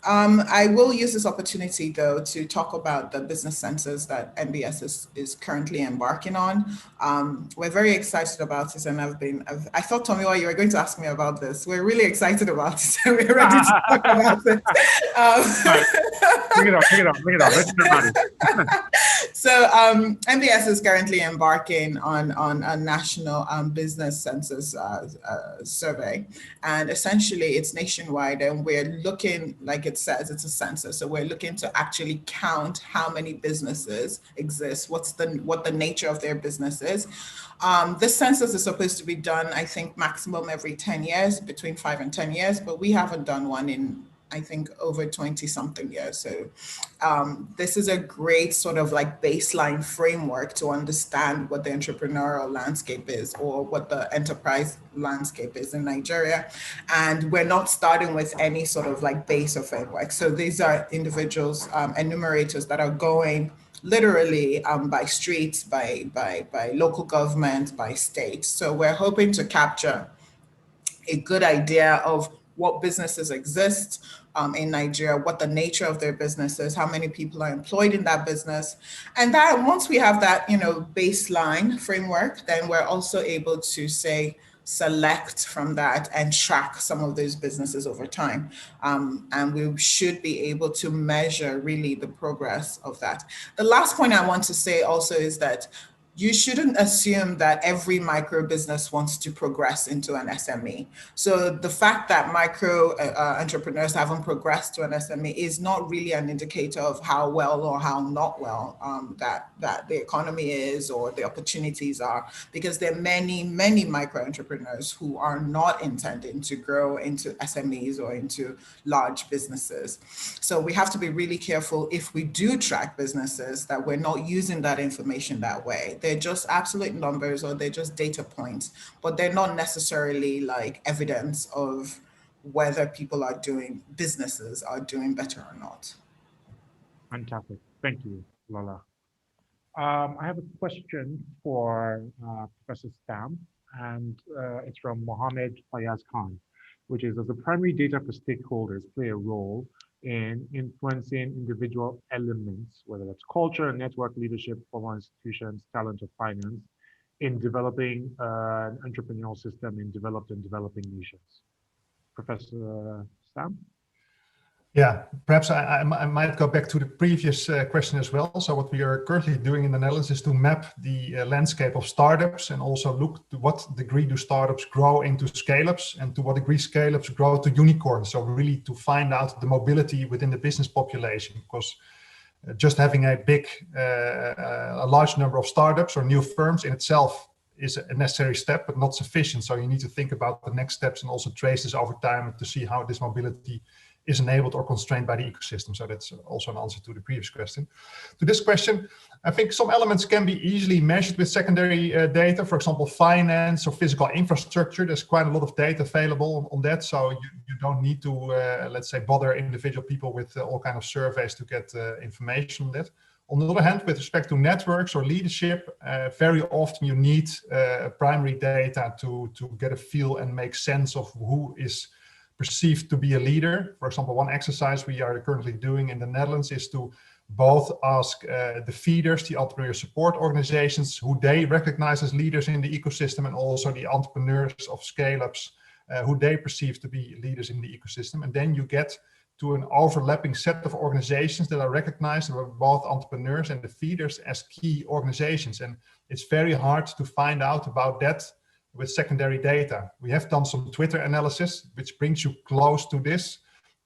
I will use this opportunity, though, to talk about the business census that NBS is currently embarking on. We're very excited about it, and I thought, Tomiwa, you were going to ask me about this. We're really excited about it, and we're ready to talk about it. Bring it up. Let's hear about it. So NBS is currently embarking on a national business census survey, and essentially it's nationwide, and we're looking, like it says, it's a census, so we're looking to actually count how many businesses exist, what the nature of their business is. This census is supposed to be done, I think, maximum every 10 years, between 5 and 10 years, but we haven't done one in, I think, over 20 something years. So this is a great sort of like baseline framework to understand what the entrepreneurial landscape is, or what the enterprise landscape is in Nigeria. And we're not starting with any sort of like base or framework. So these are individuals, enumerators that are going literally by streets, by local government, by state. So we're hoping to capture a good idea of what businesses exist in Nigeria, what the nature of their business is, how many people are employed in that business. And that once we have that, baseline framework, then we're also able to say, select from that and track some of those businesses over time. And we should be able to measure really the progress of that. The last point I want to say also is that you shouldn't assume that every micro business wants to progress into an SME. So the fact that micro entrepreneurs haven't progressed to an SME is not really an indicator of how well or how not well that the economy is or the opportunities are, because there are many, many micro entrepreneurs who are not intending to grow into SMEs or into large businesses. So we have to be really careful if we do track businesses that we're not using that information that way. They're just absolute numbers or they're just data points, but they're not necessarily like evidence of whether businesses are doing better or not. Fantastic. Thank you, Lola. I have a question for Professor Stam, and it's from Mohammed Fayaz Khan, which is, does the primary data for stakeholders play a role in influencing individual elements, whether that's culture, network, leadership, formal institutions, talent, or finance, in developing an entrepreneurial system in developed and developing nations? Professor Stam? Yeah, perhaps I might go back to the previous question as well. So what we are currently doing in the Netherlands is to map the landscape of startups and also look to what degree do startups grow into scale-ups and to what degree scale-ups grow to unicorns. So really to find out the mobility within the business population, because just having a large number of startups or new firms in itself is a necessary step, but not sufficient. So you need to think about the next steps and also trace this over time to see how this mobility is enabled or constrained by the ecosystem. So that's also an answer to the previous question. To this question, I think some elements can be easily measured with secondary data, for example, finance or physical infrastructure. There's quite a lot of data available on that. So you don't need to, let's say, bother individual people with all kinds of surveys to get information on that. On the other hand, with respect to networks or leadership, very often you need primary data to get a feel and make sense of who is perceived to be a leader. For example, one exercise we are currently doing in the Netherlands is to both ask the feeders, the entrepreneur support organizations, who they recognize as leaders in the ecosystem, and also the entrepreneurs of scale-ups, who they perceive to be leaders in the ecosystem. And then you get to an overlapping set of organizations that are recognized by both entrepreneurs and the feeders as key organizations. And it's very hard to find out about that with secondary data. We have done some Twitter analysis, which brings you close to this.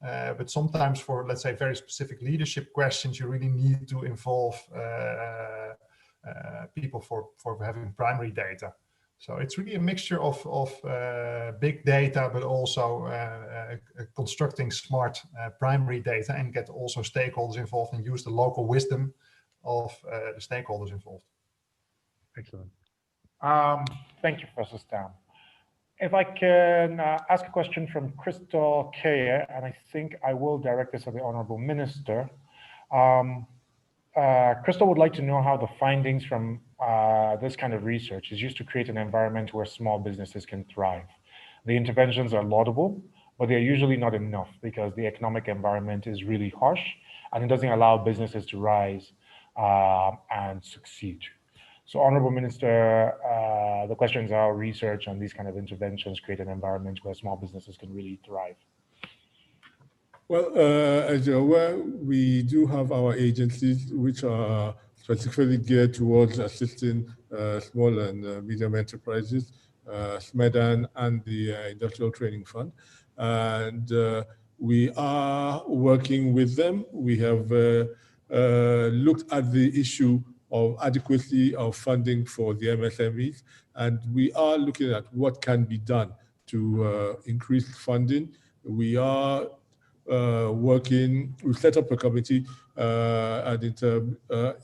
But sometimes for, let's say, very specific leadership questions, you really need to involve people for having primary data. So it's really a mixture of big data, but also constructing smart primary data and get also stakeholders involved and use the local wisdom of the stakeholders involved. Excellent. Thank you, Professor Stam. If I can ask a question from Crystal K, and I think I will direct this at the Honorable Minister. Crystal would like to know how the findings from this kind of research is used to create an environment where small businesses can thrive. The interventions are laudable, but they're usually not enough because the economic environment is really harsh and it doesn't allow businesses to rise and succeed. So, Honorable Minister, the question is how research on these kind of interventions create an environment where small businesses can really thrive. Well, as you're aware, we do have our agencies which are specifically geared towards assisting small and medium enterprises, SMEDAN and the Industrial Training Fund. And we are working with them. We have looked at the issue of adequacy of funding for the MSMEs, and we are looking at what can be done to increase funding. We are working, we set up a committee, an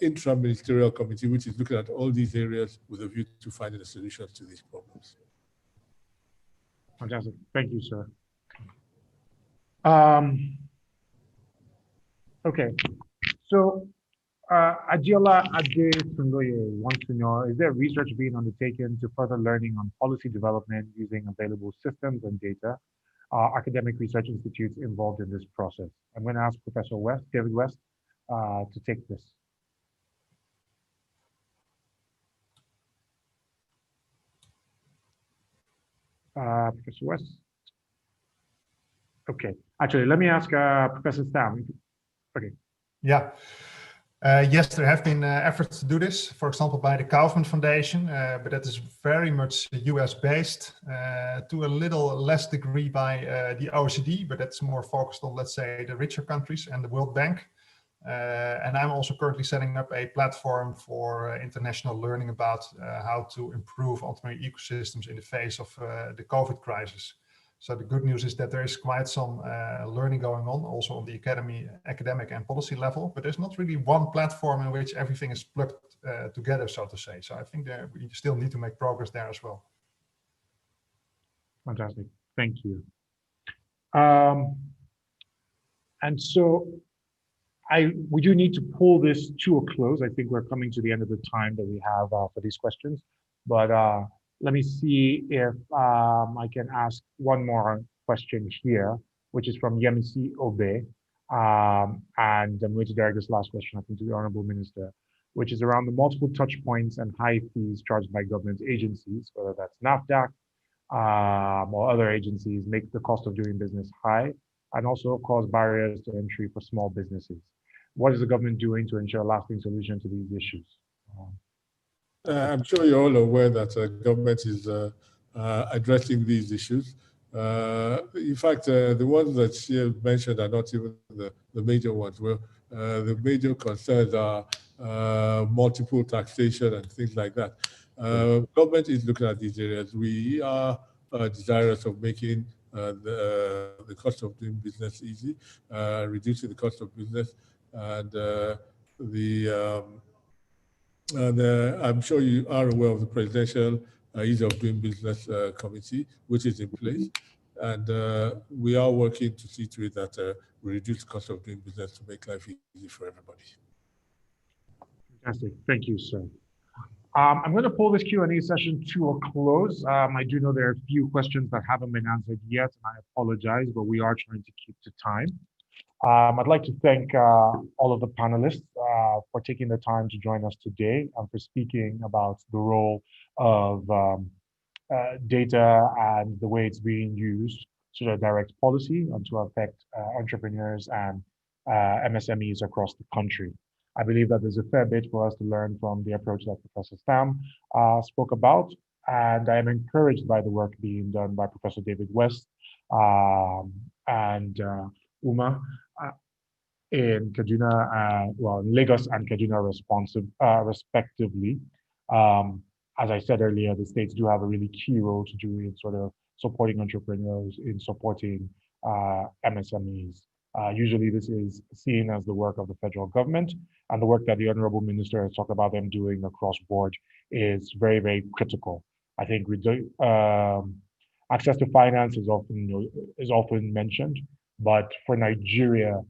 intra-ministerial committee, which is looking at all these areas with a view to finding a solution to these problems. Fantastic. Thank you, sir. Okay, so Adiola Adetundoye wants to know, is there research being undertaken to further learning on policy development using available systems and data? Academic research institutes involved in this process? I'm going to ask Professor West, David West, to take this. Professor West. Okay, actually, let me ask Professor Stam. Okay. Yeah. Yes, there have been efforts to do this, for example, by the Kaufman Foundation, but that is very much US based, to a little less degree by the OECD, but that's more focused on, let's say, the richer countries and the World Bank. And I'm also currently setting up a platform for international learning about how to improve entrepreneurial ecosystems in the face of the COVID crisis. So the good news is that there is quite some learning going on also on the academic and policy level, but there's not really one platform in which everything is plugged together, so to say. So I think that we still need to make progress there as well. Fantastic, thank you. And so we do need to pull this to a close. I think we're coming to the end of the time that we have for these questions, but let me see if I can ask one more question here, which is from Yemisi Obe. And I'm going to direct this last question, I think, to the Honorable Minister, which is around the multiple touch points and high fees charged by government agencies, whether that's NAFDAC or other agencies, make the cost of doing business high and also cause barriers to entry for small businesses. What is the government doing to ensure a lasting solution to these issues? I'm sure you're all aware that government is addressing these issues. In fact, the ones that she mentioned are not even the major ones. Well, the major concerns are multiple taxation and things like that. Government is looking at these areas. We are desirous of making the cost of doing business easy, reducing the cost of business, and I'm sure you are aware of the Presidential Ease of Doing Business Committee, which is in place. And we are working to see to it that we reduce the cost of doing business to make life easy for everybody. Fantastic. Thank you, sir. I'm going to pull this Q&A session to a close. I do know there are a few questions that haven't been answered yet, and I apologize, but we are trying to keep to time. I'd like to thank all of the panelists for taking the time to join us today and for speaking about the role of data and the way it's being used to direct policy and to affect entrepreneurs and MSMEs across the country. I believe that there's a fair bit for us to learn from the approach that Professor Stam spoke about, and I am encouraged by the work being done by Professor David West and Uma in Kaduna, well, in Lagos and Kaduna respectively. As I said earlier, the states do have a really key role to do in sort of supporting entrepreneurs, in supporting MSMEs. Usually this is seen as the work of the federal government, and the work that the Honorable Minister has talked about them doing across board is very, very critical. I think we do, access to finance is often mentioned, but for Nigeria,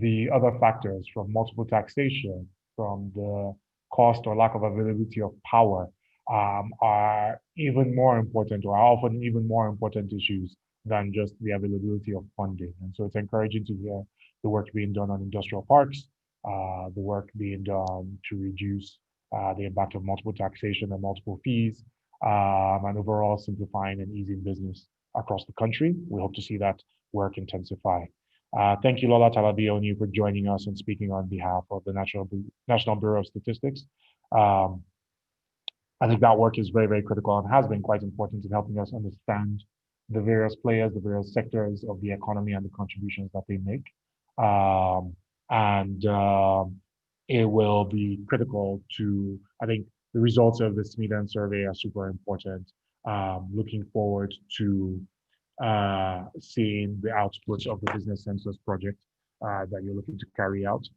the other factors from multiple taxation, from the cost or lack of availability of power are even more important, or are often even more important issues than just the availability of funding. And so it's encouraging to hear the work being done on industrial parks, the work being done to reduce the impact of multiple taxation and multiple fees, and overall simplifying and easing business across the country. We hope to see that work intensify. Thank you, Lola Talabioni, for joining us and speaking on behalf of the National Bureau of Statistics. I think that work is very, very critical and has been quite important in helping us understand the various players, the various sectors of the economy and the contributions that they make. It will be critical to, I think, the results of the Smeaton survey are super important. Looking forward to seeing the outputs of the business census project that you're looking to carry out.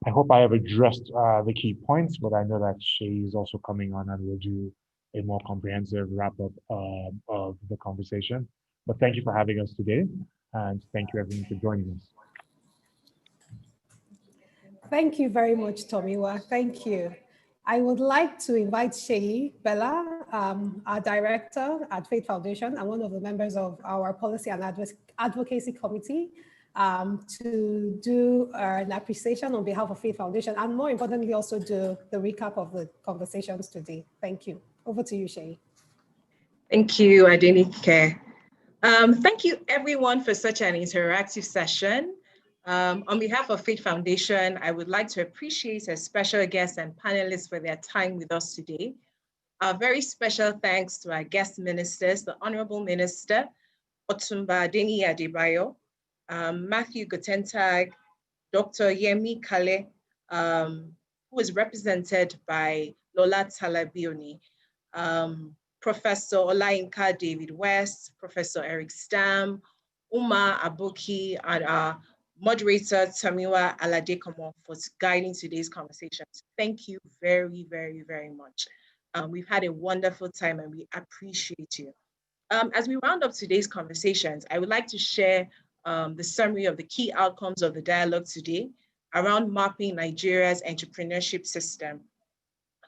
I hope I have addressed the key points, but I know that Shay is also coming on and will do a more comprehensive wrap-up of the conversation. But thank you for having us today, and thank you everyone for joining us. Thank you very much, Tomiwa. Thank you. I would like to invite Shay Bella, our director at Faith Foundation and one of the members of our Policy and Advocacy Committee, to do an appreciation on behalf of Faith Foundation, and more importantly, also do the recap of the conversations today. Thank you. Over to you, Shay. Thank you, Adenike. Thank you everyone for such an interactive session. On behalf of Faith Foundation, I would like to appreciate our special guests and panelists for their time with us today. A very special thanks to our guest ministers, the Honorable Minister, Otumba Adeni Adebayo, Matthew Gotentag, Dr. Yemi Kale, who is represented by Lola Talabioni, Professor Olayinka David West, Professor Eric Stam, Uma Abuki, and our moderator Tamiwa Aladekomo for guiding today's conversations. Thank you very, very, very much. We've had a wonderful time and we appreciate you. As we round up today's conversations, I would like to share the summary of the key outcomes of the dialogue today around mapping Nigeria's entrepreneurship system.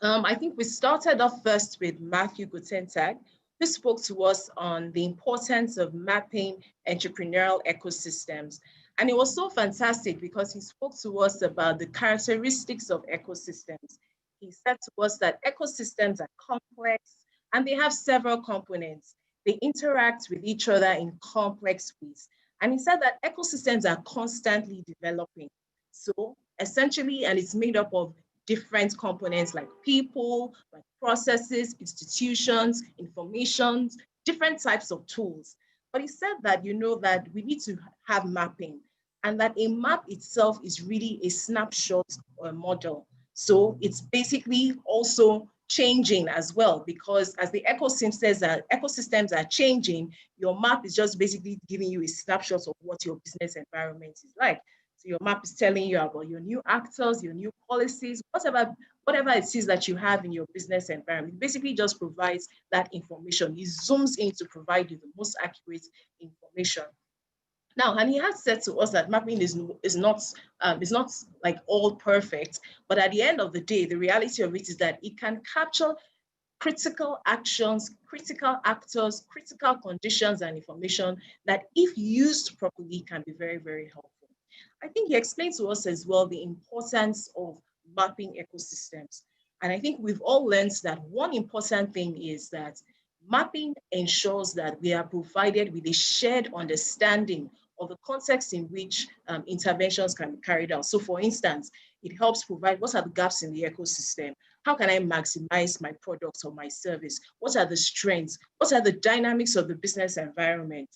I think we started off first with Matthew Gotentag, who spoke to us on the importance of mapping entrepreneurial ecosystems. And it was so fantastic because he spoke to us about the characteristics of ecosystems. He said to us that ecosystems are complex and they have several components. They interact with each other in complex ways. And he said that ecosystems are constantly developing. So essentially, and it's made up of different components like people, like processes, institutions, informations, different types of tools. But he said that, that we need to have mapping and that a map itself is really a snapshot or a model. So it's basically also changing as well, because as the ecosystems are changing, your map is just basically giving you a snapshot of what your business environment is like. So your map is telling you about your new actors, your new policies, whatever it is that you have in your business environment. It basically just provides that information. It zooms in to provide you the most accurate information. Now, and he has said to us that mapping is not like all perfect, but at the end of the day, the reality of it is that it can capture critical actions, critical actors, critical conditions and information that if used properly can be very, very helpful. I think he explained to us as well the importance of mapping ecosystems. And I think we've all learned that one important thing is that mapping ensures that we are provided with a shared understanding of the context in which interventions can be carried out. So for instance, it helps provide what are the gaps in the ecosystem? How can I maximize my product or my service? What are the strengths? What are the dynamics of the business environment?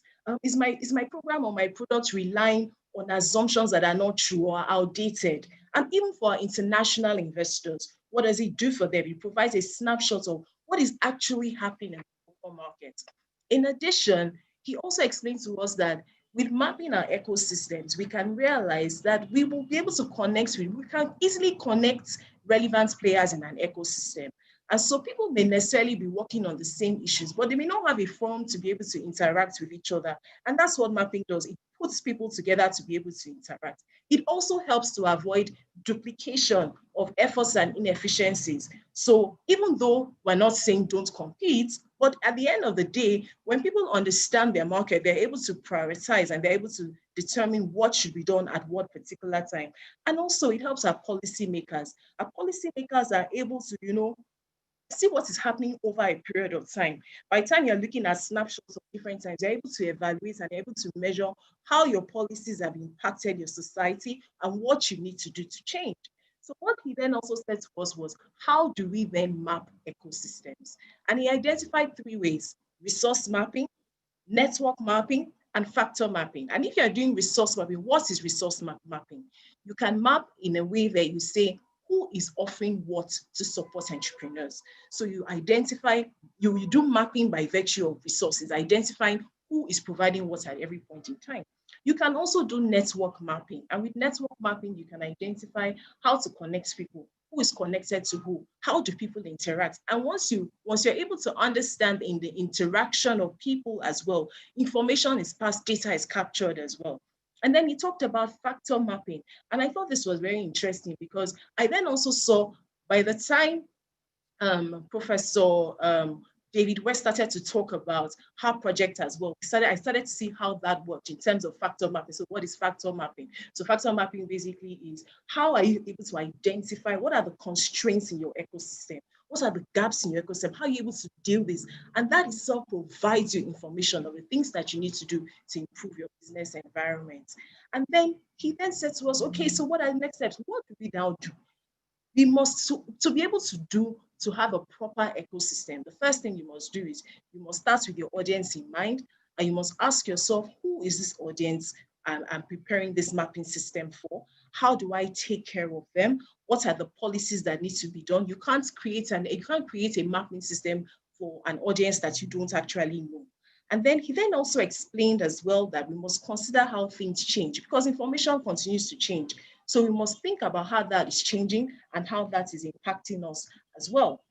Is my program or my product relying on assumptions that are not true or outdated? And even for our international investors, what does it do for them? It provides a snapshot of what is actually happening in the local market. In addition, he also explained to us that with mapping our ecosystems, we can realize that we will be able to we can easily connect relevant players in an ecosystem. And so people may necessarily be working on the same issues, but they may not have a forum to be able to interact with each other. And that's what mapping does. It puts people together to be able to interact. It also helps to avoid duplication of efforts and inefficiencies. So even though we're not saying don't compete, but at the end of the day, when people understand their market, they're able to prioritize and they're able to determine what should be done at what particular time. And also it helps our policymakers. Our policymakers are able to, see what is happening over a period of time. By the time you're looking at snapshots of different times, you're able to evaluate and you're able to measure how your policies have impacted your society and what you need to do to change. So what he then also said to us was, how do we then map ecosystems? And he identified 3 ways: resource mapping, network mapping, and factor mapping. And if you're doing resource mapping, what is resource mapping? You can map in a way that you say, who is offering what to support entrepreneurs? So you identify, you do mapping by virtue of resources, identifying who is providing what at every point in time. You can also do network mapping. And with network mapping, you can identify how to connect people, who is connected to who, how do people interact? And once you're able to understand in the interaction of people as well, information is passed, data is captured as well. And then he talked about factor mapping. And I thought this was very interesting because I then also saw by the time Professor David West started to talk about how project as well. I started to see how that worked in terms of factor mapping. So what is factor mapping? So factor mapping basically is how are you able to identify what are the constraints in your ecosystem? What are the gaps in your ecosystem? How are you able to deal with this? And that itself provides you information of the things that you need to do to improve your business environment. And then he then said to us, okay, so what are the next steps? What do we now do? We must, to be able to have a proper ecosystem, the first thing you must do is you must start with your audience in mind, and you must ask yourself, who is this audience I'm preparing this mapping system for? How do I take care of them? What are the policies that need to be done? You can't create a mapping system for an audience that you don't actually know. And then he then also explained as well that we must consider how things change, because information continues to change. So we must think about how that is changing and how that is impacting us as well.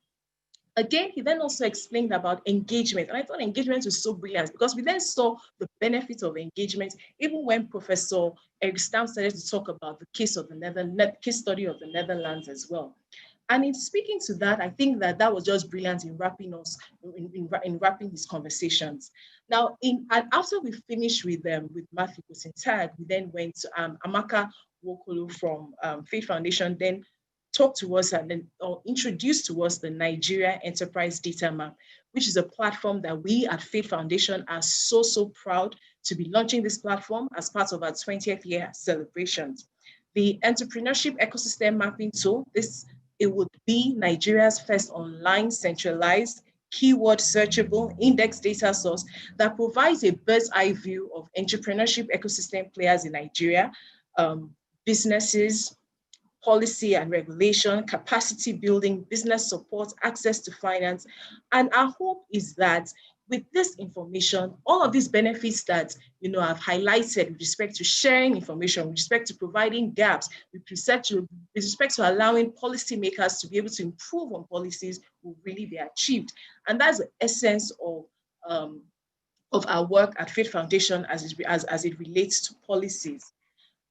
Again, he then also explained about engagement. And I thought engagement was so brilliant because we then saw the benefits of engagement, even when Professor Eric Stam started to talk about the case study of the Netherlands as well. And in speaking to that, I think that was just brilliant in wrapping in wrapping his conversations. Now, after we finished with Matthew Kosintag, we then went to Amaka Wokolo from Faith Foundation, then talked to us and then introduced to us the Nigeria Enterprise Data Map, which is a platform that we at Faith Foundation are so proud to be launching this platform as part of our 20th year celebrations. The Entrepreneurship Ecosystem Mapping Tool, it would be Nigeria's first online centralized keyword searchable index data source that provides a bird's eye view of entrepreneurship ecosystem players in Nigeria, businesses, policy and regulation, capacity building, business support, access to finance. And our hope is that with this information, all of these benefits that I've highlighted with respect to sharing information, with respect to providing gaps, with respect to allowing policymakers to be able to improve on policies will really be achieved. And that's the essence of our work at Faith Foundation as it relates to policies.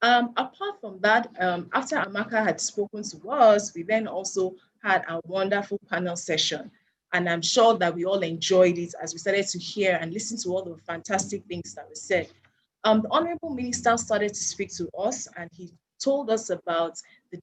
Apart from that, after Amaka had spoken to us, we then also had a wonderful panel session. And I'm sure that we all enjoyed it as we started to hear and listen to all the fantastic things that were said. The Honorable Minister started to speak to us, and he told us about the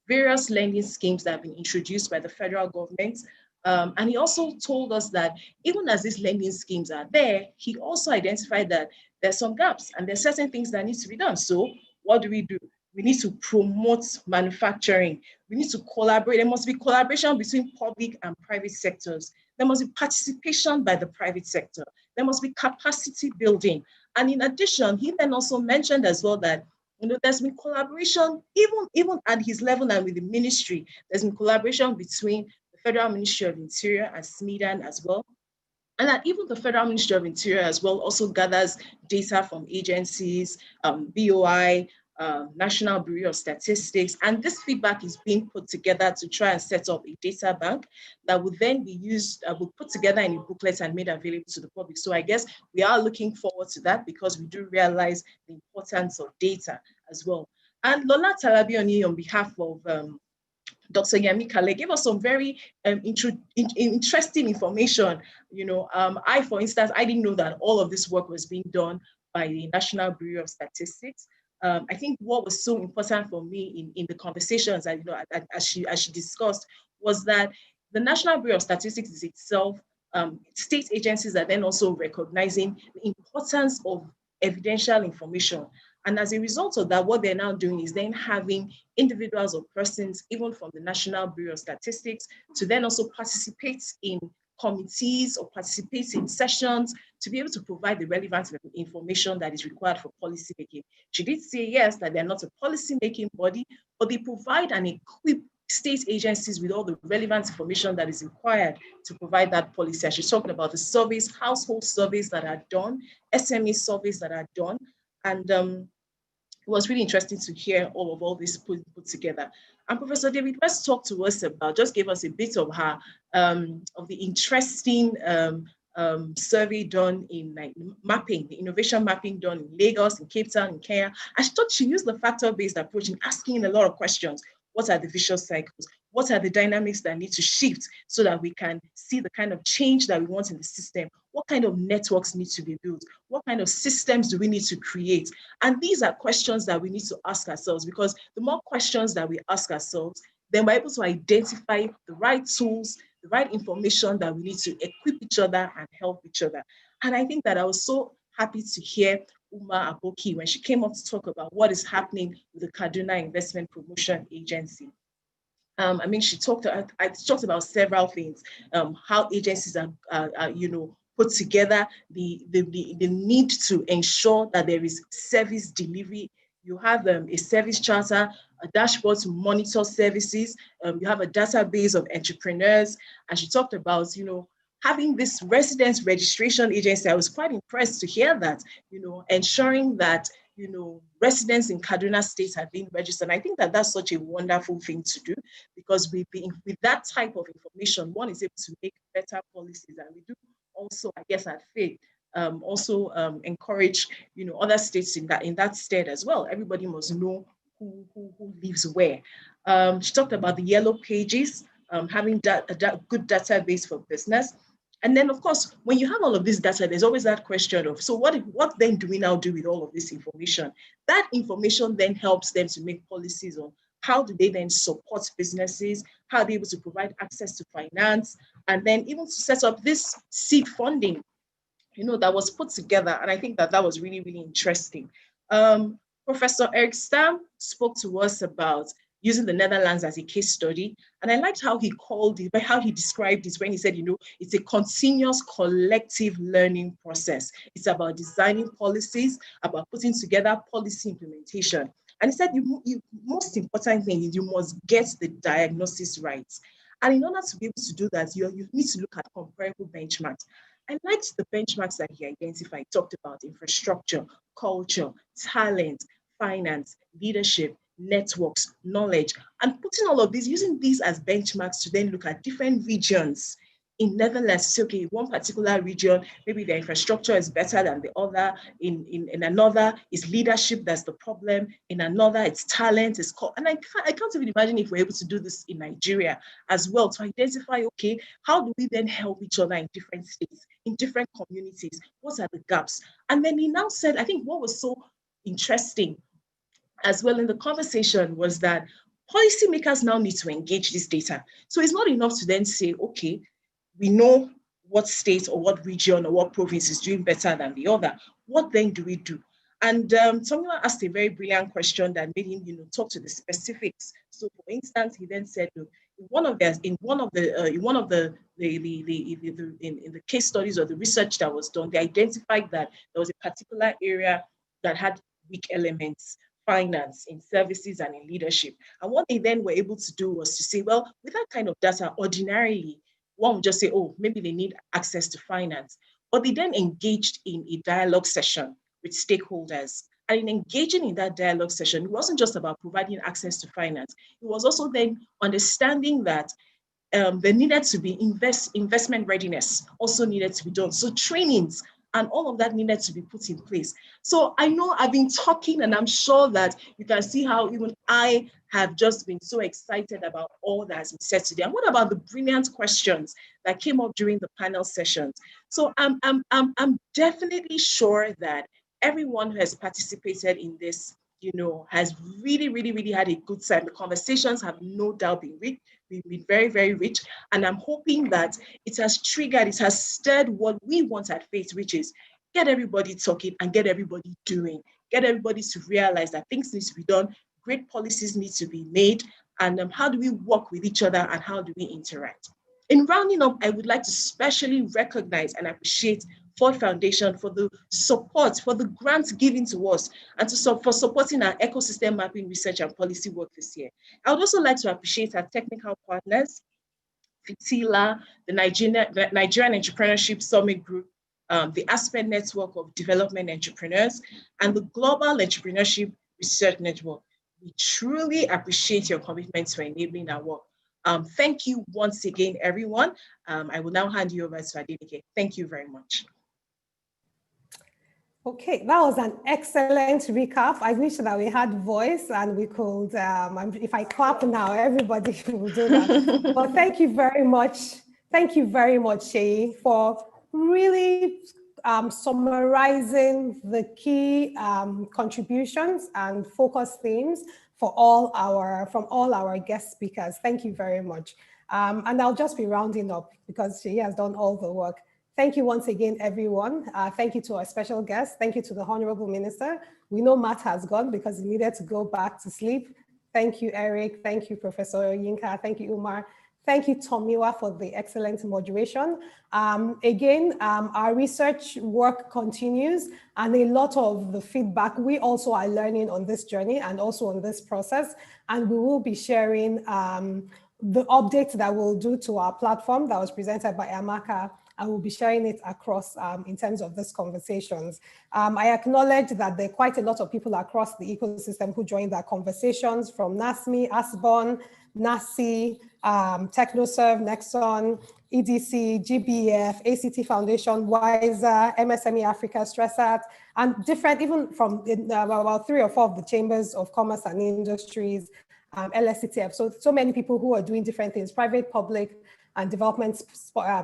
various lending schemes that have been introduced by the federal government. And he also told us that even as these lending schemes are there, he also identified that there's some gaps and there's certain things that need to be done. So what do? We need to promote manufacturing. We need to collaborate. There must be collaboration between public and private sectors. There must be participation by the private sector. There must be capacity building. And in addition, he then also mentioned as well that there's been collaboration, even at his level and with the ministry, there's been collaboration between the Federal Ministry of Interior and SMIDAN as well. And that even the Federal Ministry of Interior as well also gathers data from agencies, BOI, National Bureau of Statistics, and this feedback is being put together to try and set up a data bank that would then be used, will put together in a booklet and made available to the public. So I guess we are looking forward to that because we do realize the importance of data as well. And Lola Talabioni, on behalf of Dr. Yemi Kale, gave us some very interesting information. I, for instance, I didn't know that all of this work was being done by the National Bureau of Statistics. I think what was so important for me in the conversations, as she discussed, was that the National Bureau of Statistics is itself state agencies are then also recognizing the importance of evidential information. And as a result of that, what they're now doing is then having individuals or persons, even from the National Bureau of Statistics, to then also participate in committees or participate in sessions to be able to provide the relevant information that is required for policy making. She did say, yes, that they're not a policy making body, but they provide and equip state agencies with all the relevant information that is required to provide that policy. And she's talking about the surveys, household surveys that are done, SME surveys that are done. And it was really interesting to hear all this put together. And Professor David West talked to us about, just gave us a bit of her, of the interesting survey done in mapping, the innovation mapping done in Lagos, in Cape Town, in Kenya. I thought she used the factor-based approach in asking a lot of questions. What are the vicious cycles? What are the dynamics that need to shift so that we can see the kind of change that we want in the system? What kind of networks need to be built? What kind of systems do we need to create? And these are questions that we need to ask ourselves, because the more questions that we ask ourselves, then we're able to identify the right tools, the right information that we need to equip each other and help each other. And I think that I was so happy to hear Uma Aboki when she came up to talk about what is happening with the Kaduna Investment Promotion Agency. I mean, I talked about several things, how agencies are put together, the need to ensure that there is service delivery. You have a service charter, a dashboard to monitor services. You have a database of entrepreneurs. And she talked about, having this residence registration agency. I was quite impressed to hear that, ensuring that, residents in Kaduna State have been registered. I think that that's such a wonderful thing to do, because with that type of information, one is able to make better policies. And we do also, I guess, at Faith, encourage, other states in that state as well. Everybody must know who lives where. She talked about the yellow pages, having a good database for business. And then, of course, when you have all of this data, there's always that question of, so what then do we now do with all of this information? That information then helps them to make policies on how do they then support businesses, how are they able to provide access to finance, and then even to set up this seed funding, that was put together. And I think that that was really, really interesting. Professor Eric Stam spoke to us about using the Netherlands as a case study. And I liked how he described it when he said, it's a continuous collective learning process. It's about designing policies, about putting together policy implementation. And he said, most important thing is you must get the diagnosis right. And in order to be able to do that, you need to look at comparable benchmarks. I liked the benchmarks that he identified. He talked about infrastructure, culture, talent, finance, leadership, networks, knowledge, and putting all of these, using these as benchmarks to then look at different regions in Netherlands. So, okay, one particular region, maybe the infrastructure is better than the other. In another, is leadership that's the problem. In another, it's talent, it's and I can't even imagine if we're able to do this in Nigeria as well, to identify, okay, how do we then help each other in different states, in different communities? What are the gaps? And then he now said, I think what was so interesting as well in the conversation was that policymakers now need to engage this data. So it's not enough to then say, okay, we know what state or what region or what province is doing better than the other. What then do we do? And someone asked a very brilliant question that made him, talk to the specifics. So, for instance, he then said, look, in the case studies or the research that was done, they identified that there was a particular area that had weak elements. Finance, in services, and in leadership. And what they then were able to do was to say, well, with that kind of data, ordinarily, one would just say, oh, maybe they need access to finance. But they then engaged in a dialogue session with stakeholders. And in engaging in that dialogue session, it wasn't just about providing access to finance. It was also then understanding that there needed to be investment readiness also needed to be done. So trainings and all of that needed to be put in place. So I know I've been talking, and I'm sure that you can see how even I have just been so excited about all that has been said today. And what about the brilliant questions that came up during the panel sessions? So I'm definitely sure that everyone who has participated in this, has really, really, really had a good time. The conversations have no doubt been very, very rich. And I'm hoping that it has stirred what we want at Faith, which is get everybody talking and get everybody doing, get everybody to realize that things need to be done, great policies need to be made, and how do we work with each other and how do we interact? In rounding up, I would like to specially recognize and appreciate Ford Foundation for the support, for the grants given to us, and for supporting our ecosystem mapping research and policy work this year. I would also like to appreciate our technical partners, FITILA, the Nigerian Entrepreneurship Summit Group, the Aspen Network of Development Entrepreneurs, and the Global Entrepreneurship Research Network. We truly appreciate your commitment to enabling our work. Thank you once again, everyone. I will now hand you over to Adenike. Thank you very much. Okay, that was an excellent recap. I wish that we had voice and we could, if I clap now, everybody will do that. But thank you very much. Thank you very much, Shay, for really summarizing the key contributions and focus themes from all our guest speakers. Thank you very much. And I'll just be rounding up because Shay has done all the work. Thank you once again, everyone. Thank you to our special guest. Thank you to the Honorable Minister. We know Matt has gone because he needed to go back to sleep. Thank you, Eric. Thank you, Professor Yinka. Thank you, Umar. Thank you, Tomiwa, for the excellent moderation. Our research work continues, and a lot of the feedback we also are learning on this journey and also on this process. And we will be sharing the updates that we'll do to our platform that was presented by Amaka, and we'll be sharing it across in terms of these conversations. I acknowledge that there are quite a lot of people across the ecosystem who joined our conversations, from NASME, ASBON, NASI, TechnoServe, Nexon, EDC, GBF, ACT Foundation, WISER, MSME Africa, StressAt, and different, even from about 3 or 4 of the chambers of commerce and industries, LSCTF. So many people who are doing different things, private, public, and development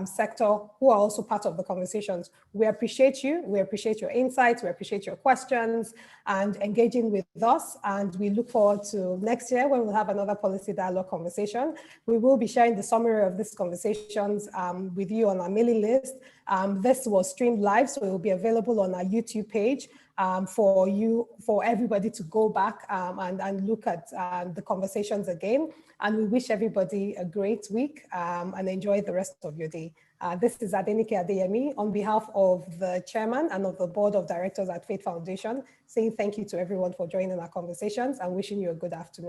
sector, who are also part of the conversations. We appreciate you. We appreciate your insights. We appreciate your questions and engaging with us. And we look forward to next year when we'll have another policy dialogue conversation. We will be sharing the summary of these conversations with you on our mailing list. This was streamed live, so it will be available on our YouTube page for everybody to go back and look at the conversations again. And we wish everybody a great week and enjoy the rest of your day. This is Adenike Adeyemi on behalf of the chairman and of the board of directors at Faith Foundation, saying thank you to everyone for joining our conversations and wishing you a good afternoon.